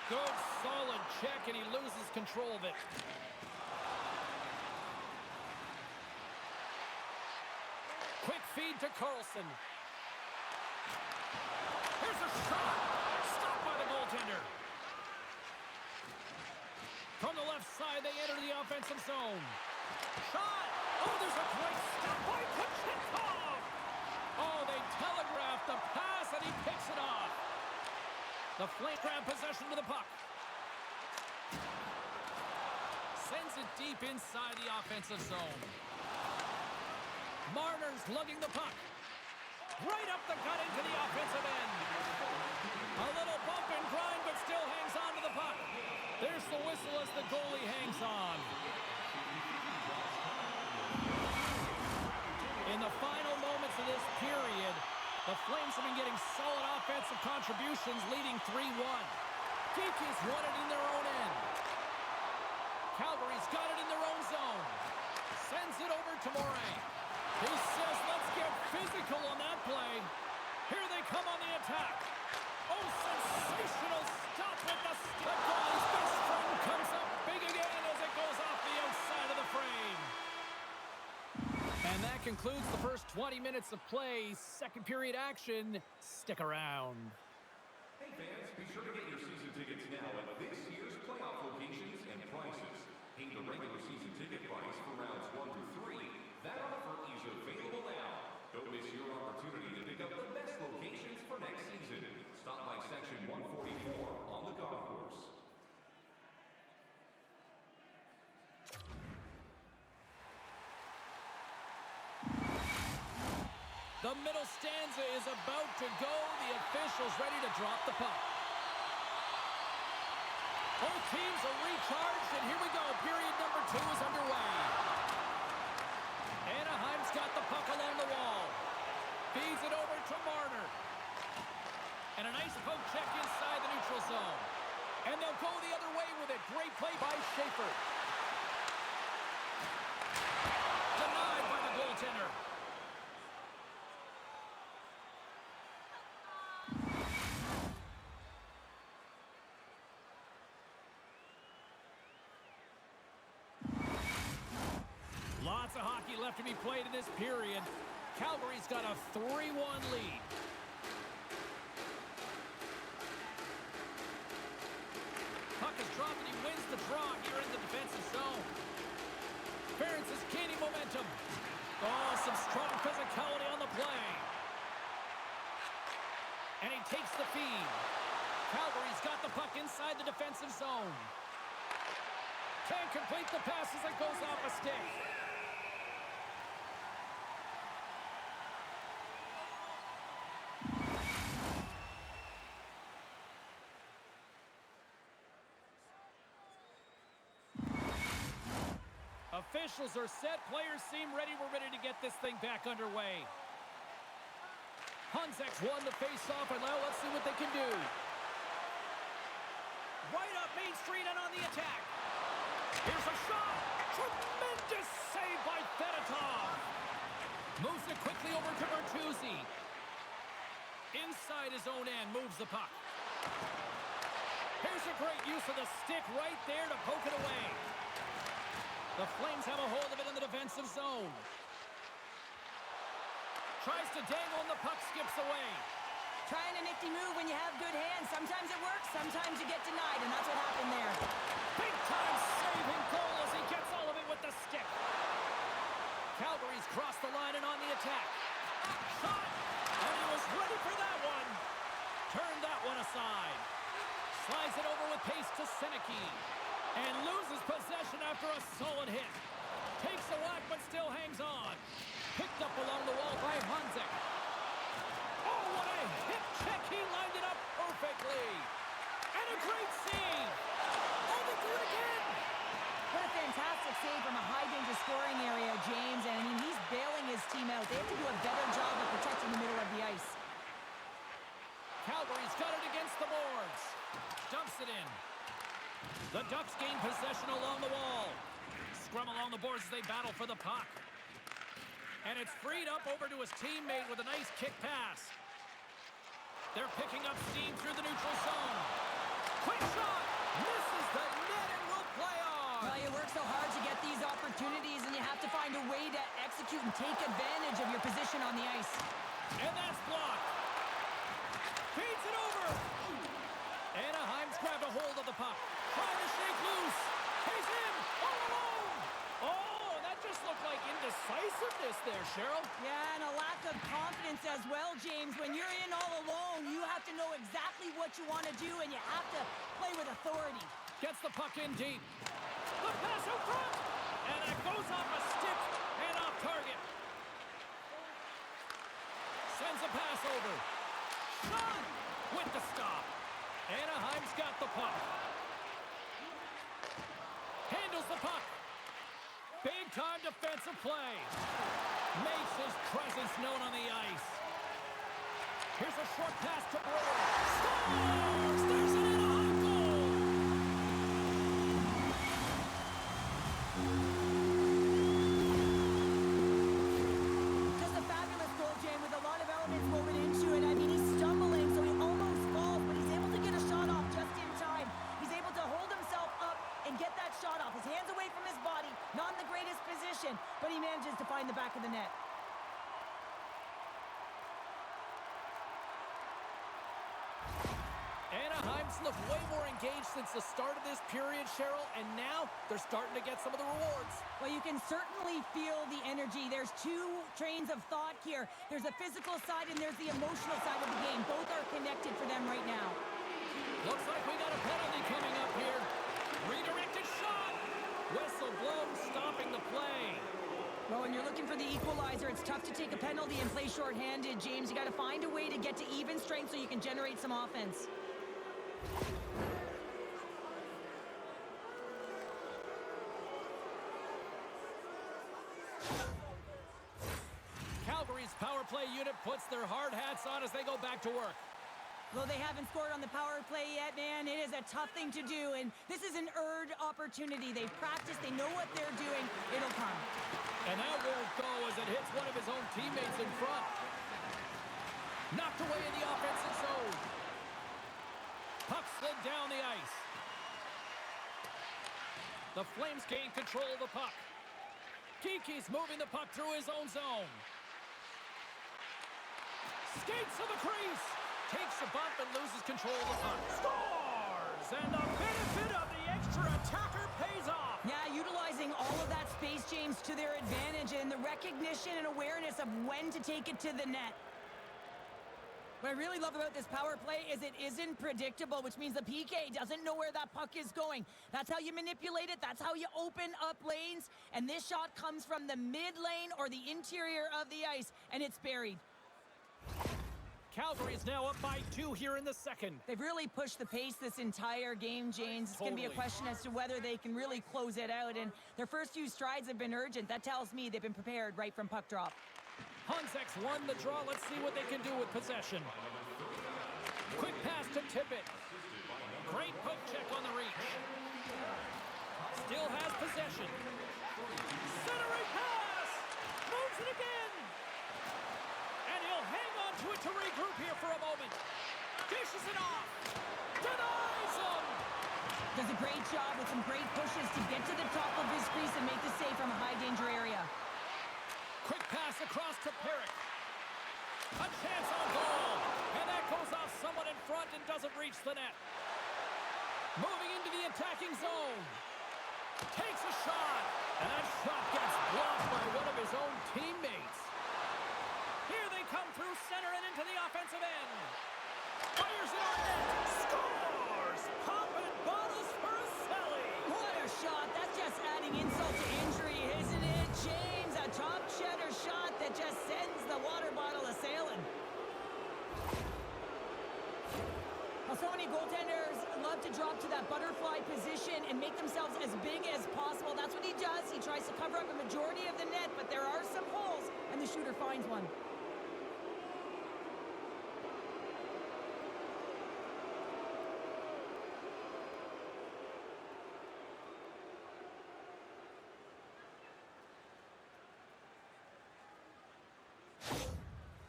Good, solid check, and he loses control of it. Quick feed to Carlson. Here's a shot. Stopped by the goaltender. From the left side, they enter the offensive zone. Shot. Oh, there's a great stop by Kochetkov. Oh, they telegraphed the pass, and he picks it off. The Flames grab possession to the puck. Sends it deep inside the offensive zone. Marner's lugging the puck. Right up the gut into the offensive end. A little bump and grind, but still hangs on to the puck. There's the whistle as the goalie hangs on. In the final moments of this period, the Flames have been getting solid offensive contributions, leading 3-1. Kiki's won it in their own end. Calgary's got it in their own zone. Sends it over to Morin. He says, let's get physical on that play. Here they come on the attack. Oh, sensational stop with the stick. Goalie's best friend comes up big again as it goes off the outside of the frame. And that concludes the first 20 minutes of play. Second period action. Stick around. Hey fans, be sure to get your season tickets now at this year's playoff locations and prices. Pay the regular season ticket price for rounds 1 through 3. That offer is available now. Don't miss your opportunity to pick up the best locations for next season. Stop by section 144 on the golf course. The middle stanza is about to go. The officials ready to drop the puck. Both teams are recharged, and here we go. Period number 2 is underway. Anaheim's got the puck along the wall. Feeds it over to Marner. And a nice poke check inside the neutral zone. And they'll go the other way with it. Great play by Schaefer. Denied by the goaltender. Lots of hockey left to be played in this period. Calgary's got a 3-1 lead. Puck is dropped and he wins the draw here in the defensive zone. Ferentz is gaining momentum. Oh, some strong physicality on the play. And he takes the feed. Calgary's got the puck inside the defensive zone. Can't complete the pass as it goes off a stick. officials are set. Players seem ready. We're ready to get this thing back underway. Hunzek's won the face-off, and now let's see what they can do. Right up Main Street and on the attack. Here's a shot. Tremendous save by Fedotov. Moves it quickly over to Bertuzzi. Inside his own end, moves the puck. Here's a great use of the stick right there to poke it away. The Flames have a hold of it in the defensive zone. Tries to dangle and the puck skips away. Trying a nifty move when you have good hands. Sometimes it works, sometimes you get denied, and that's what happened there. Big time saving goal as he gets all of it with the stick. Calgary's crossed the line and on the attack. Shot! And he was ready for that one. Turned that one aside. Slides it over with pace to Seneke. And loses possession after a solid hit. Takes a whack but still hangs on. Picked up along the wall by Hunzek. Oh, what a hip check. He lined it up perfectly. And a great save. And they do it again. What a fantastic save from a high-danger scoring area, James. And I mean, he's bailing his team out. They have to do a better job of protecting the middle of the ice. Calgary's got it against the boards. Dumps it in. The Ducks gain possession along the wall. Scrum along the boards as they battle for the puck. And it's freed up over to his teammate with a nice kick pass. They're picking up steam through the neutral zone. Quick shot! Misses the net and will play on. Well, you work so hard to get these opportunities, and you have to find a way to execute and take advantage of your position on the ice. And that's blocked. Feeds it over. Anaheim's grabbed a hold of the puck. Trying to shake loose. He's in. All alone. Oh, that just looked like indecisiveness there, Cheryl. Yeah, and a lack of confidence as well, James. When you're in all alone, you have to know exactly what you want to do, and you have to play with authority. Gets the puck in deep. The pass out front. And it goes off a stick and off target. Sends a pass over. Shot with the stop. Anaheim's got the puck. Handles the puck. Big time defensive play. Makes his presence known on the ice. Here's a short pass to Brewer. Scores! There's an Anaheim goal! Just a fabulous goal, James, with a lot of elements woven into it. I mean, he's stumbling, so he almost falls, but he's able to get a shot off just in time. He's able to hold himself up and get that shot off. His hands away from his body, not in the greatest position, but he manages to find the back of the net. Anaheim's looked way more engaged since the start of this period, Cheryl, and now they're starting to get some of the rewards. Well, you can certainly feel the energy. There's two trains of thought here. There's a physical side and there's the emotional side of the game. Both are connected for them right now. Looks like we got a penalty coming up here. Redirected shot. Whistle blown, stopping the play. Well, when you're looking for the equalizer, it's tough to take a penalty and play shorthanded, James. You got to find a way to get to even strength so you can generate some offense. Calgary's power play unit puts their hard hats on as they go back to work. Though they haven't scored on the power play yet, man, it is a tough thing to do, and this is an earned opportunity. They've practiced, they know what they're doing. It'll come. And that won't go as it hits one of his own teammates in front. Knocked away in the offensive zone. Puck slid down the ice. The Flames gain control of the puck. Kiki's moving the puck through his own zone. Skates to the crease. Takes a bump and loses control of the puck. Scores! And the benefit of the extra attacker pays off. Yeah, utilizing all of that space, James, to their advantage, and the recognition and awareness of when to take it to the net. What I really love about this power play is it isn't predictable, which means the PK doesn't know where that puck is going. That's how you manipulate it. That's how you open up lanes. And this shot comes from the mid lane or the interior of the ice, and it's buried. Calgary is now up by 2 here in the second. They've really pushed the pace this entire game, James. It's going to be a Totally. question as to whether they can really close it out, and their first few strides have been urgent. That tells me they've been prepared right from puck drop. Hunsek's won the draw. Let's see what they can do with possession. Quick pass to Tippett. Great poke check on the reach. Still has possession. Centering pass! Moves it again! And he'll hang on to it to regroup here for a moment. Dishes it off. Denies him! Does a great job with some great pushes to get to the top of his crease and make the save from a high-danger area. Quick pass across to Perrick. A chance on goal. And that goes off someone in front and doesn't reach the net. Moving into the attacking zone. Takes a shot. And that shot gets blocked by one of his own teammates. Here they come through center and into the offensive end. Fires it on net. Scores! Popping bottles for a Selly. What a shot. That's just adding insult to injury, isn't it, James? A top cheddar shot that just sends the water bottle a-sailing. Well, so many goaltenders love to drop to that butterfly position and make themselves as big as possible. That's what he does. He tries to cover up a majority of the net, but there are some holes, and the shooter finds one.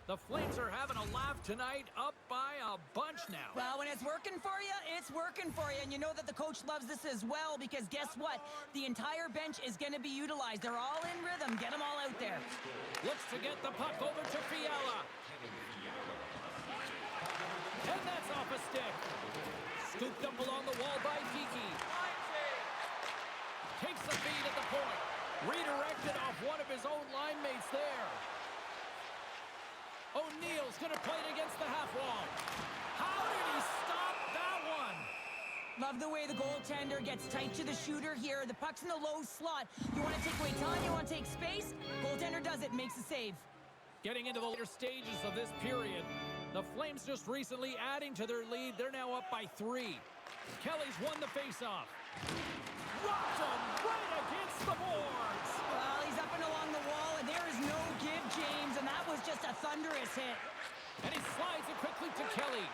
The Flames are having a laugh tonight, up by a bunch now. Well, when it's working for you, it's working for you. And you know that the coach loves this as well, because guess what? The entire bench is going to be utilized. They're all in rhythm. Get them all out there. Looks to get the puck over to Fiala. And that's off a stick. Scooped up along the wall by Geeky. Takes the feed at the point. Redirected off one of his own line mates there. O'Neill's going to play it against the half wall. How did he stop that one? Love the way the goaltender gets tight to the shooter here. The puck's in the low slot. You want to take away time, you want to take space. Goaltender does it, makes a save. Getting into the later stages of this period, the Flames just recently adding to their lead. They're now up by 3. Kelly's won the faceoff. Rocked him right against the boards. Well, he's up and along the wall, and there is no give, James, and that was just a thunderous hit. And he slides it quickly to Kelly.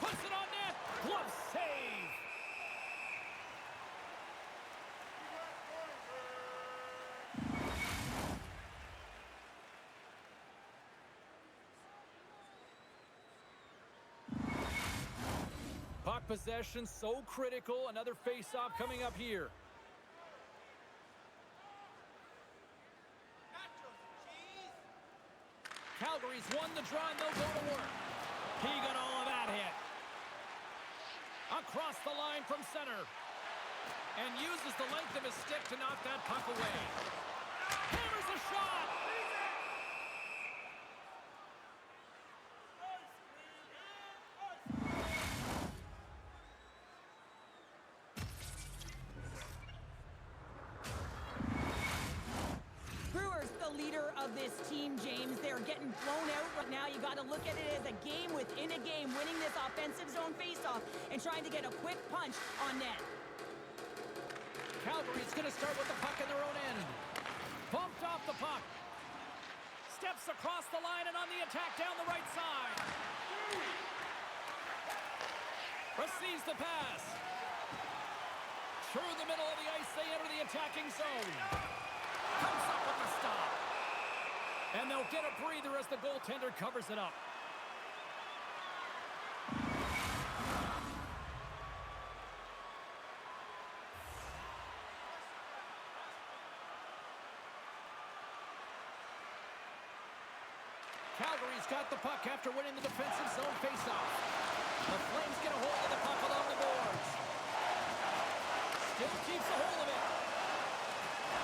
Puts it on net. Glove save. Puck possession so critical. Another face-off coming up here. Calgary's won the draw and they'll go to work. He got all of that hit. Across the line from center. And uses the length of his stick to knock that puck away. Hammers a shot. Brewer's the leader of this team, James. They're getting blown out right now. You got to look at it as a game within a game, winning this offensive zone faceoff and trying to get a quick punch on net. Calgary's going to start with the puck in their own end. Bumped off the puck. Steps across the line and on the attack down the right side. Receives the pass. Through the middle of the ice, they enter the attacking zone. Comes up with the stop. And they'll get a breather as the goaltender covers it up. Calgary's got the puck after winning the defensive zone faceoff. The Flames get a hold of the puck along the boards. Still keeps a hold of it.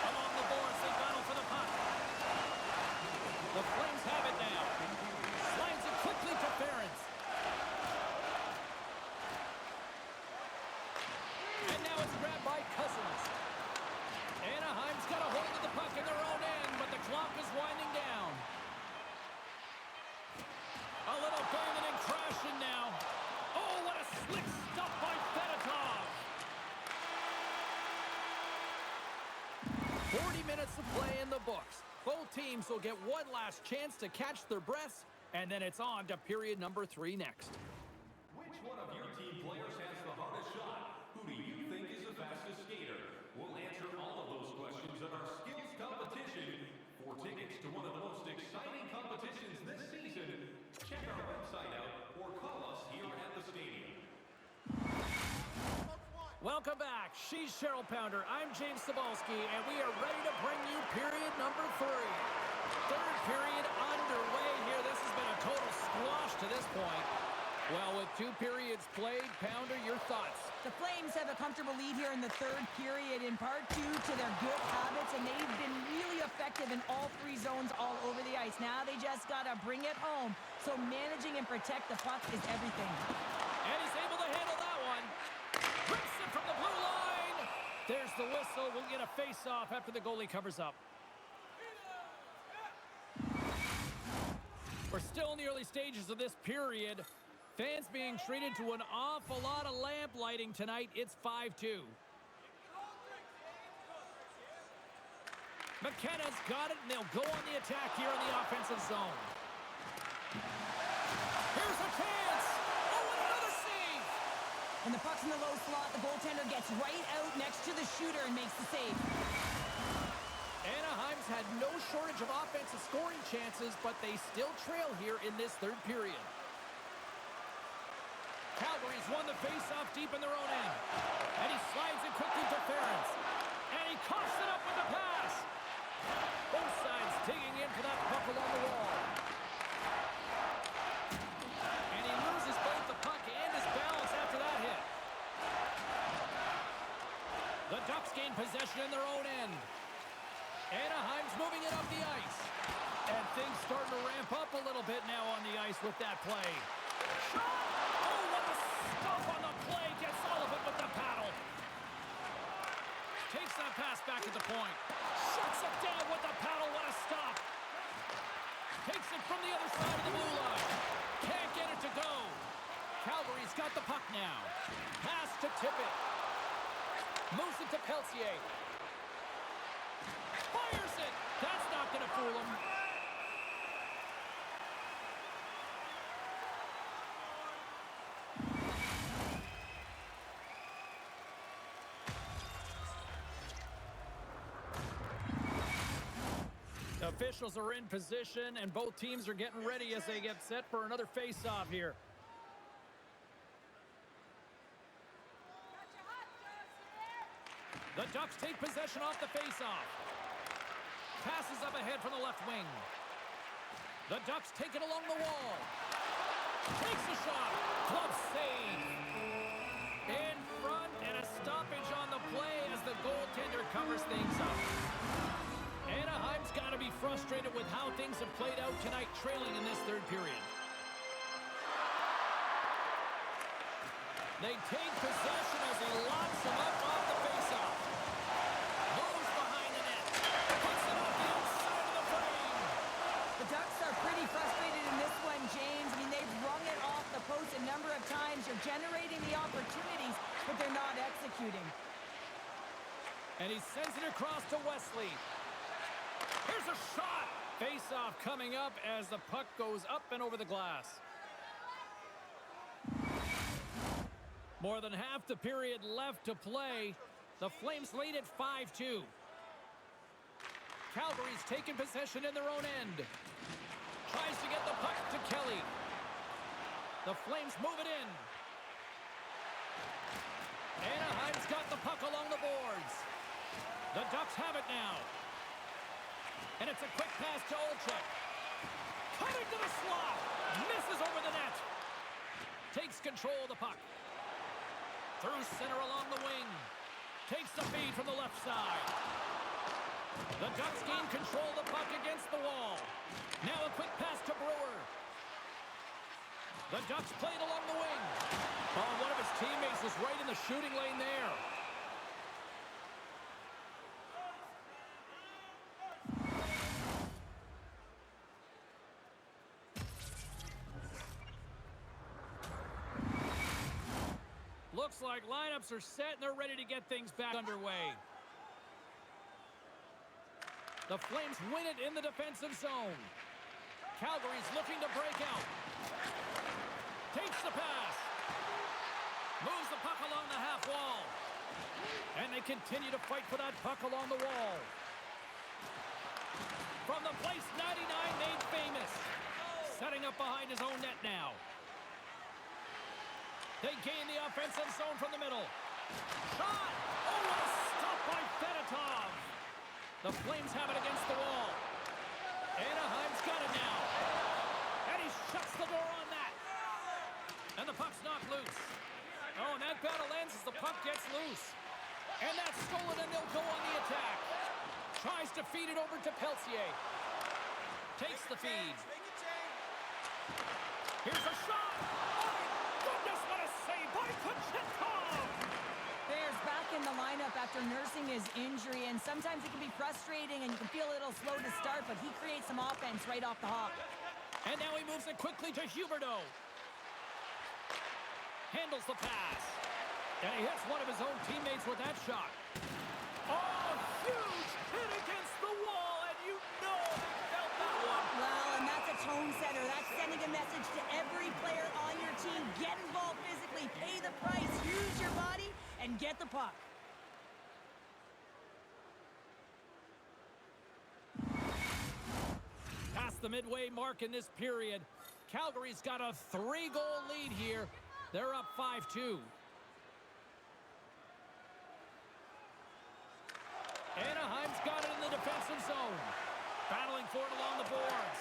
Along the boards, they battle for the puck. The Flames have it now. Slides it quickly to Ferentz. And now it's grabbed by Cousins. Anaheim's got a hold of the puck in their own end, but the clock is winding down. A little bang 40 minutes of play in the books. Both teams will get one last chance to catch their breaths, and then it's on to period number 3 next. Which one of your team players has the hardest shot? Who do you think is the fastest skater? We'll answer all of those questions in our skills competition. For tickets to one of the most exciting competitions this season, check our website out or call us here at the stadium. Welcome back. She's Cheryl Pounder. I'm James Cebulski, and we are ready to bring you period number 3. Third period underway here. This has been a total squash to this point. Well, with 2 periods played, Pounder, your thoughts? The Flames have a comfortable lead here in the third period, in part due to their good habits, and they've been really effective in all 3 zones all over the ice. Now they just got to bring it home, so managing and protect the puck is everything. And he's able to handle that one. Rips it from the blue line. There's the whistle. We'll get a face-off after the goalie covers up. We're still in the early stages of this period. Fans being treated to an awful lot of lamp lighting tonight. It's 5-2. McKenna's got it, and they'll go on the attack here in the offensive zone. Here's a chance. Oh, and another save. And the puck's in the low slot. The goaltender gets right out next to the shooter and makes the save. Anaheim's had no shortage of offensive scoring chances, but they still trail here in this third period. Calgary's won the face-off deep in their own end. And he slides it quickly to Ferentz. And he coughs it up with the pass. Both sides digging in for that puck along the wall. And he loses both the puck and his balance after that hit. The Ducks gain possession in their own end. Anaheim's moving it up the ice. And things starting to ramp up a little bit now on the ice with that play. Oh, what a stuff on the play. Gets all of it with the paddle. Takes that pass back at the point. Shuts it down with the paddle. What a stop. Takes it from the other side of the blue line. Can't get it to go. Calgary's got the puck now. Pass to Tippett. Moves it to Peltier. Fires it. That's not going to fool him. Officials are in position, and both teams are getting ready as they get set for another face-off here. The Ducks take possession off the face-off. Passes up ahead from the left wing. The Ducks take it along the wall. Takes a shot. Glove save. In front, and a stoppage on the play as the goaltender covers things up. Anaheim's got to be frustrated with how things have played out tonight, trailing in this third period. They take possession as he locks him up off the faceoff. Moves behind the net. Puts it off the outside of the frame. The Ducks are pretty frustrated in this one, James. I mean, they've rung it off the post a number of times. They're generating the opportunities, but they're not executing. And he sends it across to Wesley. Here's a shot. Face-off coming up as the puck goes up and over the glass. More than half the period left to play. The Flames lead at 5-2. Calgary's taken possession in their own end. Tries to get the puck to Kelly. The Flames move it in. Anaheim's got the puck along the boards. The Ducks have it now. And it's a quick pass to Olczyk. Coming to the slot. Misses over the net. Takes control of the puck. Through center along the wing. Takes the feed from the left side. The Ducks gain control of the puck against the wall. Now a quick pass to Brewer. The Ducks play it along the wing. Oh, one of his teammates is right in the shooting lane there. Looks like lineups are set and they're ready to get things back underway. The Flames win it in the defensive zone. Calgary's looking to break out. Takes the pass. Moves the puck along the half wall. And they continue to fight for that puck along the wall. From the place 99 made famous. Setting up behind his own net now. They gain the offensive zone from the middle. Shot! Oh, what a stop by Fedotov! The Flames have it against the wall. Anaheim's got it now. And he shuts the door on that. And the puck's knocked loose. Oh, and that battle ends as the puck gets loose. And that's stolen, and they'll go on the attack. Tries to feed it over to Peltier. Takes the feed. Here's a shot. Oh, my goodness, what a save by Kochetkov! Bears back in the lineup after nursing his injury, and sometimes it can be frustrating and you can feel a little slow to start, but he creates some offense right off the hop. And now he moves it quickly to Huberdeau. Handles the pass. And he hits one of his own teammates with that shot. Oh, huge hit against the wall, and you know they felt that one. Well, and that's a tone setter. That's sending a message to every player on your team. Get involved physically, pay the price, use your body, and get the puck. Past the midway mark in this period, Calgary's got a 3-goal lead here. They're up 5-2. Anaheim's got it in the defensive zone. Battling for it along the boards.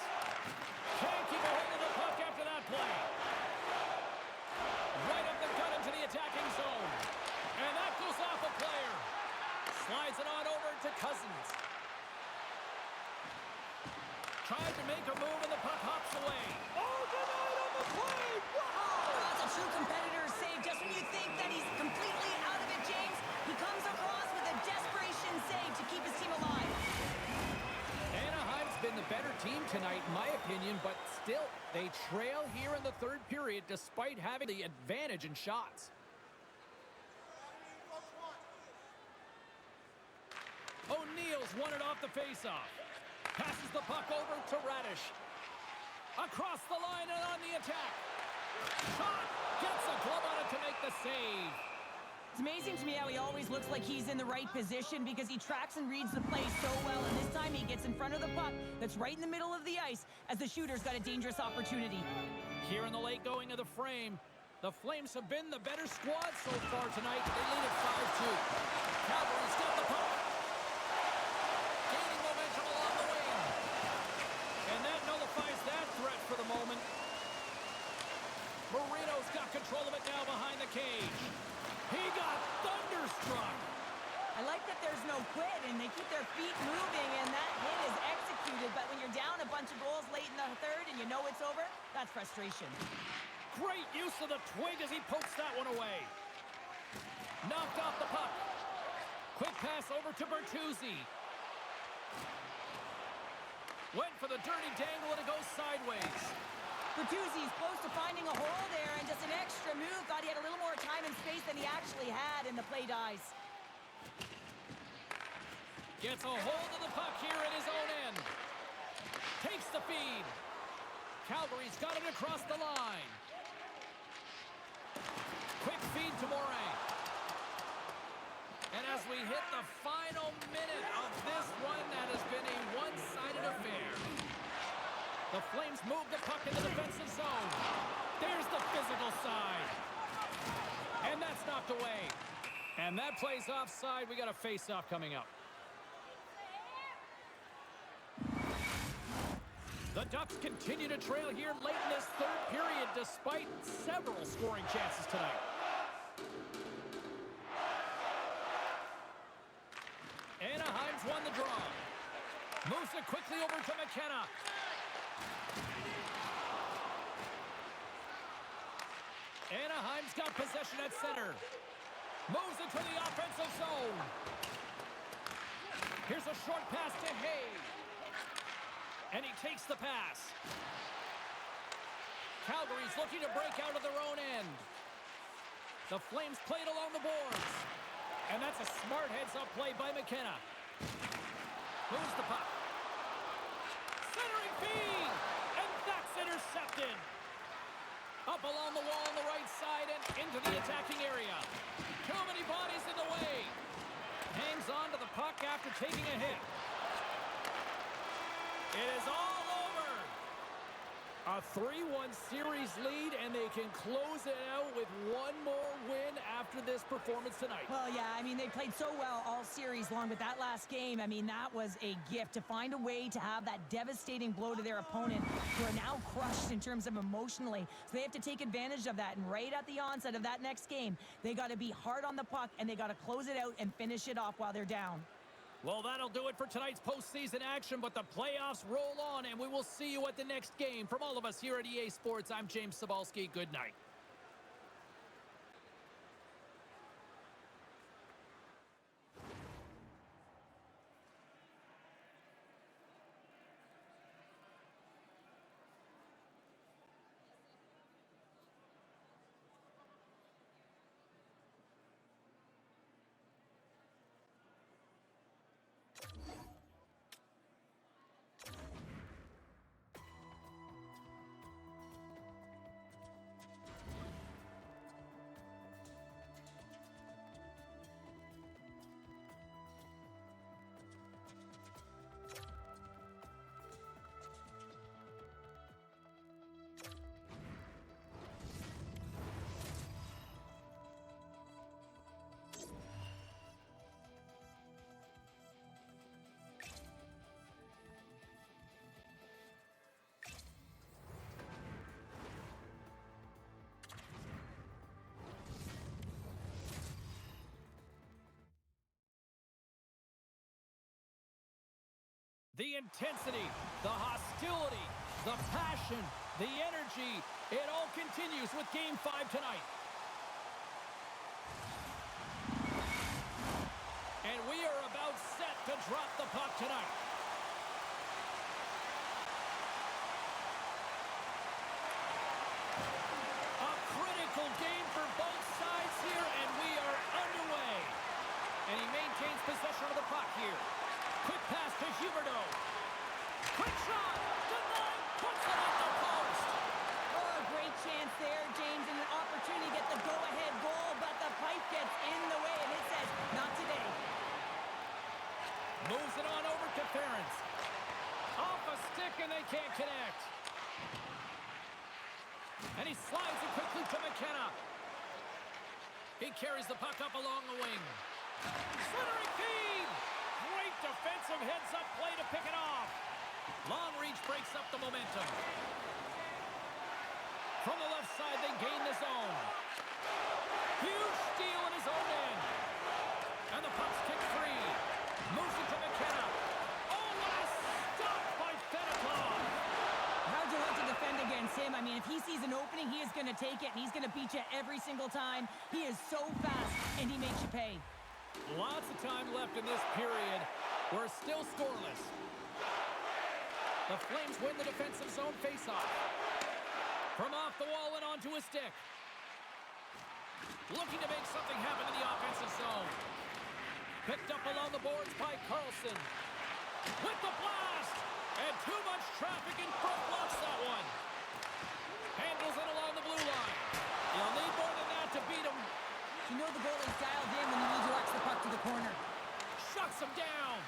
Can't keep a hold of the puck after that play. Right up the gut into the attacking zone. And that goes off a player. Slides it on over to Cousins. Tried to make a move and the puck hops away. Oh, denied on the play! Wow! That's a true competitor's save. Just when you think that he's completely out of it, James, he comes across with a desperation save to keep his team alive. Anaheim's been the better team tonight, in my opinion, but still, they trail here in the third period despite having the advantage in shots. O'Neill's won it off the faceoff. Passes the puck over to Radish. Across the line and on the attack. Shot! Gets a glove on it to make the save. It's amazing to me how he always looks like he's in the right position because he tracks and reads the play so well, and this time he gets in front of the puck that's right in the middle of the ice as the shooter's got a dangerous opportunity. Here in the late going of the frame, the Flames have been the better squad so far tonight. They lead at 5-2. Calgary's got the puck. Gaining momentum along the wing. And that nullifies that threat for the moment. Marino's got control of it now behind the cage. He got thunderstruck. I like that there's no quit, and they keep their feet moving, and that hit is executed. But when you're down a bunch of goals late in the third and you know it's over, that's frustration. Great use of the twig as he pokes that one away. Knocked off the puck. Quick pass over to Bertuzzi. Went for the dirty dangle and it goes sideways. Bertuzzi's close to finding a hole there, and just an extra move. Thought he had a little more time and space than he actually had, and the play dies. Gets a hold of the puck here at his own end. Takes the feed. Calgary's got it across the line. Quick feed to Morin. And as we hit the final minute of this one, that has been a one-sided affair. The Flames move the puck in the defensive zone. There's the physical side. And that's knocked away. And that plays offside. We got a face-off coming up. The Ducks continue to trail here late in this third period despite several scoring chances tonight. Anaheim's won the draw. Moves it quickly over to McKenna. Anaheim's got possession at center. Moves it to the offensive zone. Here's a short pass to Hay. And he takes the pass. Calgary's looking to break out of their own end. The Flames play it along the boards. And that's a smart heads-up play by McKenna. Moves the puck. Centering feed. And that's intercepted. Up along the wall on the right side and into the attacking area. Too many bodies in the way. Hangs on to the puck after taking a hit. It is all over. A 3-1 series lead, and they can close it out with one more win after this performance tonight. Well, yeah, I mean, they played so well all series long, but that last game, I mean, that was a gift to find a way to have that devastating blow to their opponent, who are now crushed in terms of emotionally. So they have to take advantage of that, and right at the onset of that next game, they got to be hard on the puck, and they got to close it out and finish it off while they're down. Well, that'll do it for tonight's postseason action, but the playoffs roll on, and we will see you at the next game. From all of us here at EA Sports, I'm James Cybulski. Good night. The intensity, the hostility, the passion, the energy, it all continues with Game 5 tonight. And we are about set to drop the puck tonight. A critical game for both sides here, and we are underway. And he maintains possession of the puck here. Quick pass to Huberdeau. Quick shot. Denied. Puts it on the post. Oh, great chance there, James, and an opportunity to get the go-ahead goal, but the pipe gets in the way, and it says, not today. Moves it on over to Ferentz. Off a stick, and they can't connect. And he slides it quickly to McKenna. He carries the puck up along the wing. Centering feed. Great defensive heads-up play to pick it off. Long reach breaks up the momentum. From the left side, they gain the zone. Huge steal in his own end. And the puck's kicked free. Moves it to McKenna. Oh, what a stop by Fedotov. How'd you like to defend against him? I mean, if he sees an opening, he is going to take it, and he's going to beat you every single time. He is so fast, and he makes you pay. Lots of time left in this period. We're still scoreless. The Flames win the defensive zone faceoff. From off the wall and onto a stick. Looking to make something happen in the offensive zone. Picked up along the boards by Carlson. With the blast! And too much traffic in front blocks that one. Handles it along the blue line. You'll need more than that to beat him. You know the goalie's dialed in when he redirects the puck to the corner. Shuts him down.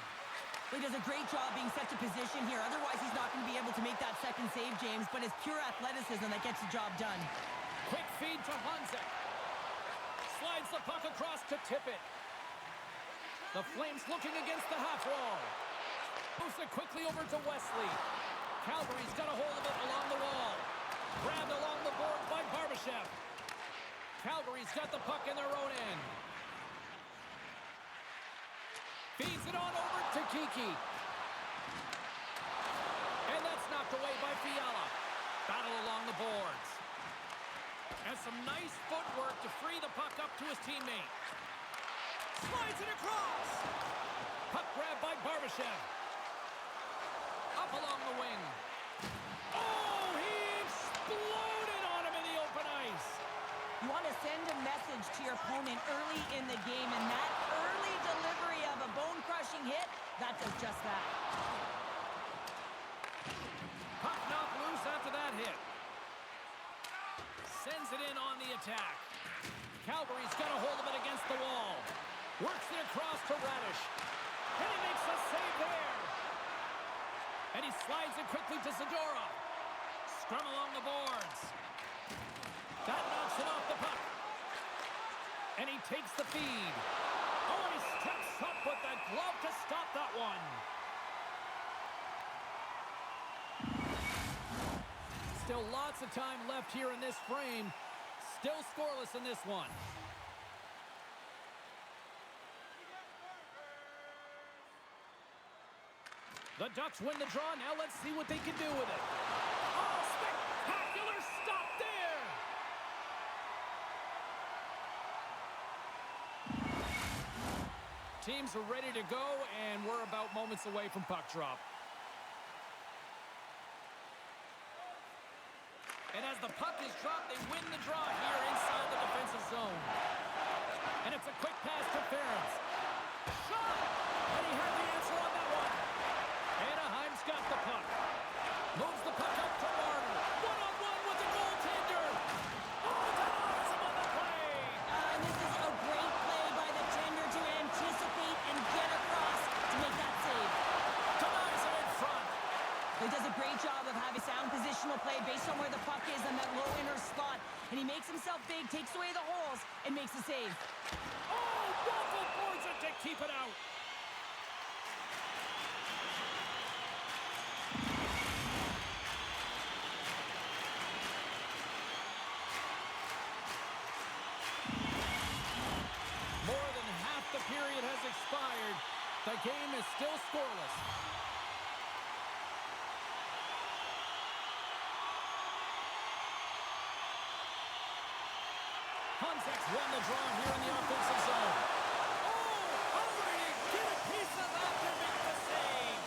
He does a great job being set to position here. Otherwise, he's not going to be able to make that second save, James. But it's pure athleticism that gets the job done. Quick feed to Hanzek. Slides the puck across to Tippett. The Flames looking against the half wall. Moves it quickly over to Wesley. Calgary's got a hold of it along the wall. Grabbed along the board by Barbashev. Calgary's got the puck in their own end. Feeds it on over to Kiki. And that's knocked away by Fiala. Battle along the boards. And some nice footwork to free the puck up to his teammate. Slides it across. Puck grabbed by Barbashev. Up along the wing. Oh, he exploded on him in the open ice. You want to send a message to your opponent early in the game, and that early delivery of a bone-crushing hit, that does just that. Puck knocked loose after that hit. Sends it in on the attack. Calgary's got a hold of it against the wall. Works it across to Radish. And he makes a save there. And he slides it quickly to Zadora. Scrum along the boards. That knocks it off the puck. And he takes the feed. Oh, and he steps up with the glove to stop that one. Still lots of time left here in this frame. Still scoreless in this one. The Ducks win the draw. Now let's see what they can do with it. Oh, spectacular stop there. Teams are ready to go, and we're about moments away from puck drop. And as the puck is dropped, they win the draw here inside the defensive zone. And it's a quick pass to Ferentz. Shot! And he had the answer on that one. Anaheim's got the puck. Moves the puck up to Marner. One-on-one with the goaltender. Oh, denies him on the play. This is a great play by the tender to anticipate and get across to make that save. Denies him in front. He does a great job of having sound positional play based on where the puck is in that low inner spot. And he makes himself big, takes away the holes, and makes a save. Oh, Waffle boards it to keep it out. More than half the period has expired. The game is still scoreless. Honzek's won the draw here in the offensive zone. Oh, hungry to get a piece of that to make the save.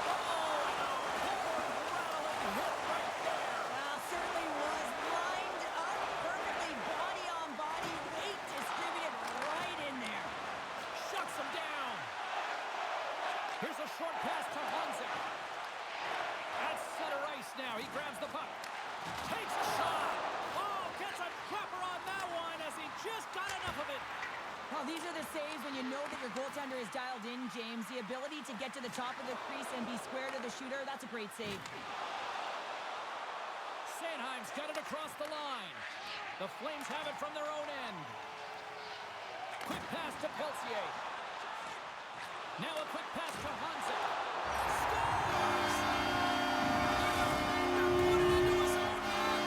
Uh-oh, and a horn-rattling hit right there. Well, certainly was lined up perfectly, body on body, weight distributed right in there. Shuts him down. Here's a short pass to Honzek. At center ice now. He grabs the puck. Takes a shot. Oh, gets a cropper on that one as he just got enough of it. Well, these are the saves when you know that your goaltender is dialed in, James. The ability to get to the top of the crease and be square to the shooter, that's a great save. Sanheim's got it across the line. The Flames have it from their own end. Quick pass to Peltier. Now a quick pass to Honzek. Scores! Put it into his own net.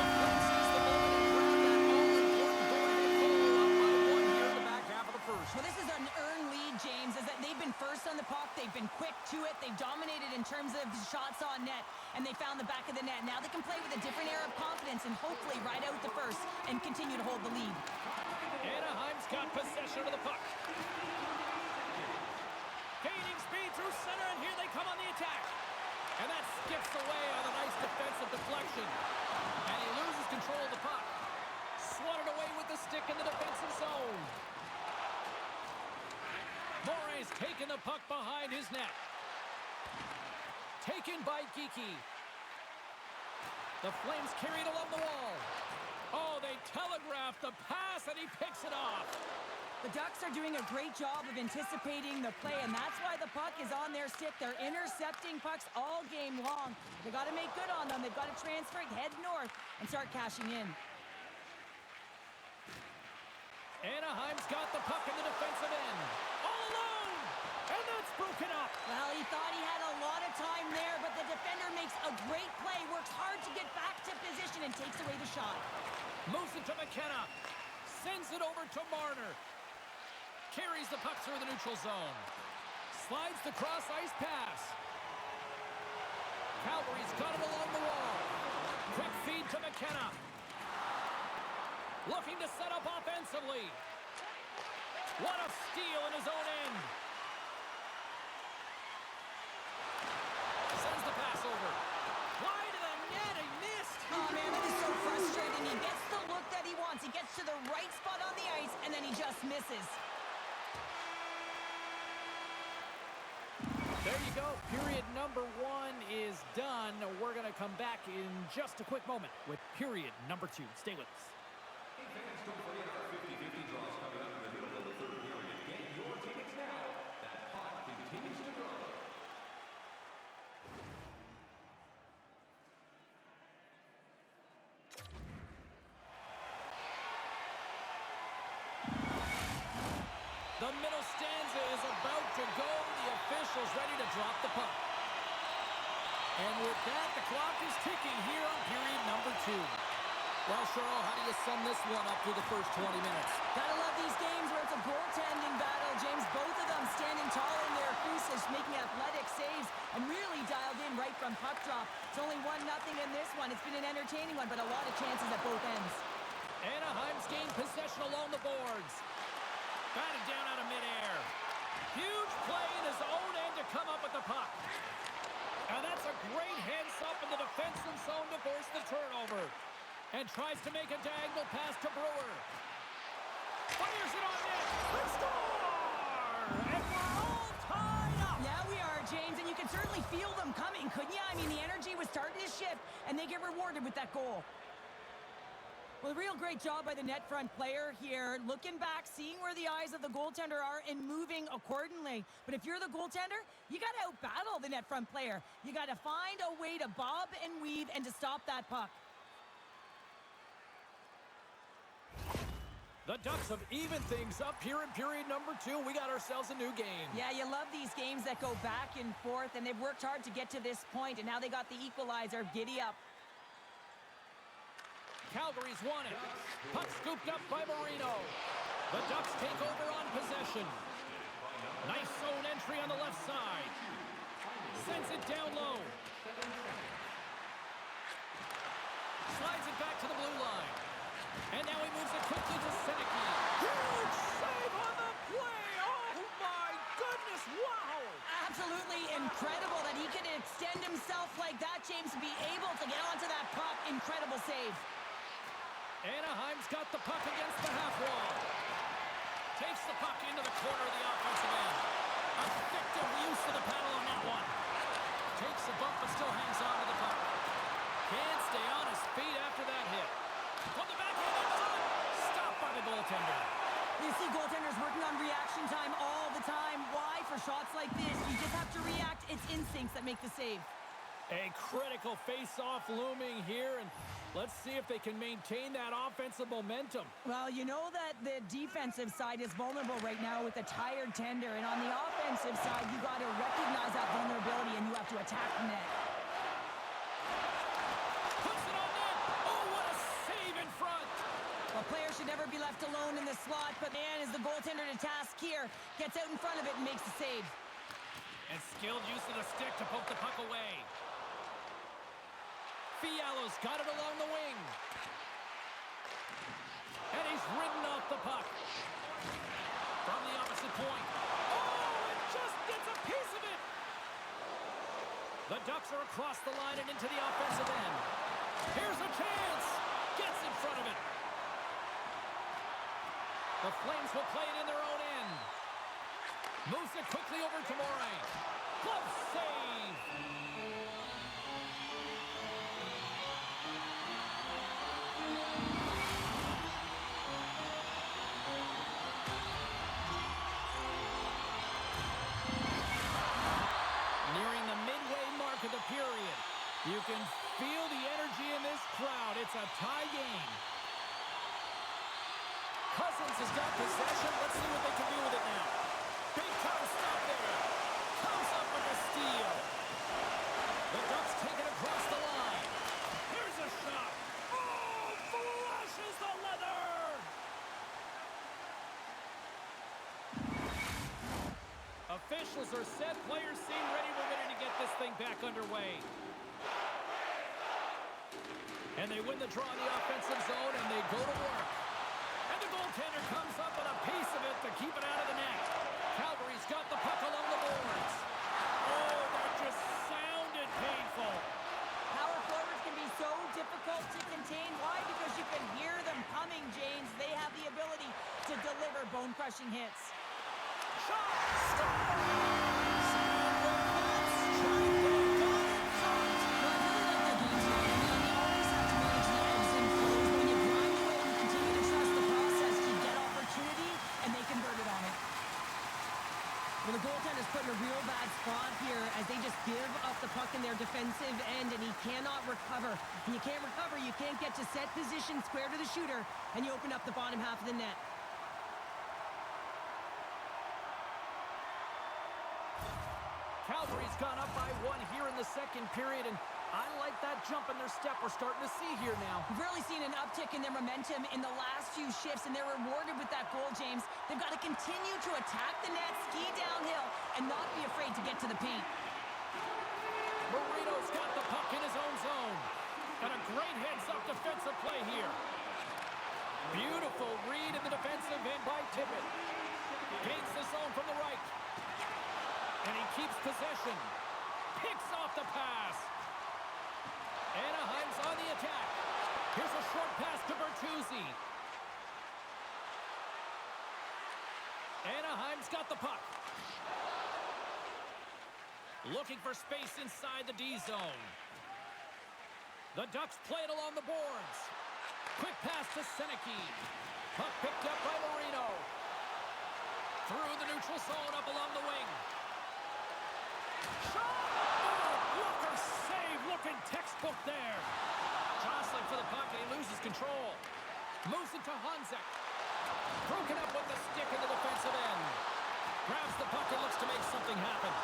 The Flames seize the moment and grab that all-important go-ahead goal up by one here in the back half of the first. Well, this is an earned lead, James, is that they've been first on the puck. They've been quick to it. They've dominated in terms of shots on net, and they found the back of the net. Now they can play with a different air of confidence and hopefully ride out the first and continue to hold the lead. Anaheim's got possession of the puck. Gaining speed through center, and here they come on the attack. And that skips away on a nice defensive deflection. And he loses control of the puck. Swatted away with the stick in the defensive zone. Morey's taking the puck behind his net. Taken by Geekie. The Flames carry it along the wall. Oh, they telegraph the pass, and he picks it off. The Ducks are doing a great job of anticipating the play, and that's why the puck is on their stick. They're intercepting pucks all game long. They got to make good on them. They've got to transfer it, head north, and start cashing in. Anaheim's got the puck in the defensive end. All alone! And that's broken up. Well, he thought he had a lot of time there, but the defender makes a great play, works hard to get back to position, and takes away the shot. Moves it to McKenna. Sends it over to Marner. Carries the puck through the neutral zone. Slides the cross-ice pass. Calgary's got it along the wall. Quick feed to McKenna. Looking to set up offensively. What a steal in his own end. Sends the pass over. Wide of the net, he missed. Oh, man, that is so frustrating. He gets the look that he wants. He gets to the right spot on the ice, and then he just misses. you go. Period number 1 is done. We're going to come back in just a quick moment with period number 2. Stay with us. Hey fans, don't forget our 50-50 draws coming up in the middle of the third period. Get your tickets now. That pot continues to grow. The middle stanza is about to go. The officials ready to drop the puck. And with that, the clock is ticking here on period number 2. Well, Cheryl, how do you sum this one up through the first 20 minutes? Gotta love these games where it's a goaltending battle, James. Both of them standing tall in their creases, making athletic saves, and really dialed in right from puck drop. It's only 1-0 in this one. It's been an entertaining one, but a lot of chances at both ends. Anaheim's gained possession along the boards. Batted down out of midair. Huge play in his own end to come up with the puck. And that's a great heads-up in the defensive zone to force the turnover. And tries to make a diagonal pass to Brewer. Fires it on net. They score! And we're all tied up. Yeah, we are, James, and you can certainly feel them coming, couldn't you? I mean, the energy was starting to shift, and they get rewarded with that goal. Well, a real great job by the net front player here, looking back, seeing where the eyes of the goaltender are, and moving accordingly. But if you're the goaltender, you got to out-battle the net front player. You got to find a way to bob and weave and to stop that puck. The Ducks have evened things up here in period number 2. We got ourselves a new game. Yeah, you love these games that go back and forth, and they've worked hard to get to this point, and now they got the equalizer. Giddy up. Calgary's won it. Puck scooped up by Marino. The Ducks take over on possession. Nice zone entry on the left side. Sends it down low. Slides it back to the blue line. And now he moves it quickly to Seneca. Huge save on the play. Oh, my goodness. Wow. Absolutely incredible that he could extend himself like that, James, to be able to get onto that puck. Incredible save. Anaheim's got the puck against the half wall. Takes the puck into the corner of the offensive end. Effective use of the paddle on that one. Takes a bump but still hangs on to the puck. Can't stay on his feet after that hit. On the backhand and done. Stopped by the goaltender. You see goaltenders working on reaction time all the time. Why? For shots like this, you just have to react. It's instincts that make the save. A critical face-off looming here, and let's see if they can maintain that offensive momentum. Well, you know that the defensive side is vulnerable right now with a tired tender, and on the offensive side, you got to recognize that vulnerability, and you have to attack the net. Puts it on net. Oh, what a save in front. A player should never be left alone in the slot, but man, is the goaltender to task here. Gets out in front of it and makes the save. And skilled use of the stick to poke the puck away. Fialo's got it along the wing. And he's ridden off the puck. From the opposite point. Oh, it just gets a piece of it. The Ducks are across the line and into the offensive end. Here's a chance. Gets in front of it. The Flames will play it in their own end. Moves it quickly over to Moray. Glove save. Nearing the midway mark of the period. You can feel the energy in this crowd. It's a tie game. Cousins has got possession. Let's see what they can do with it now. Big time stop there. Comes up with a steal. The Ducks take it across the line. Here's a shot. Oh, flushes the leather. Officials are set. Players seem ready. We're ready to get this thing back underway. And they win the draw in the offensive zone, and they go to work. And the goaltender comes up with a piece of it to keep it out of the net. Calgary's got the puck along the boards. Oh, that just sounded painful. Power forwards can be so difficult to contain. Why? Because you can hear them coming, James. They have the ability to deliver bone-crushing hits. Shot! Scores! And with that, defensive end, and he cannot recover. When you can't recover, you can't get to set position square to the shooter, and you open up the bottom half of the net. Calgary's gone up by 1 here in the second period, and I like that jump in their step we're starting to see here now. We've really seen an uptick in their momentum in the last few shifts, and they're rewarded with that goal, James. They've got to continue to attack the net, ski downhill, and not be afraid to get to the paint. Marino's got the puck in his own zone. And a great heads-up defensive play here. Beautiful read in the defensive end by Tippett. Gains the zone from the right. And he keeps possession. Picks off the pass. Anaheim's on the attack. Here's a short pass to Bertuzzi. Anaheim's got the puck. Looking for space inside the D zone. The Ducks play it along the boards. Quick pass to Seneke. Puck picked up by Marino. Through the neutral zone up along the wing. Shot! Oh, Walker save. Looking textbook there. Jostling for the puck and he loses control. Moves it to Honzek. Broken up with the stick in the defensive end. Grabs the puck and looks to make something happen.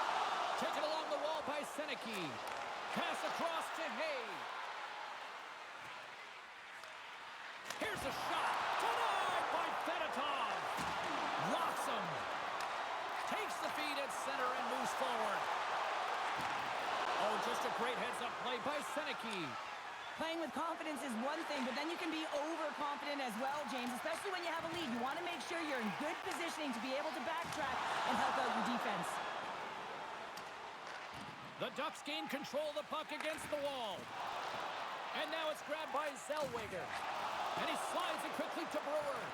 Taken along the wall by Seneke. Pass across to Hay. Here's a shot. Denied by Fedotov. Locks him. Takes the feed at center and moves forward. Oh, just a great heads-up play by Seneke. Playing with confidence is one thing, but then you can be overconfident as well, James, especially when you have a lead. You want to make sure you're in good positioning to be able to backtrack and help out your defense. The Ducks gain control of the puck against the wall. And now it's grabbed by Zellweger. And he slides it quickly to Brewer.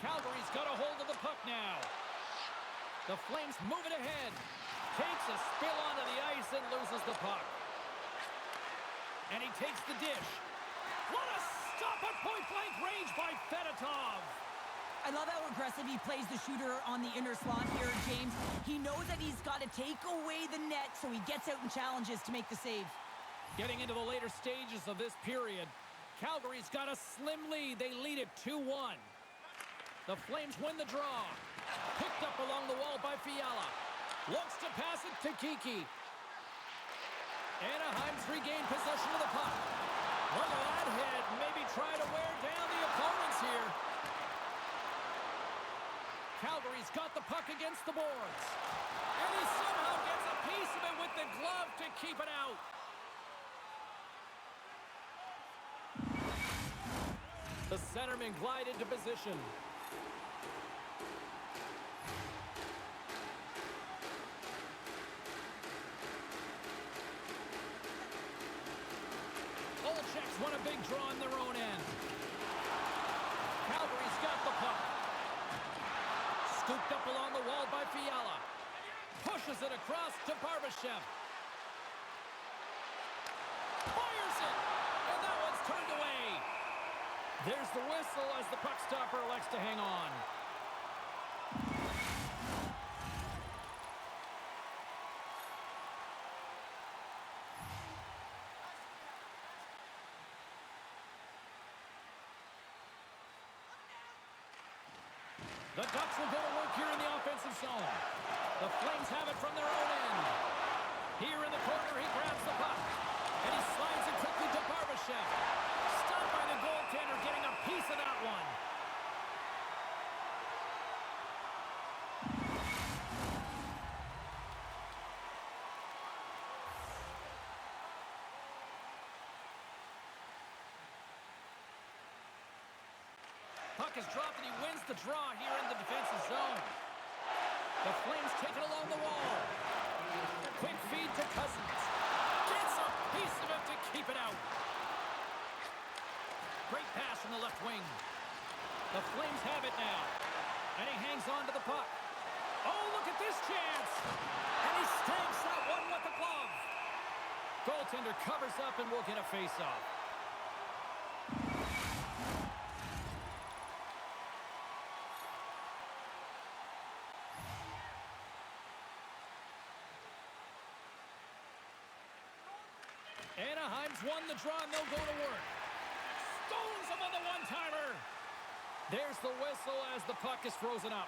Calgary's got a hold of the puck now. The Flames move it ahead. Takes a spill onto the ice and loses the puck. And he takes the dish. What a stop at point-blank range by Fedotov. I love how aggressive he plays the shooter on the inner slot here, James. He knows that he's got to take away the net, so he gets out and challenges to make the save. Getting into the later stages of this period, Calgary's got a slim lead. They lead it 2-1. The Flames win the draw. Picked up along the wall by Fiala. Looks to pass it to Kiki. Anaheim's regained possession of the puck. Look at that hit. Maybe try to wear down the opponents here. Calgary's got the puck against the boards. And he somehow gets a piece of it with the glove to keep it out. The centerman glide into position. Olczyk's won a big draw on their own end. Calgary's got the puck. Scooped up along the wall by Fiala. Pushes it across to Barbashev. Fires it! And that one's turned away. There's the whistle as the puck stopper elects to hang on. The Ducks will go to work here in the offensive zone. The Flames have it from their own end. Here in the corner, he grabs the puck. And he slides it quickly to Barbashev. Stopped by the goaltender, getting a piece of that one. Puck is dropped and he wins the draw here in the defensive zone. The Flames take it along the wall. Quick feed to Cousins. Gets a piece of it to keep it out. Great pass from the left wing. The Flames have it now. And he hangs on to the puck. Oh, look at this chance. And he stamps that one with the glove. Goaltender covers up and will get a face-off. Anaheim's won the draw, and they'll go to work. Stones him on the one-timer. There's the whistle as the puck is frozen up.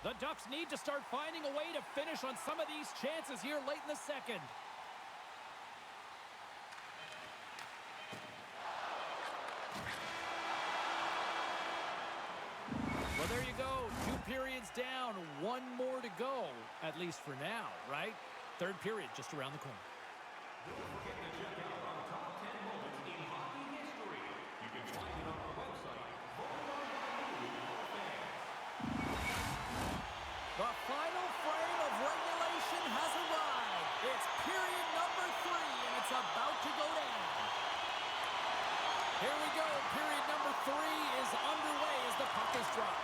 The Ducks need to start finding a way to finish on some of these chances here late in the second. Well, there you go. 2 periods down, 1 more to go, at least for now, right? Third period just around the corner. Don't forget to check out our top 10 moments in hockey history. You can find it on our website, voted The final frame of regulation has arrived. It's period number 3, and it's about to go down. Here we go. Period number 3 is underway as the puck is dropped.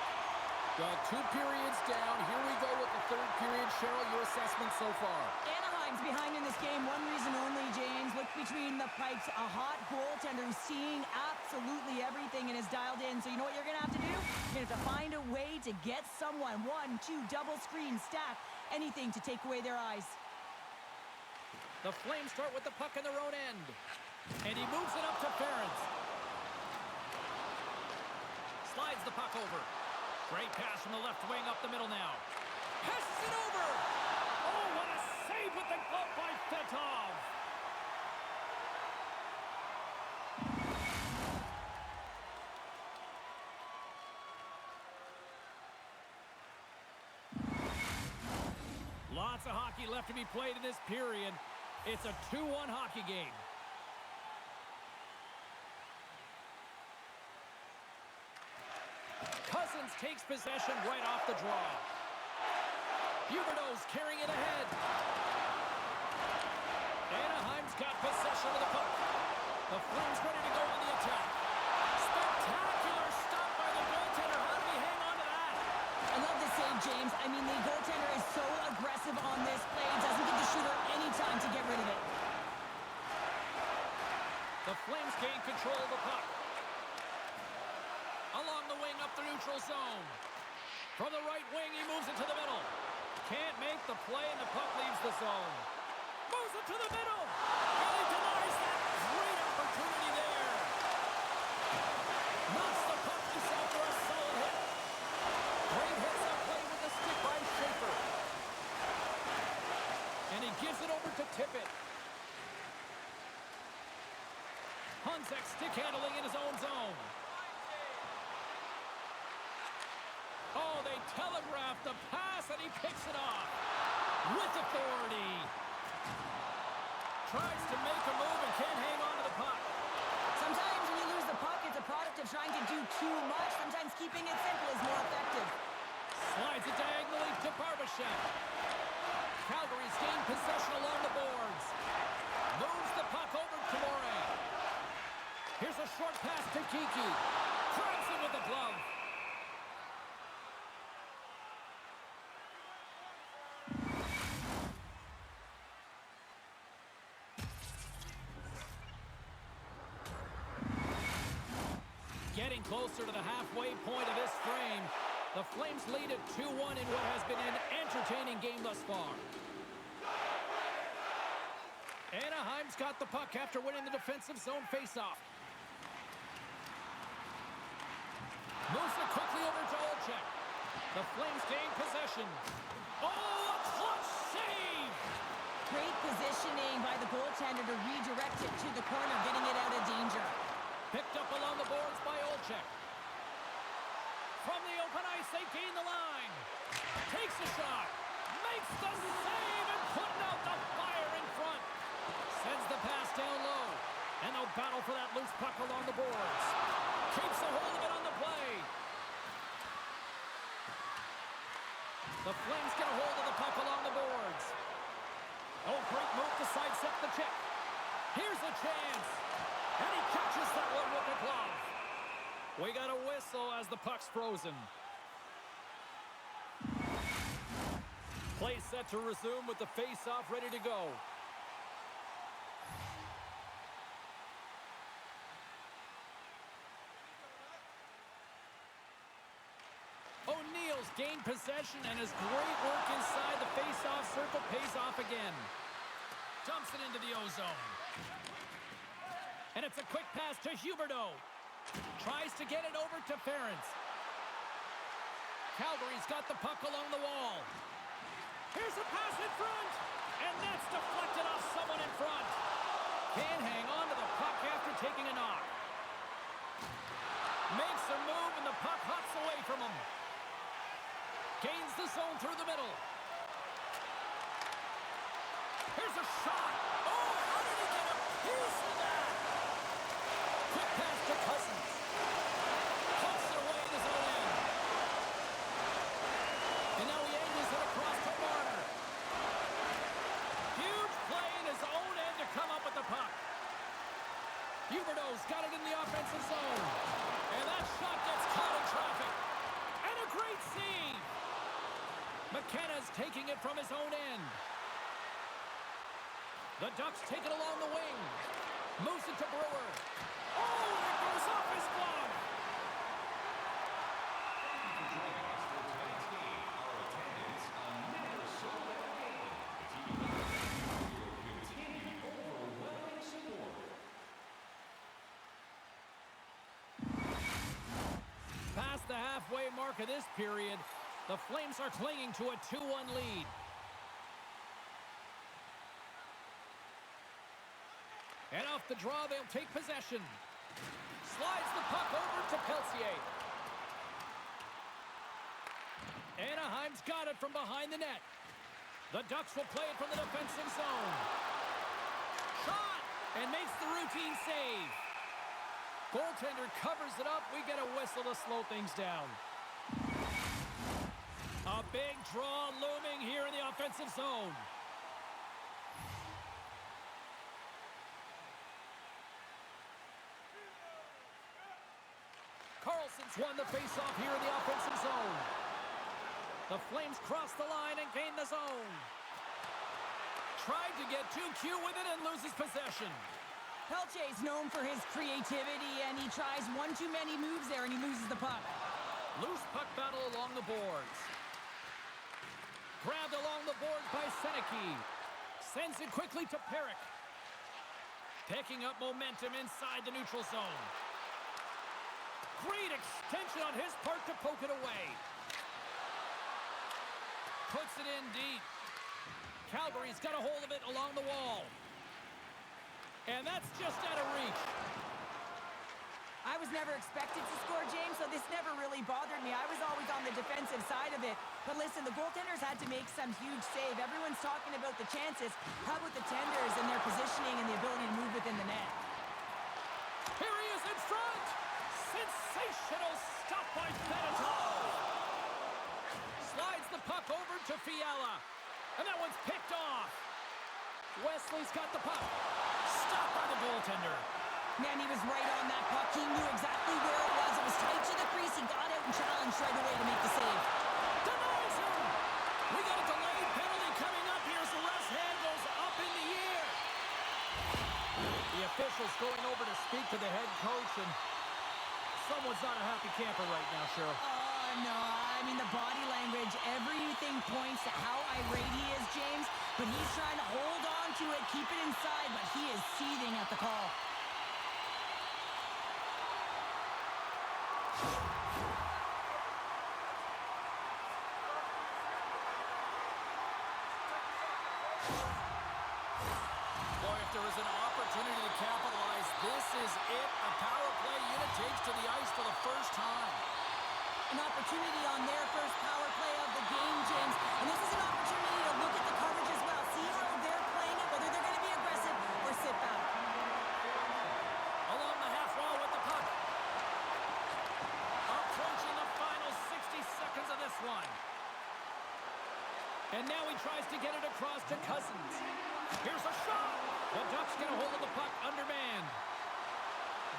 Well, 2 periods down. Here we go with the third period. Cheryl, your assessment so far? Anaheim's behind in this game. One reason only, James. Look between the pipes. A hot goaltender who's seeing absolutely everything and is dialed in. So you know what you're going to have to do? You're going to have to find a way to get someone. 1, 2, double screen, stack, anything to take away their eyes. The Flames start with the puck in their own end. And he moves it up to Ferentz. Slides the puck over. Great pass from the left wing up the middle now. Passes it over! Oh, what a save with the glove by Fetov! Lots of hockey left to be played in this period. It's a 2-1 hockey game. Cousins takes possession right off the draw. Huberdeau's carrying it ahead. Anaheim's got possession of the puck. The Flames ready to go on the attack. Spectacular stop by the goaltender. How did he hang on to that? I love the save, James. I mean, the goaltender is so aggressive on this play. It doesn't give the shooter any time to get rid of it. The Flames gain control of the puck. Along the wing up the neutral zone. From the right wing, he moves it to the middle. Can't make the play, and the puck leaves the zone. Moves it to the middle. And he denies that. Great opportunity there. Knocks the puck loose after a solid hit. Great hits that play with the stick by Schaefer. And he gives it over to Tippett. Hunzek stick handling in his own zone. Oh, they telegraphed the pass, and he picks it off with authority. Tries to make a move and can't hang on to the puck. Sometimes when you lose the puck, it's a product of trying to do too much. Sometimes keeping it simple is more effective. Slides it diagonally to Barbashev. Calgary's gained possession along the boards. Moves the puck over to Moray. Here's a short pass to Kiki. Grabs him with the glove. Getting closer to the halfway point of this frame. The Flames lead at 2-1 in what has been an entertaining game thus far. Anaheim's got the puck after winning the defensive zone faceoff. Moves it quickly over to Olczyk. The Flames gain possession. Oh, a clutch save! Great positioning by the goaltender to redirect it to the corner, getting it out of danger. Picked up along the boards by Olczyk. From the open ice, they gain the line. Takes a shot. Makes the save and putting out the fire in front. Sends the pass down low. And they'll battle for that loose puck along the boards. Keeps a hold of it on the play. The Flames get a hold of the puck along the boards. Oh, great move to sidestep the check. Here's a chance. And he catches that one with the glove. We got a whistle as the puck's frozen. Play set to resume with the face-off ready to go. O'Neill's gained possession, and his great work inside the face-off circle pays off again. Dumps it into the ozone. And it's a quick pass to Huberdeau. Tries to get it over to Ferentz. Calgary's got the puck along the wall. Here's a pass in front. And that's deflected off someone in front. Can't hang on to the puck after taking a knock. Makes a move and the puck hops away from him. Gains the zone through the middle. Here's a shot. Oh, how did he get a piece of that? Quick pass to Cousins. Puts it away in his own end. And now he angles it across to Marner. Huge play in his own end to come up with the puck. Huberdeau's got it in the offensive zone. And that shot gets caught in traffic. And a great save. McKenna's taking it from his own end. The Ducks take it along the wing. Moves it to Brewer. Oh, and it goes off his glove. Joining us for tonight's game, our attendance never sold out game. The TV will continue overwhelming support. Past the halfway mark of this period, the Flames are clinging to a 2-1 lead. And off the draw, they'll take possession. Slides the puck over to Peltier. Anaheim's got it from behind the net. The Ducks will play it from the defensive zone. Shot! And makes the routine save. Goaltender covers it up. We get a whistle to slow things down. A big draw looming here in the offensive zone. Carlson's won the faceoff here in the offensive zone. The Flames cross the line and gain the zone. Tried to get too cute with it and loses possession. Peltier's known for his creativity, and he tries one too many moves there, and he loses the puck. Loose puck battle along the boards. Grabbed along the boards by Seneke. Sends it quickly to Perrick. Picking up momentum inside the neutral zone. Great extension on his part to poke it away. Puts it in deep. Calgary's got a hold of it along the wall. And that's just out of reach. I was never expected to score, James, so this never really bothered me. I was always on the defensive side of it. But listen, the goaltenders had to make some huge save. Everyone's talking about the chances. How about the tenders and their positioning and the ability to move within the net? Here he is in front. Sensational stop by Benetov. Slides the puck over to Fiala. And that one's picked off. Wesley's got the puck. Stopped by the goaltender. Man, he was right on that puck. He knew exactly where it was. It was tight to the crease. He got out and challenged right away to make the save. Denies him. We got a delayed penalty coming up here as the ref's hand goes up in the air. The official's going over to speak to the head coach, and someone's not a happy camper right now, Cheryl. Oh, no. I mean, the body language, everything points to how irate he is, James. But he's trying to hold on to it, keep it inside, but he is seething at the call. Boy, if there is an opportunity to capitalize, this is it. A power play unit takes to the ice for the first time. An opportunity on their first power play of the game, James. And this is an opportunity to look at the coverage as well. See how they're playing it, whether they're going to be aggressive or sit back. Along the half wall with the puck. Approaching the final 60 seconds of this one. And now he tries to get it across to Cousins. Here's a shot. The Ducks get a hold of the puck undermanned.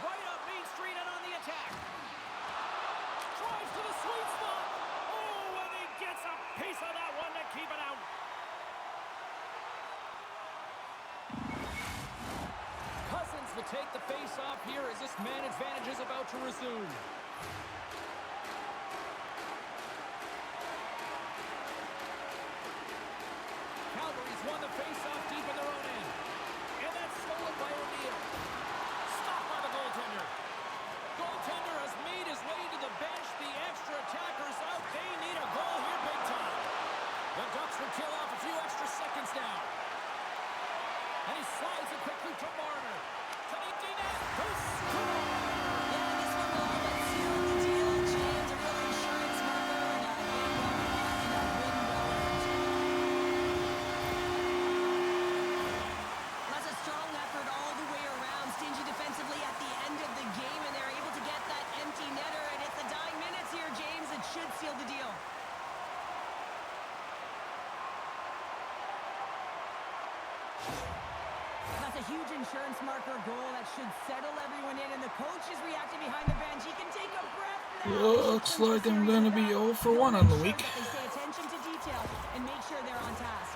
Right up Main Street and on the attack. Drives to the sweet spot. Oh, and he gets a piece of that one to keep it out. Cousins will take the face off here as this man advantage is about to resume. Calgary's won the face-off deep in their own end. a huge insurance marker goal that should settle everyone in, and the coach is reacting behind the bench. He can take a breath now. Looks like I'm gonna be 0 for 1 on the week. They stay attention to detail and make sure they're on task.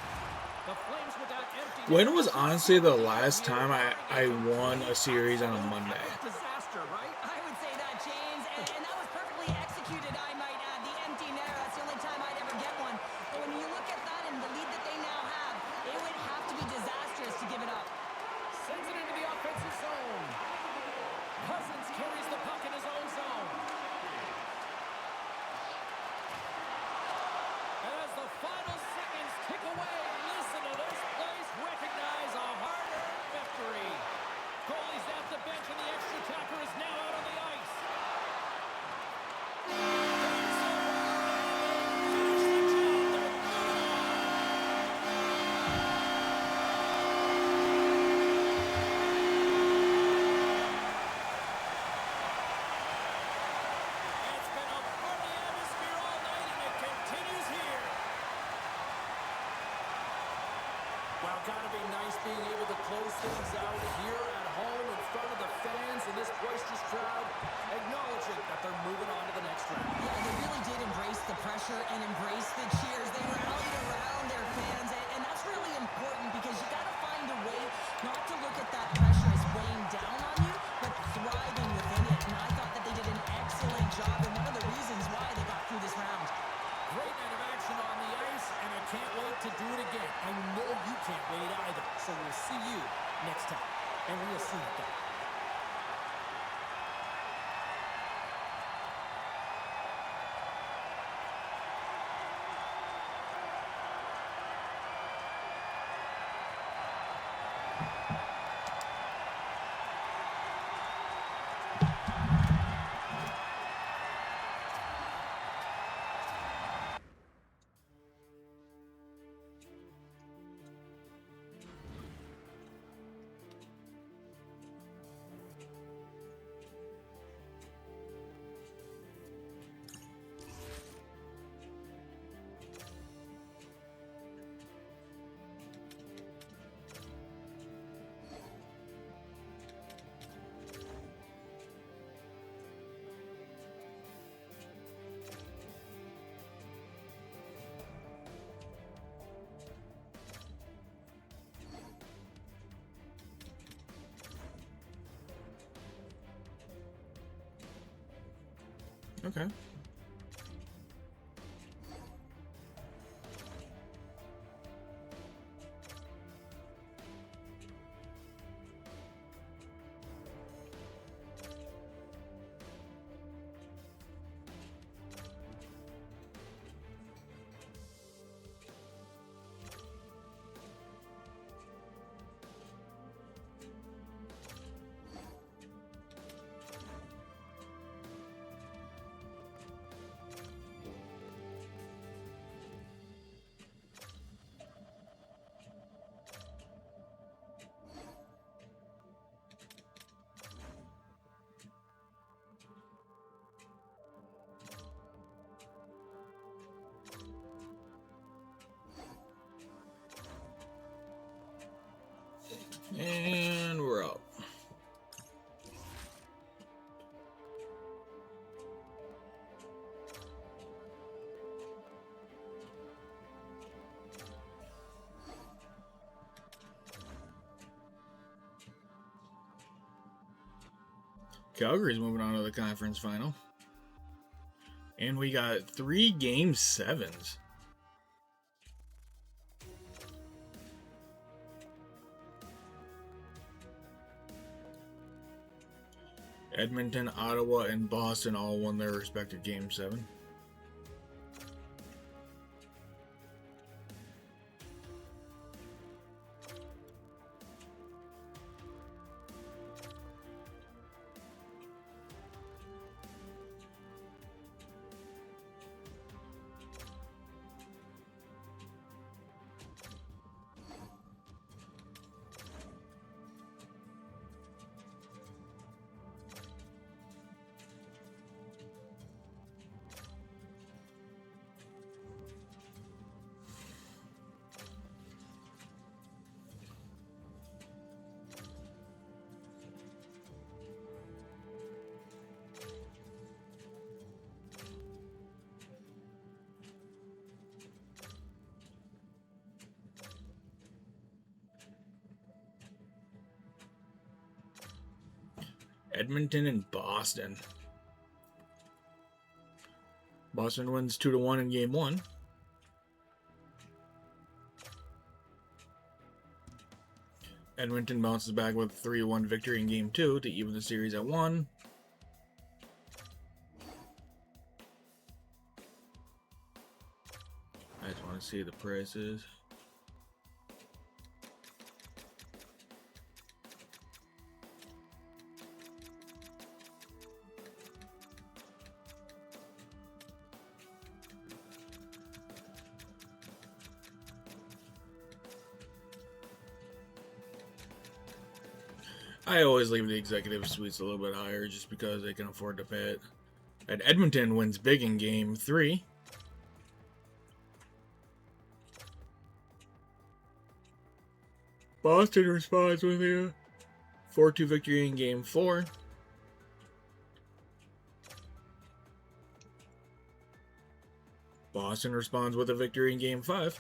The Flames with that empty When net. was honestly the last time I won a series on a Monday? Disaster, right? I would say that, James, and that was perfectly executed, I might add. The empty netter, that's the only time I'd ever get one. But when you look at that and the lead that they now have, it would have to be disastrous to give it up. Sends it into the offensive zone. Cousins carries the puck in his own zone. As the final seconds tick away, listen to this place recognize a hard-earned victory. Goalie's at the bench and the extra attacker is now out on the ice. It's been a party atmosphere all night, and it continues here. Well, gotta be nice being able to close things out here at home in front of the fans and this boisterous crowd, acknowledging that they're moving on to the next round. Yeah, they really did embrace the pressure and embrace the cheers. They rallied around their fans, and that's really important because you got to find a way not to look at that pressure as weighing down on you, but thriving within it. And I thought that they did an excellent job, and one of the reasons why they got through this round. Great night of action on the ice, and I can't wait to do it again. I know you can't wait either. So we'll see you next time. And we'll see you then. Okay. And we're out. Calgary's moving on to the conference final. And we got 3 game 7s. Edmonton, Ottawa, and Boston all won their respective game 7. Edmonton and Boston. Boston wins 2-1 in game 1. Edmonton bounces back with a 3-1 victory in game 2 to even the series at 1. I just want to see the prices. I always leave the executive suites a little bit higher just because they can afford to pay it. And Edmonton wins big in game 3. Boston responds with a 4-2 victory in game 4. Boston responds with a victory in game 5.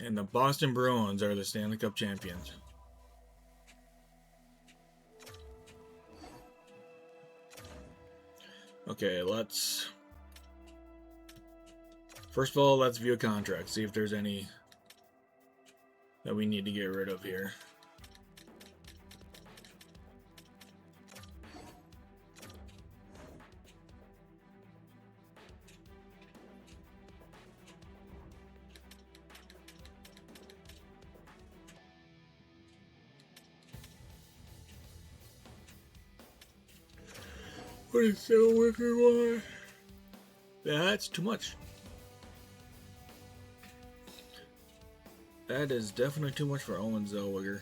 And the Boston Bruins are the Stanley Cup champions. Okay, first of all, let's view a contract, see if there's any that we need to get rid of here. What is so wicked? Why? That's too much. That is definitely too much for Owen Zellweger.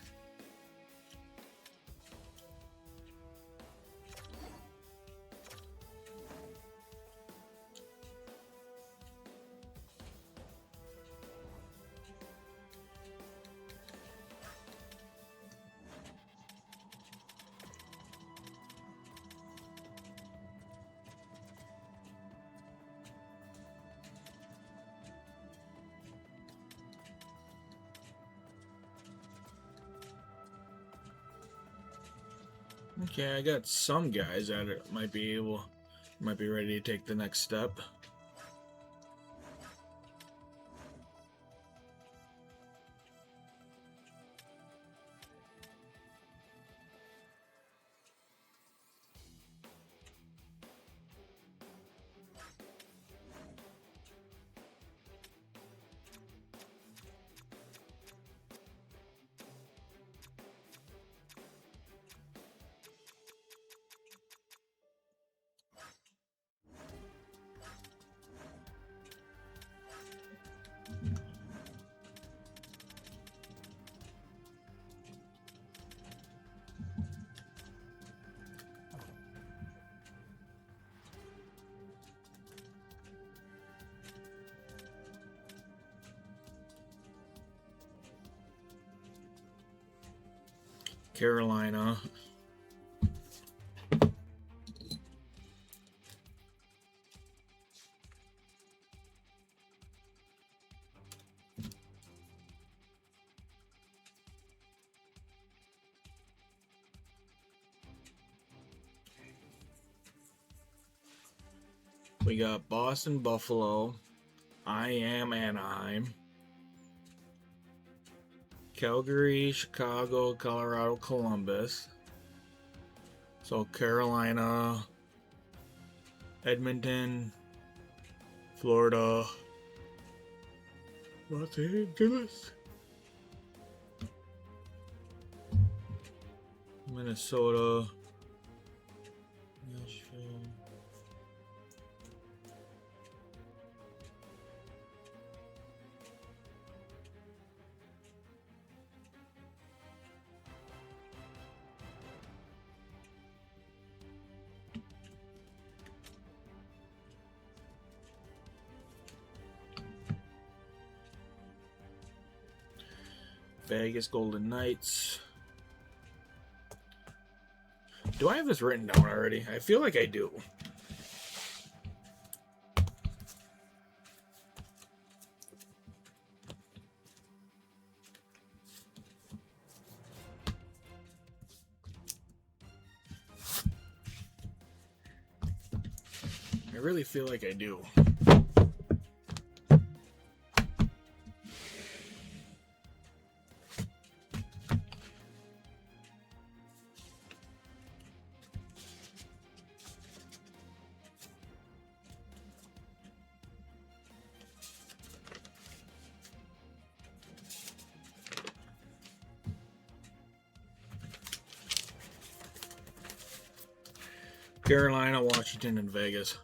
Okay, I got some guys that might be ready to take the next step. Carolina. We got Boston, Buffalo. I am Anaheim. Calgary, Chicago, Colorado, Columbus. So Carolina, Edmonton, Florida, Los Angeles, Minnesota, Nashville. Vegas Golden Knights. Do I have this written down already? I feel like I do. really feel like I do. Carolina, Washington, and Vegas.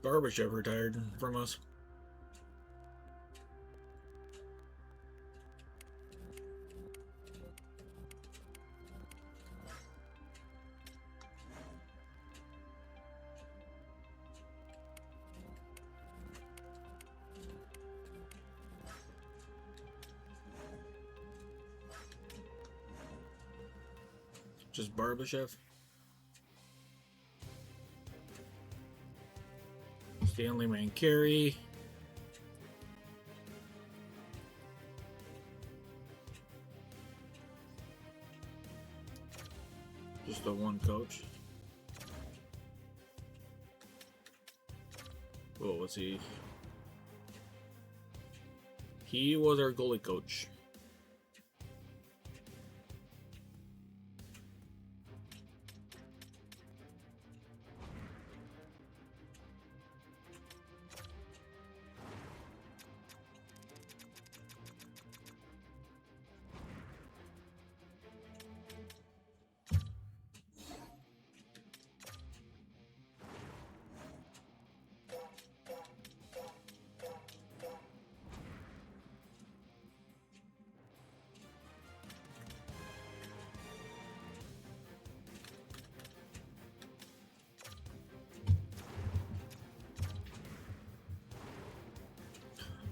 Barbashev retired from us. Just Barbashev. Stanley Carey. Just the one coach. What was he? He was our goalie coach.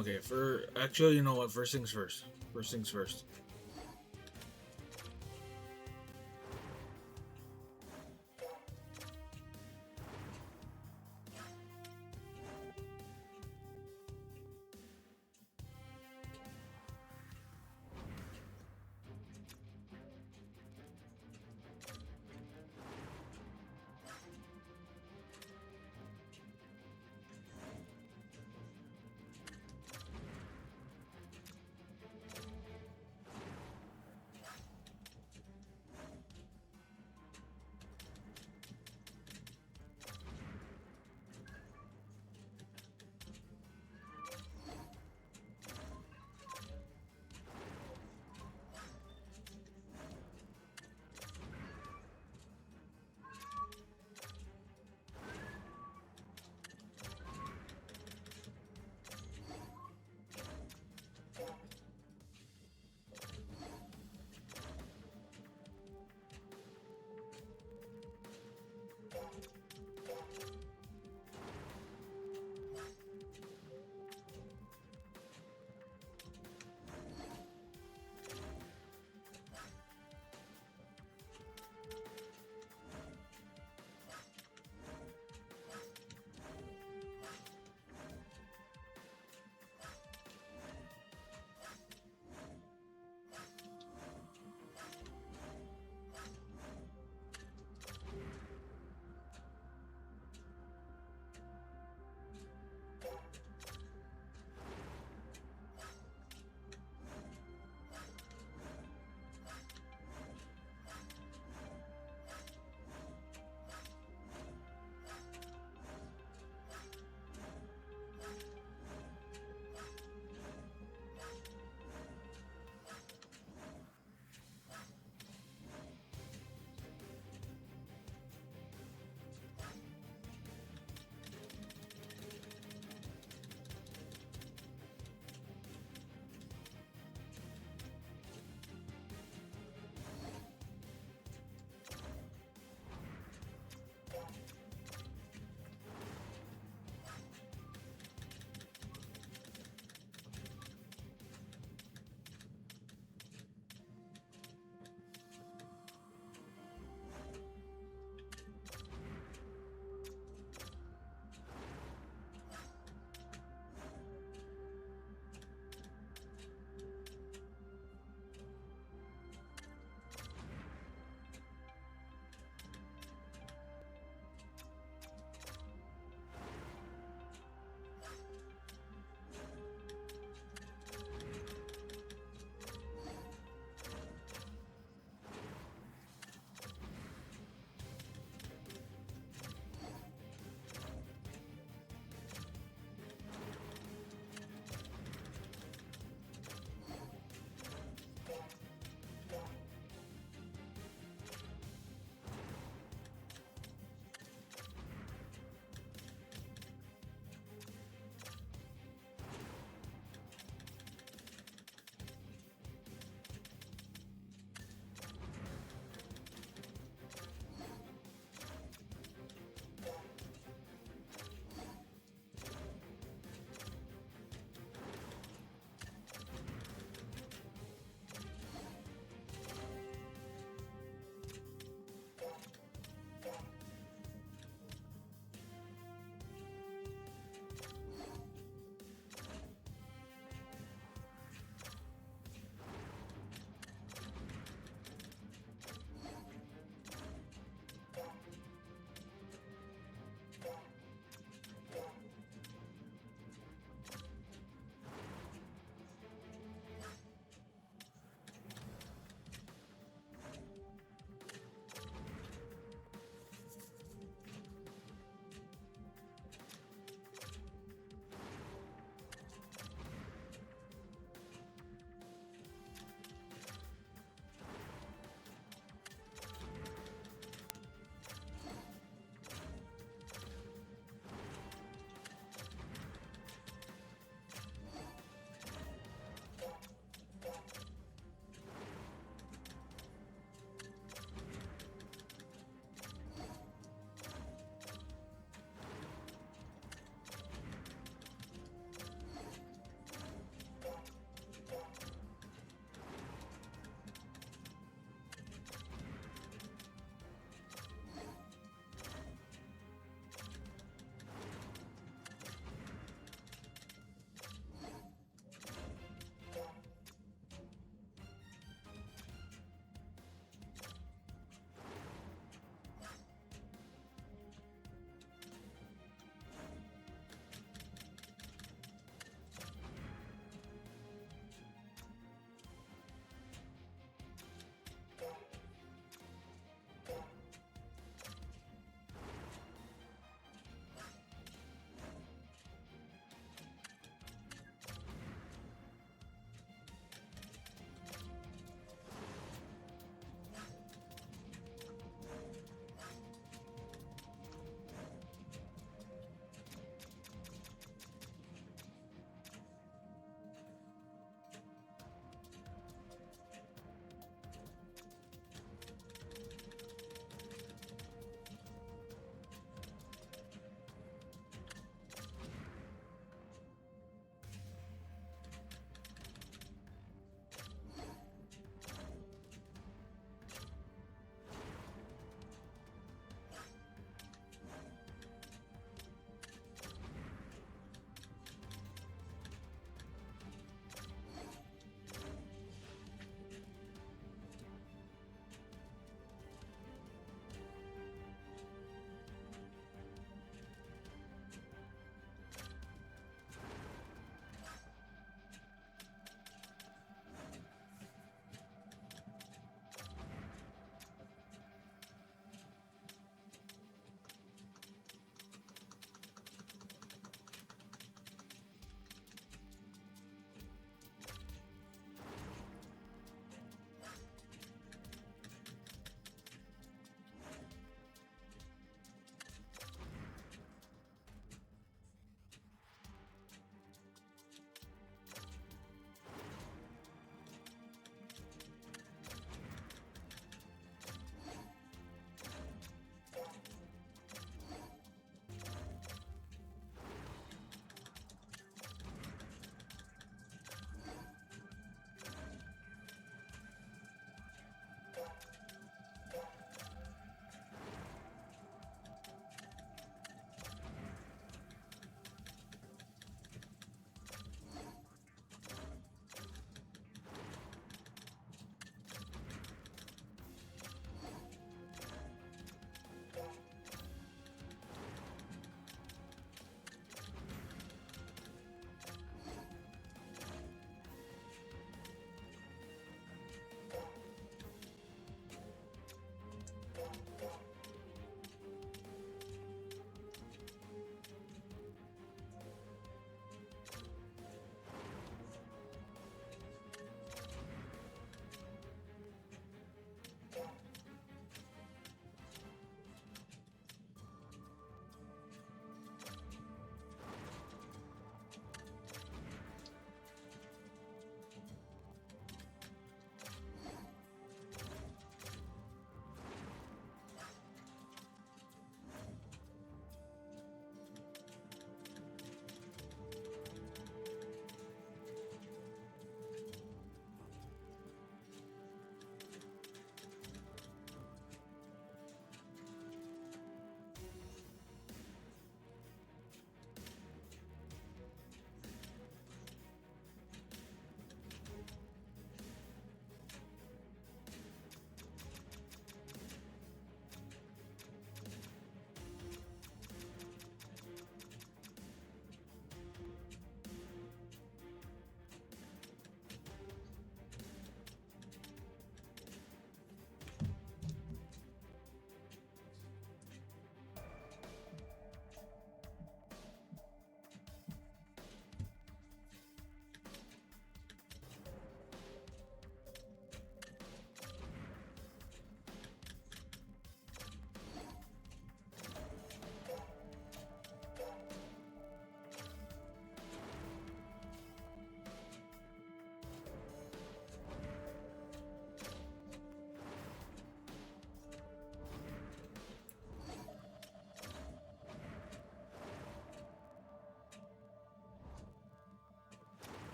Okay, actually, you know what? First things first. First things first.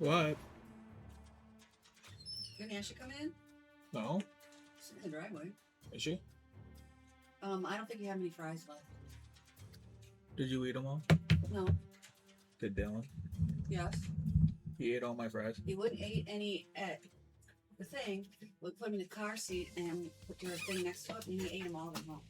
What? Didn't Ashley come in? No? She's in the driveway. Is she? I don't think you have any fries left. Did you eat them all? No. Did Dylan? Yes. He ate all my fries. He wouldn't eat any at the thing. We put him in the car seat and put your thing next to it, and he ate them all at home.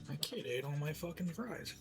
My kid ate all my fucking fries.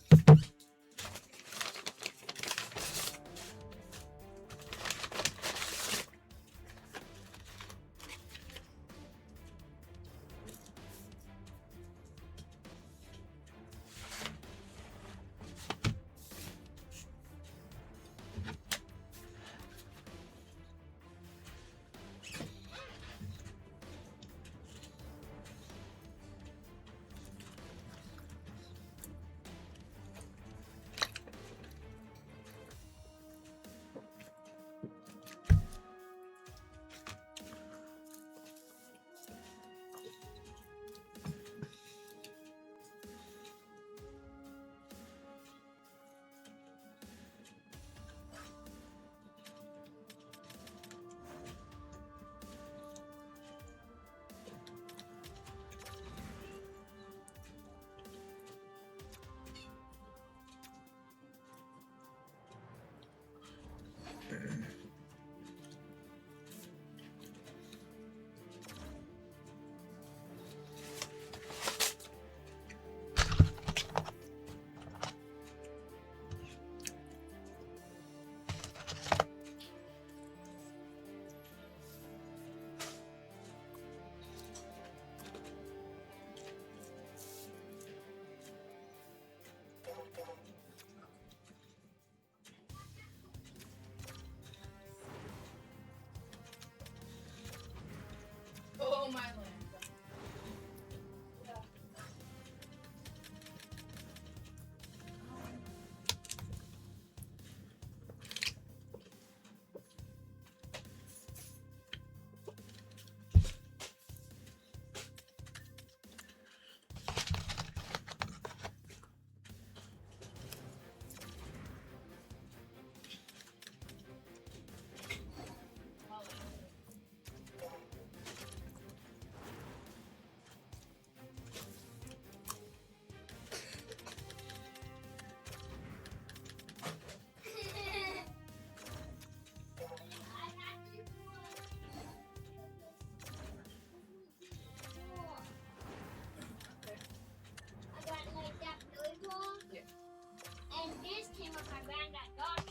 Oh my land. I got like that Billy ball. Yeah. And this came with my granddad dog.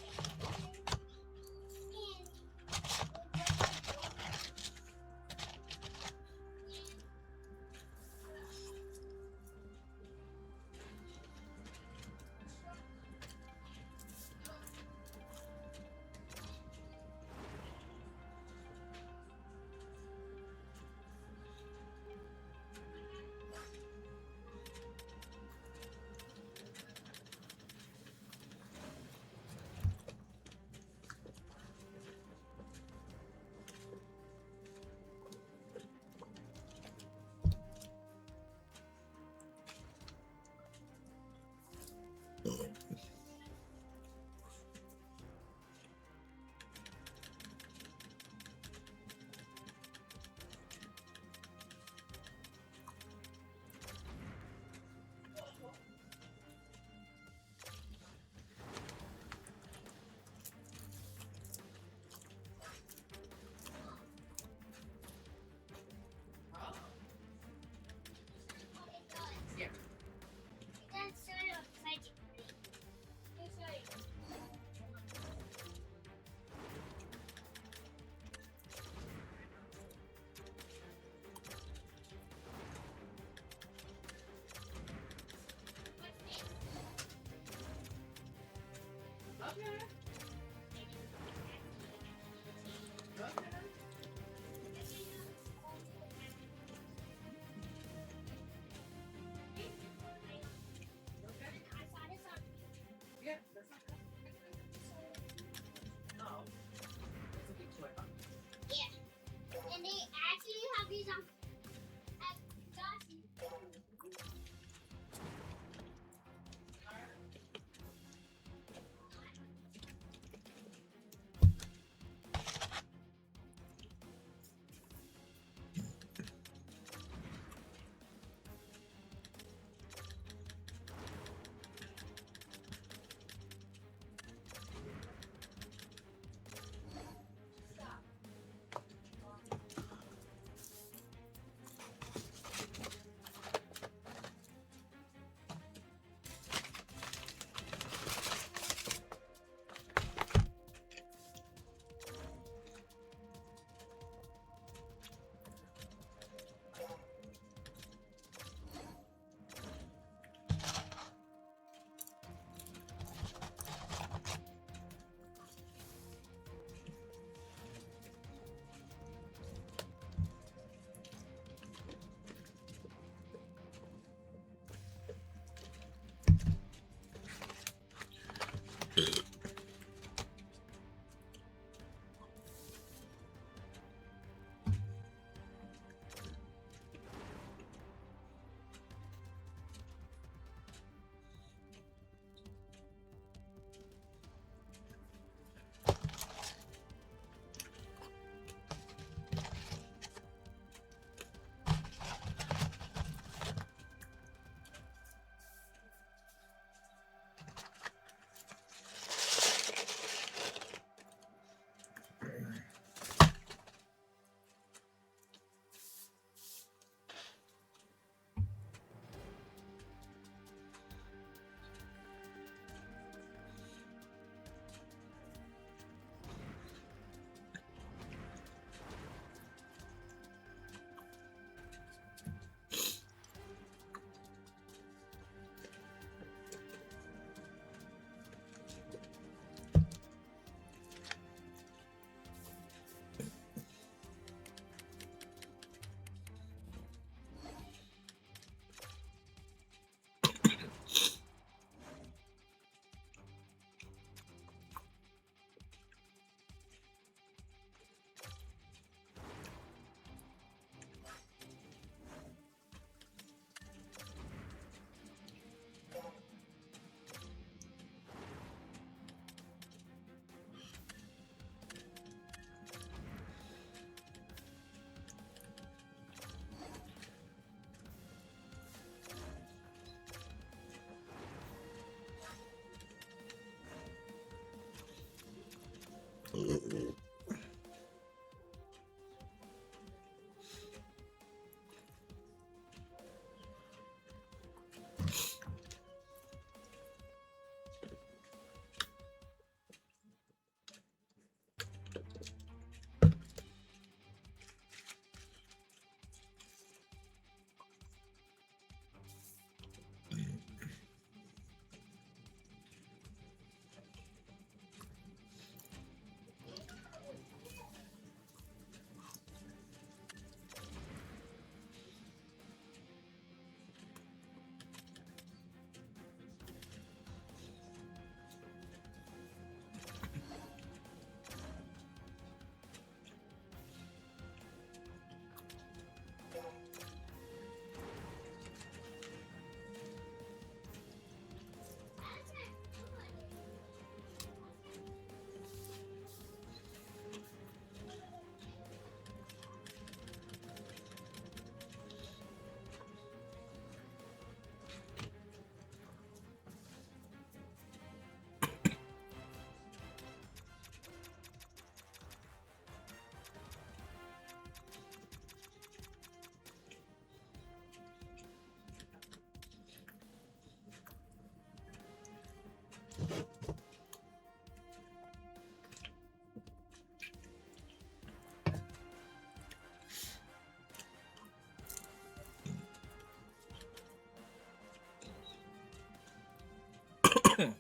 Hey,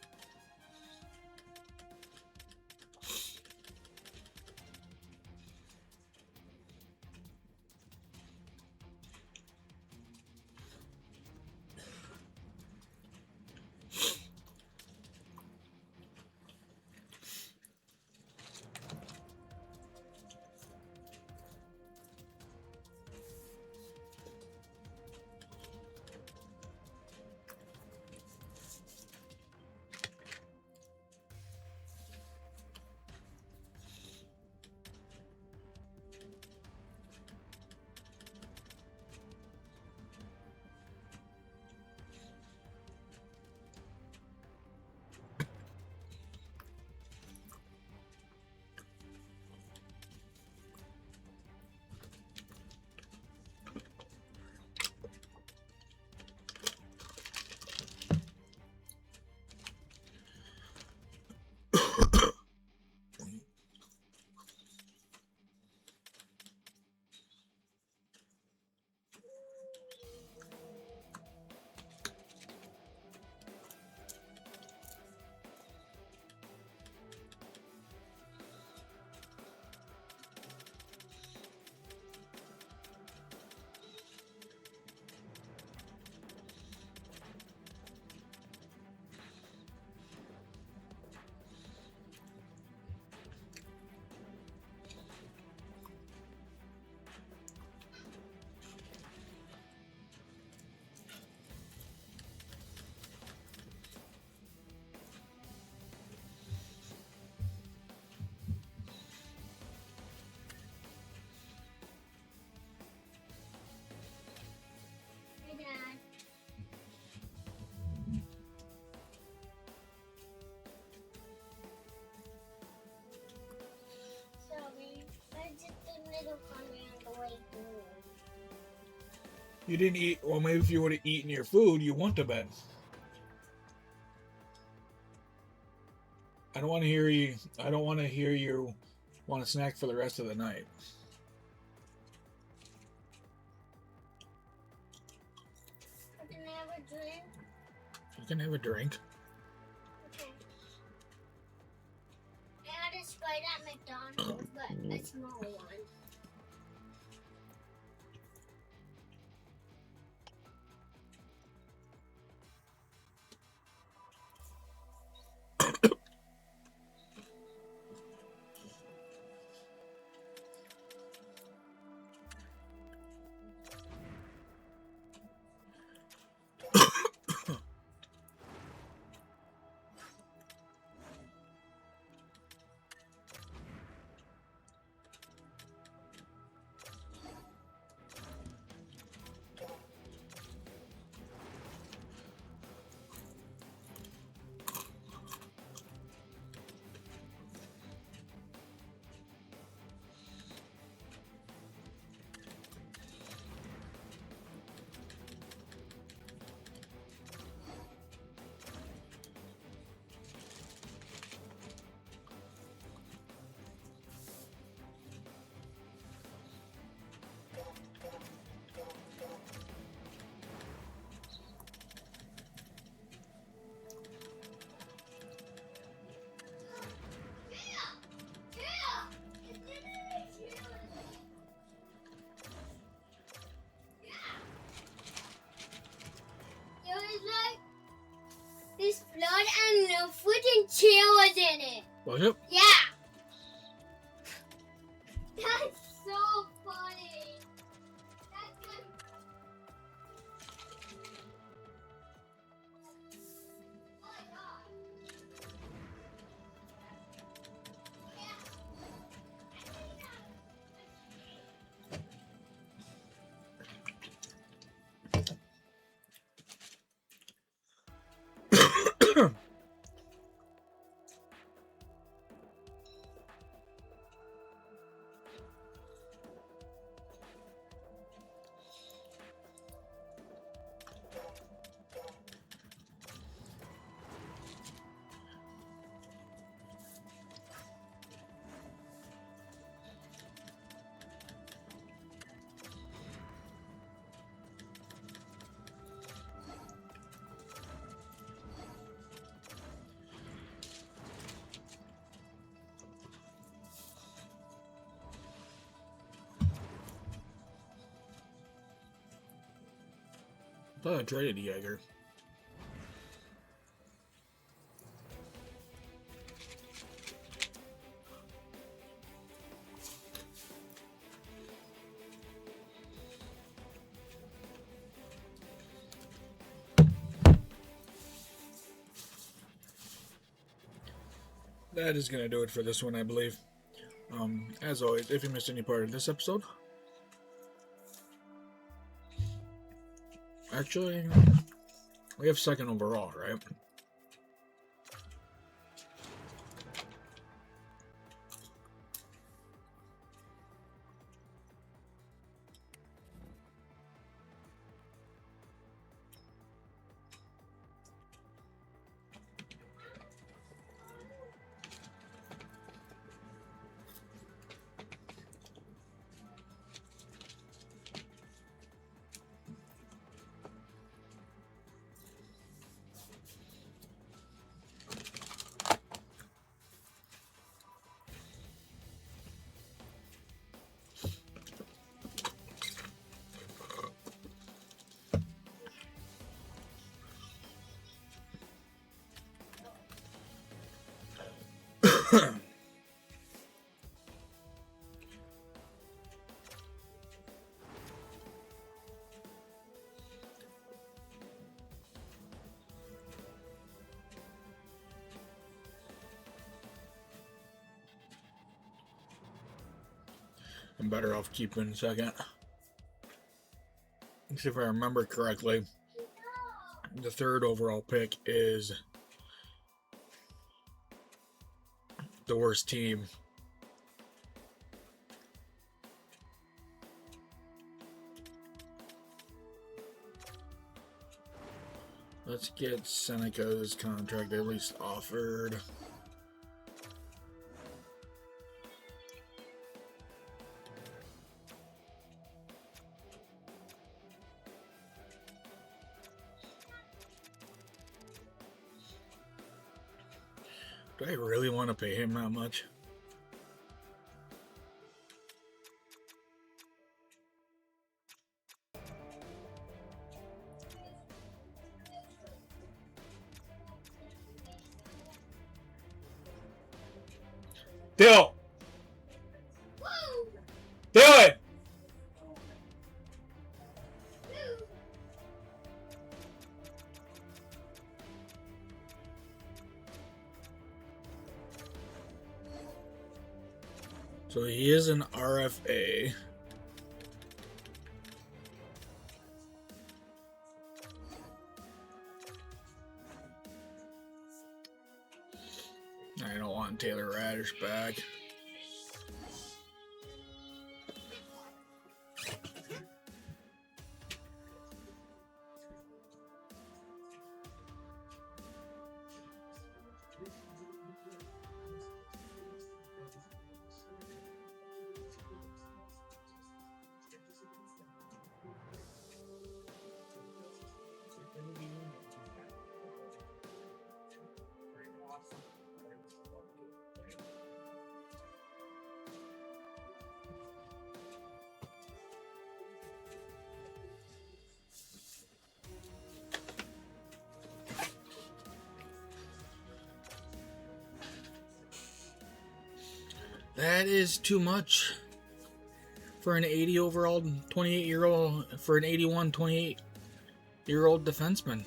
Dad. Sorry, I just a little hungry on the way home. You didn't eat. Well, maybe if you would have eaten your food, you went to bed. I don't want to hear you. I don't want to hear you want a snack for the rest of the night. Can I have a drink? You can have a drink. Okay. I had a Sprite at McDonald's, but a small one. There was like this blood and a freaking chair was in it. Was it? Yeah. That's so funny. That's like... Oh my God. Thought I traded Jaeger. That is going to do it for this one, I believe. As always, if you missed any part of this episode, actually, we have second overall, right? I'm better off keeping second. See if I remember correctly, the third overall pick is the worst team. Let's get Seneca's contract at least offered. Do I really want to pay him that much? Bill! Do it! So he is an RFA. I don't want Taylor Radish back. That is too much for an 80 overall 28-year-old, for an 81 28-year-old defenseman.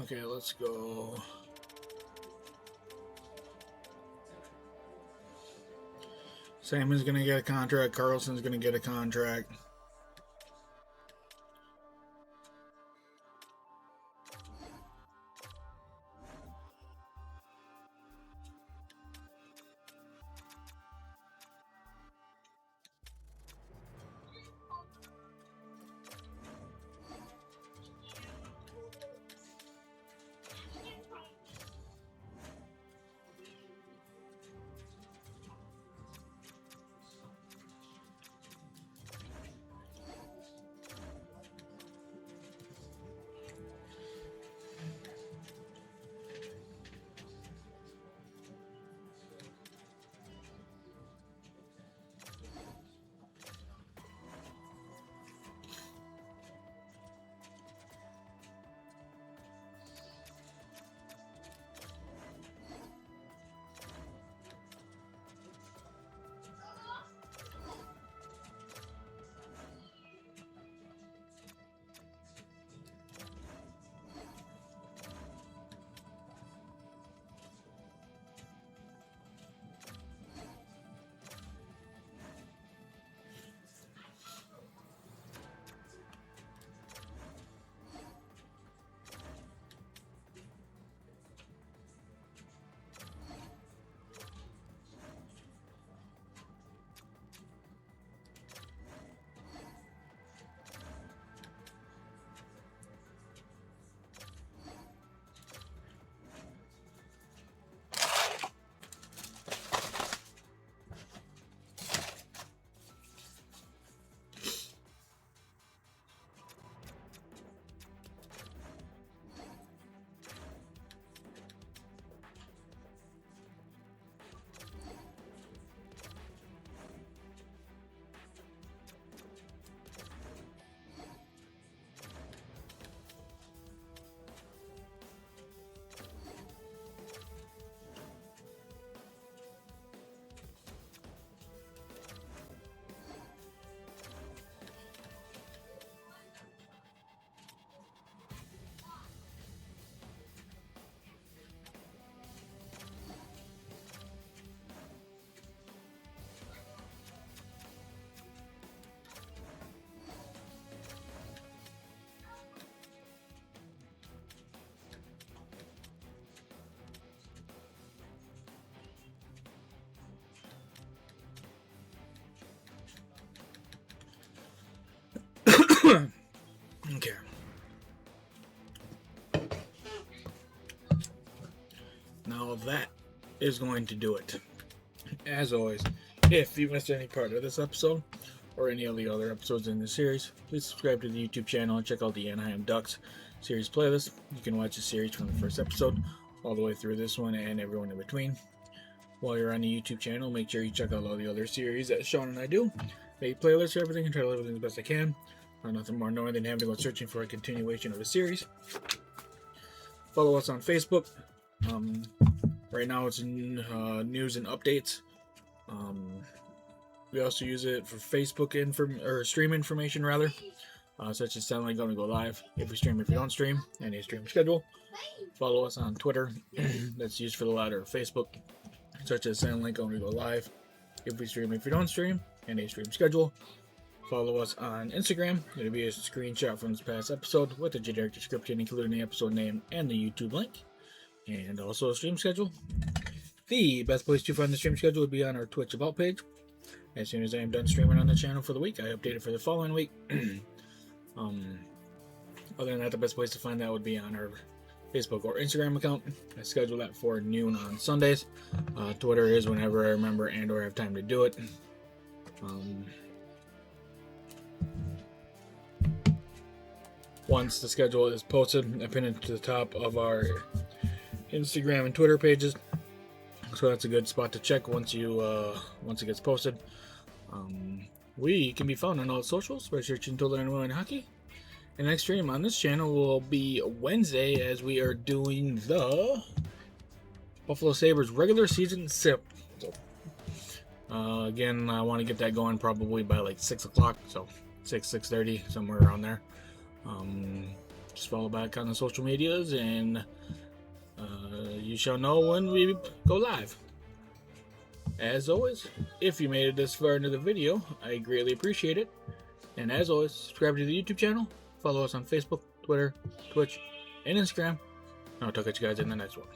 Okay, let's go. Simon's gonna get a contract. Carlson's gonna get a contract. Okay. Now that is going to do it. As always, if you missed any part of this episode or any of the other episodes in the series, please subscribe to the YouTube channel and check out the Anaheim Ducks series playlist. You can watch the series from the first episode all the way through this one and everyone in between. While you're on the YouTube channel, make sure you check out all the other series that Sean and I do. Make playlists for everything and try to live everything the best I can. Nothing more annoying than having to go searching for a continuation of a series. Follow us on Facebook. Right now it's news and updates. We also use it for Facebook stream information rather, such as Stanley going to go live. If we stream, if we don't stream, and a stream schedule. Follow us on Twitter. That's used for the latter of Facebook, such as Stanley going to go live. If we stream, if we don't stream, and a stream schedule. Follow us on Instagram. It'll be a screenshot from this past episode with a generic description, including the episode name and the YouTube link, and also a stream schedule. The best place to find the stream schedule would be on our Twitch About page. As soon as I am done streaming on the channel for the week, I update it for the following week. Other than that, the best place to find that would be on our Facebook or Instagram account. I schedule that for noon on Sundays. Twitter is whenever I remember and or have time to do it. Once the schedule is posted, I pin it to the top of our Instagram and Twitter pages, so that's a good spot to check once it gets posted. We can be found on all socials by searching Total Illinois Hockey. The next stream on this channel will be Wednesday, as we are doing the Buffalo Sabres regular season sip. Again, I want to get that going probably by like 6 o'clock, so 6:30, somewhere around there. Just follow back on the social medias, and you shall know when we go live. As always, if you made it this far into the video, I greatly appreciate it. And as always, subscribe to the YouTube channel, follow us on Facebook, Twitter, Twitch, and Instagram. I'll talk at you guys in the next one.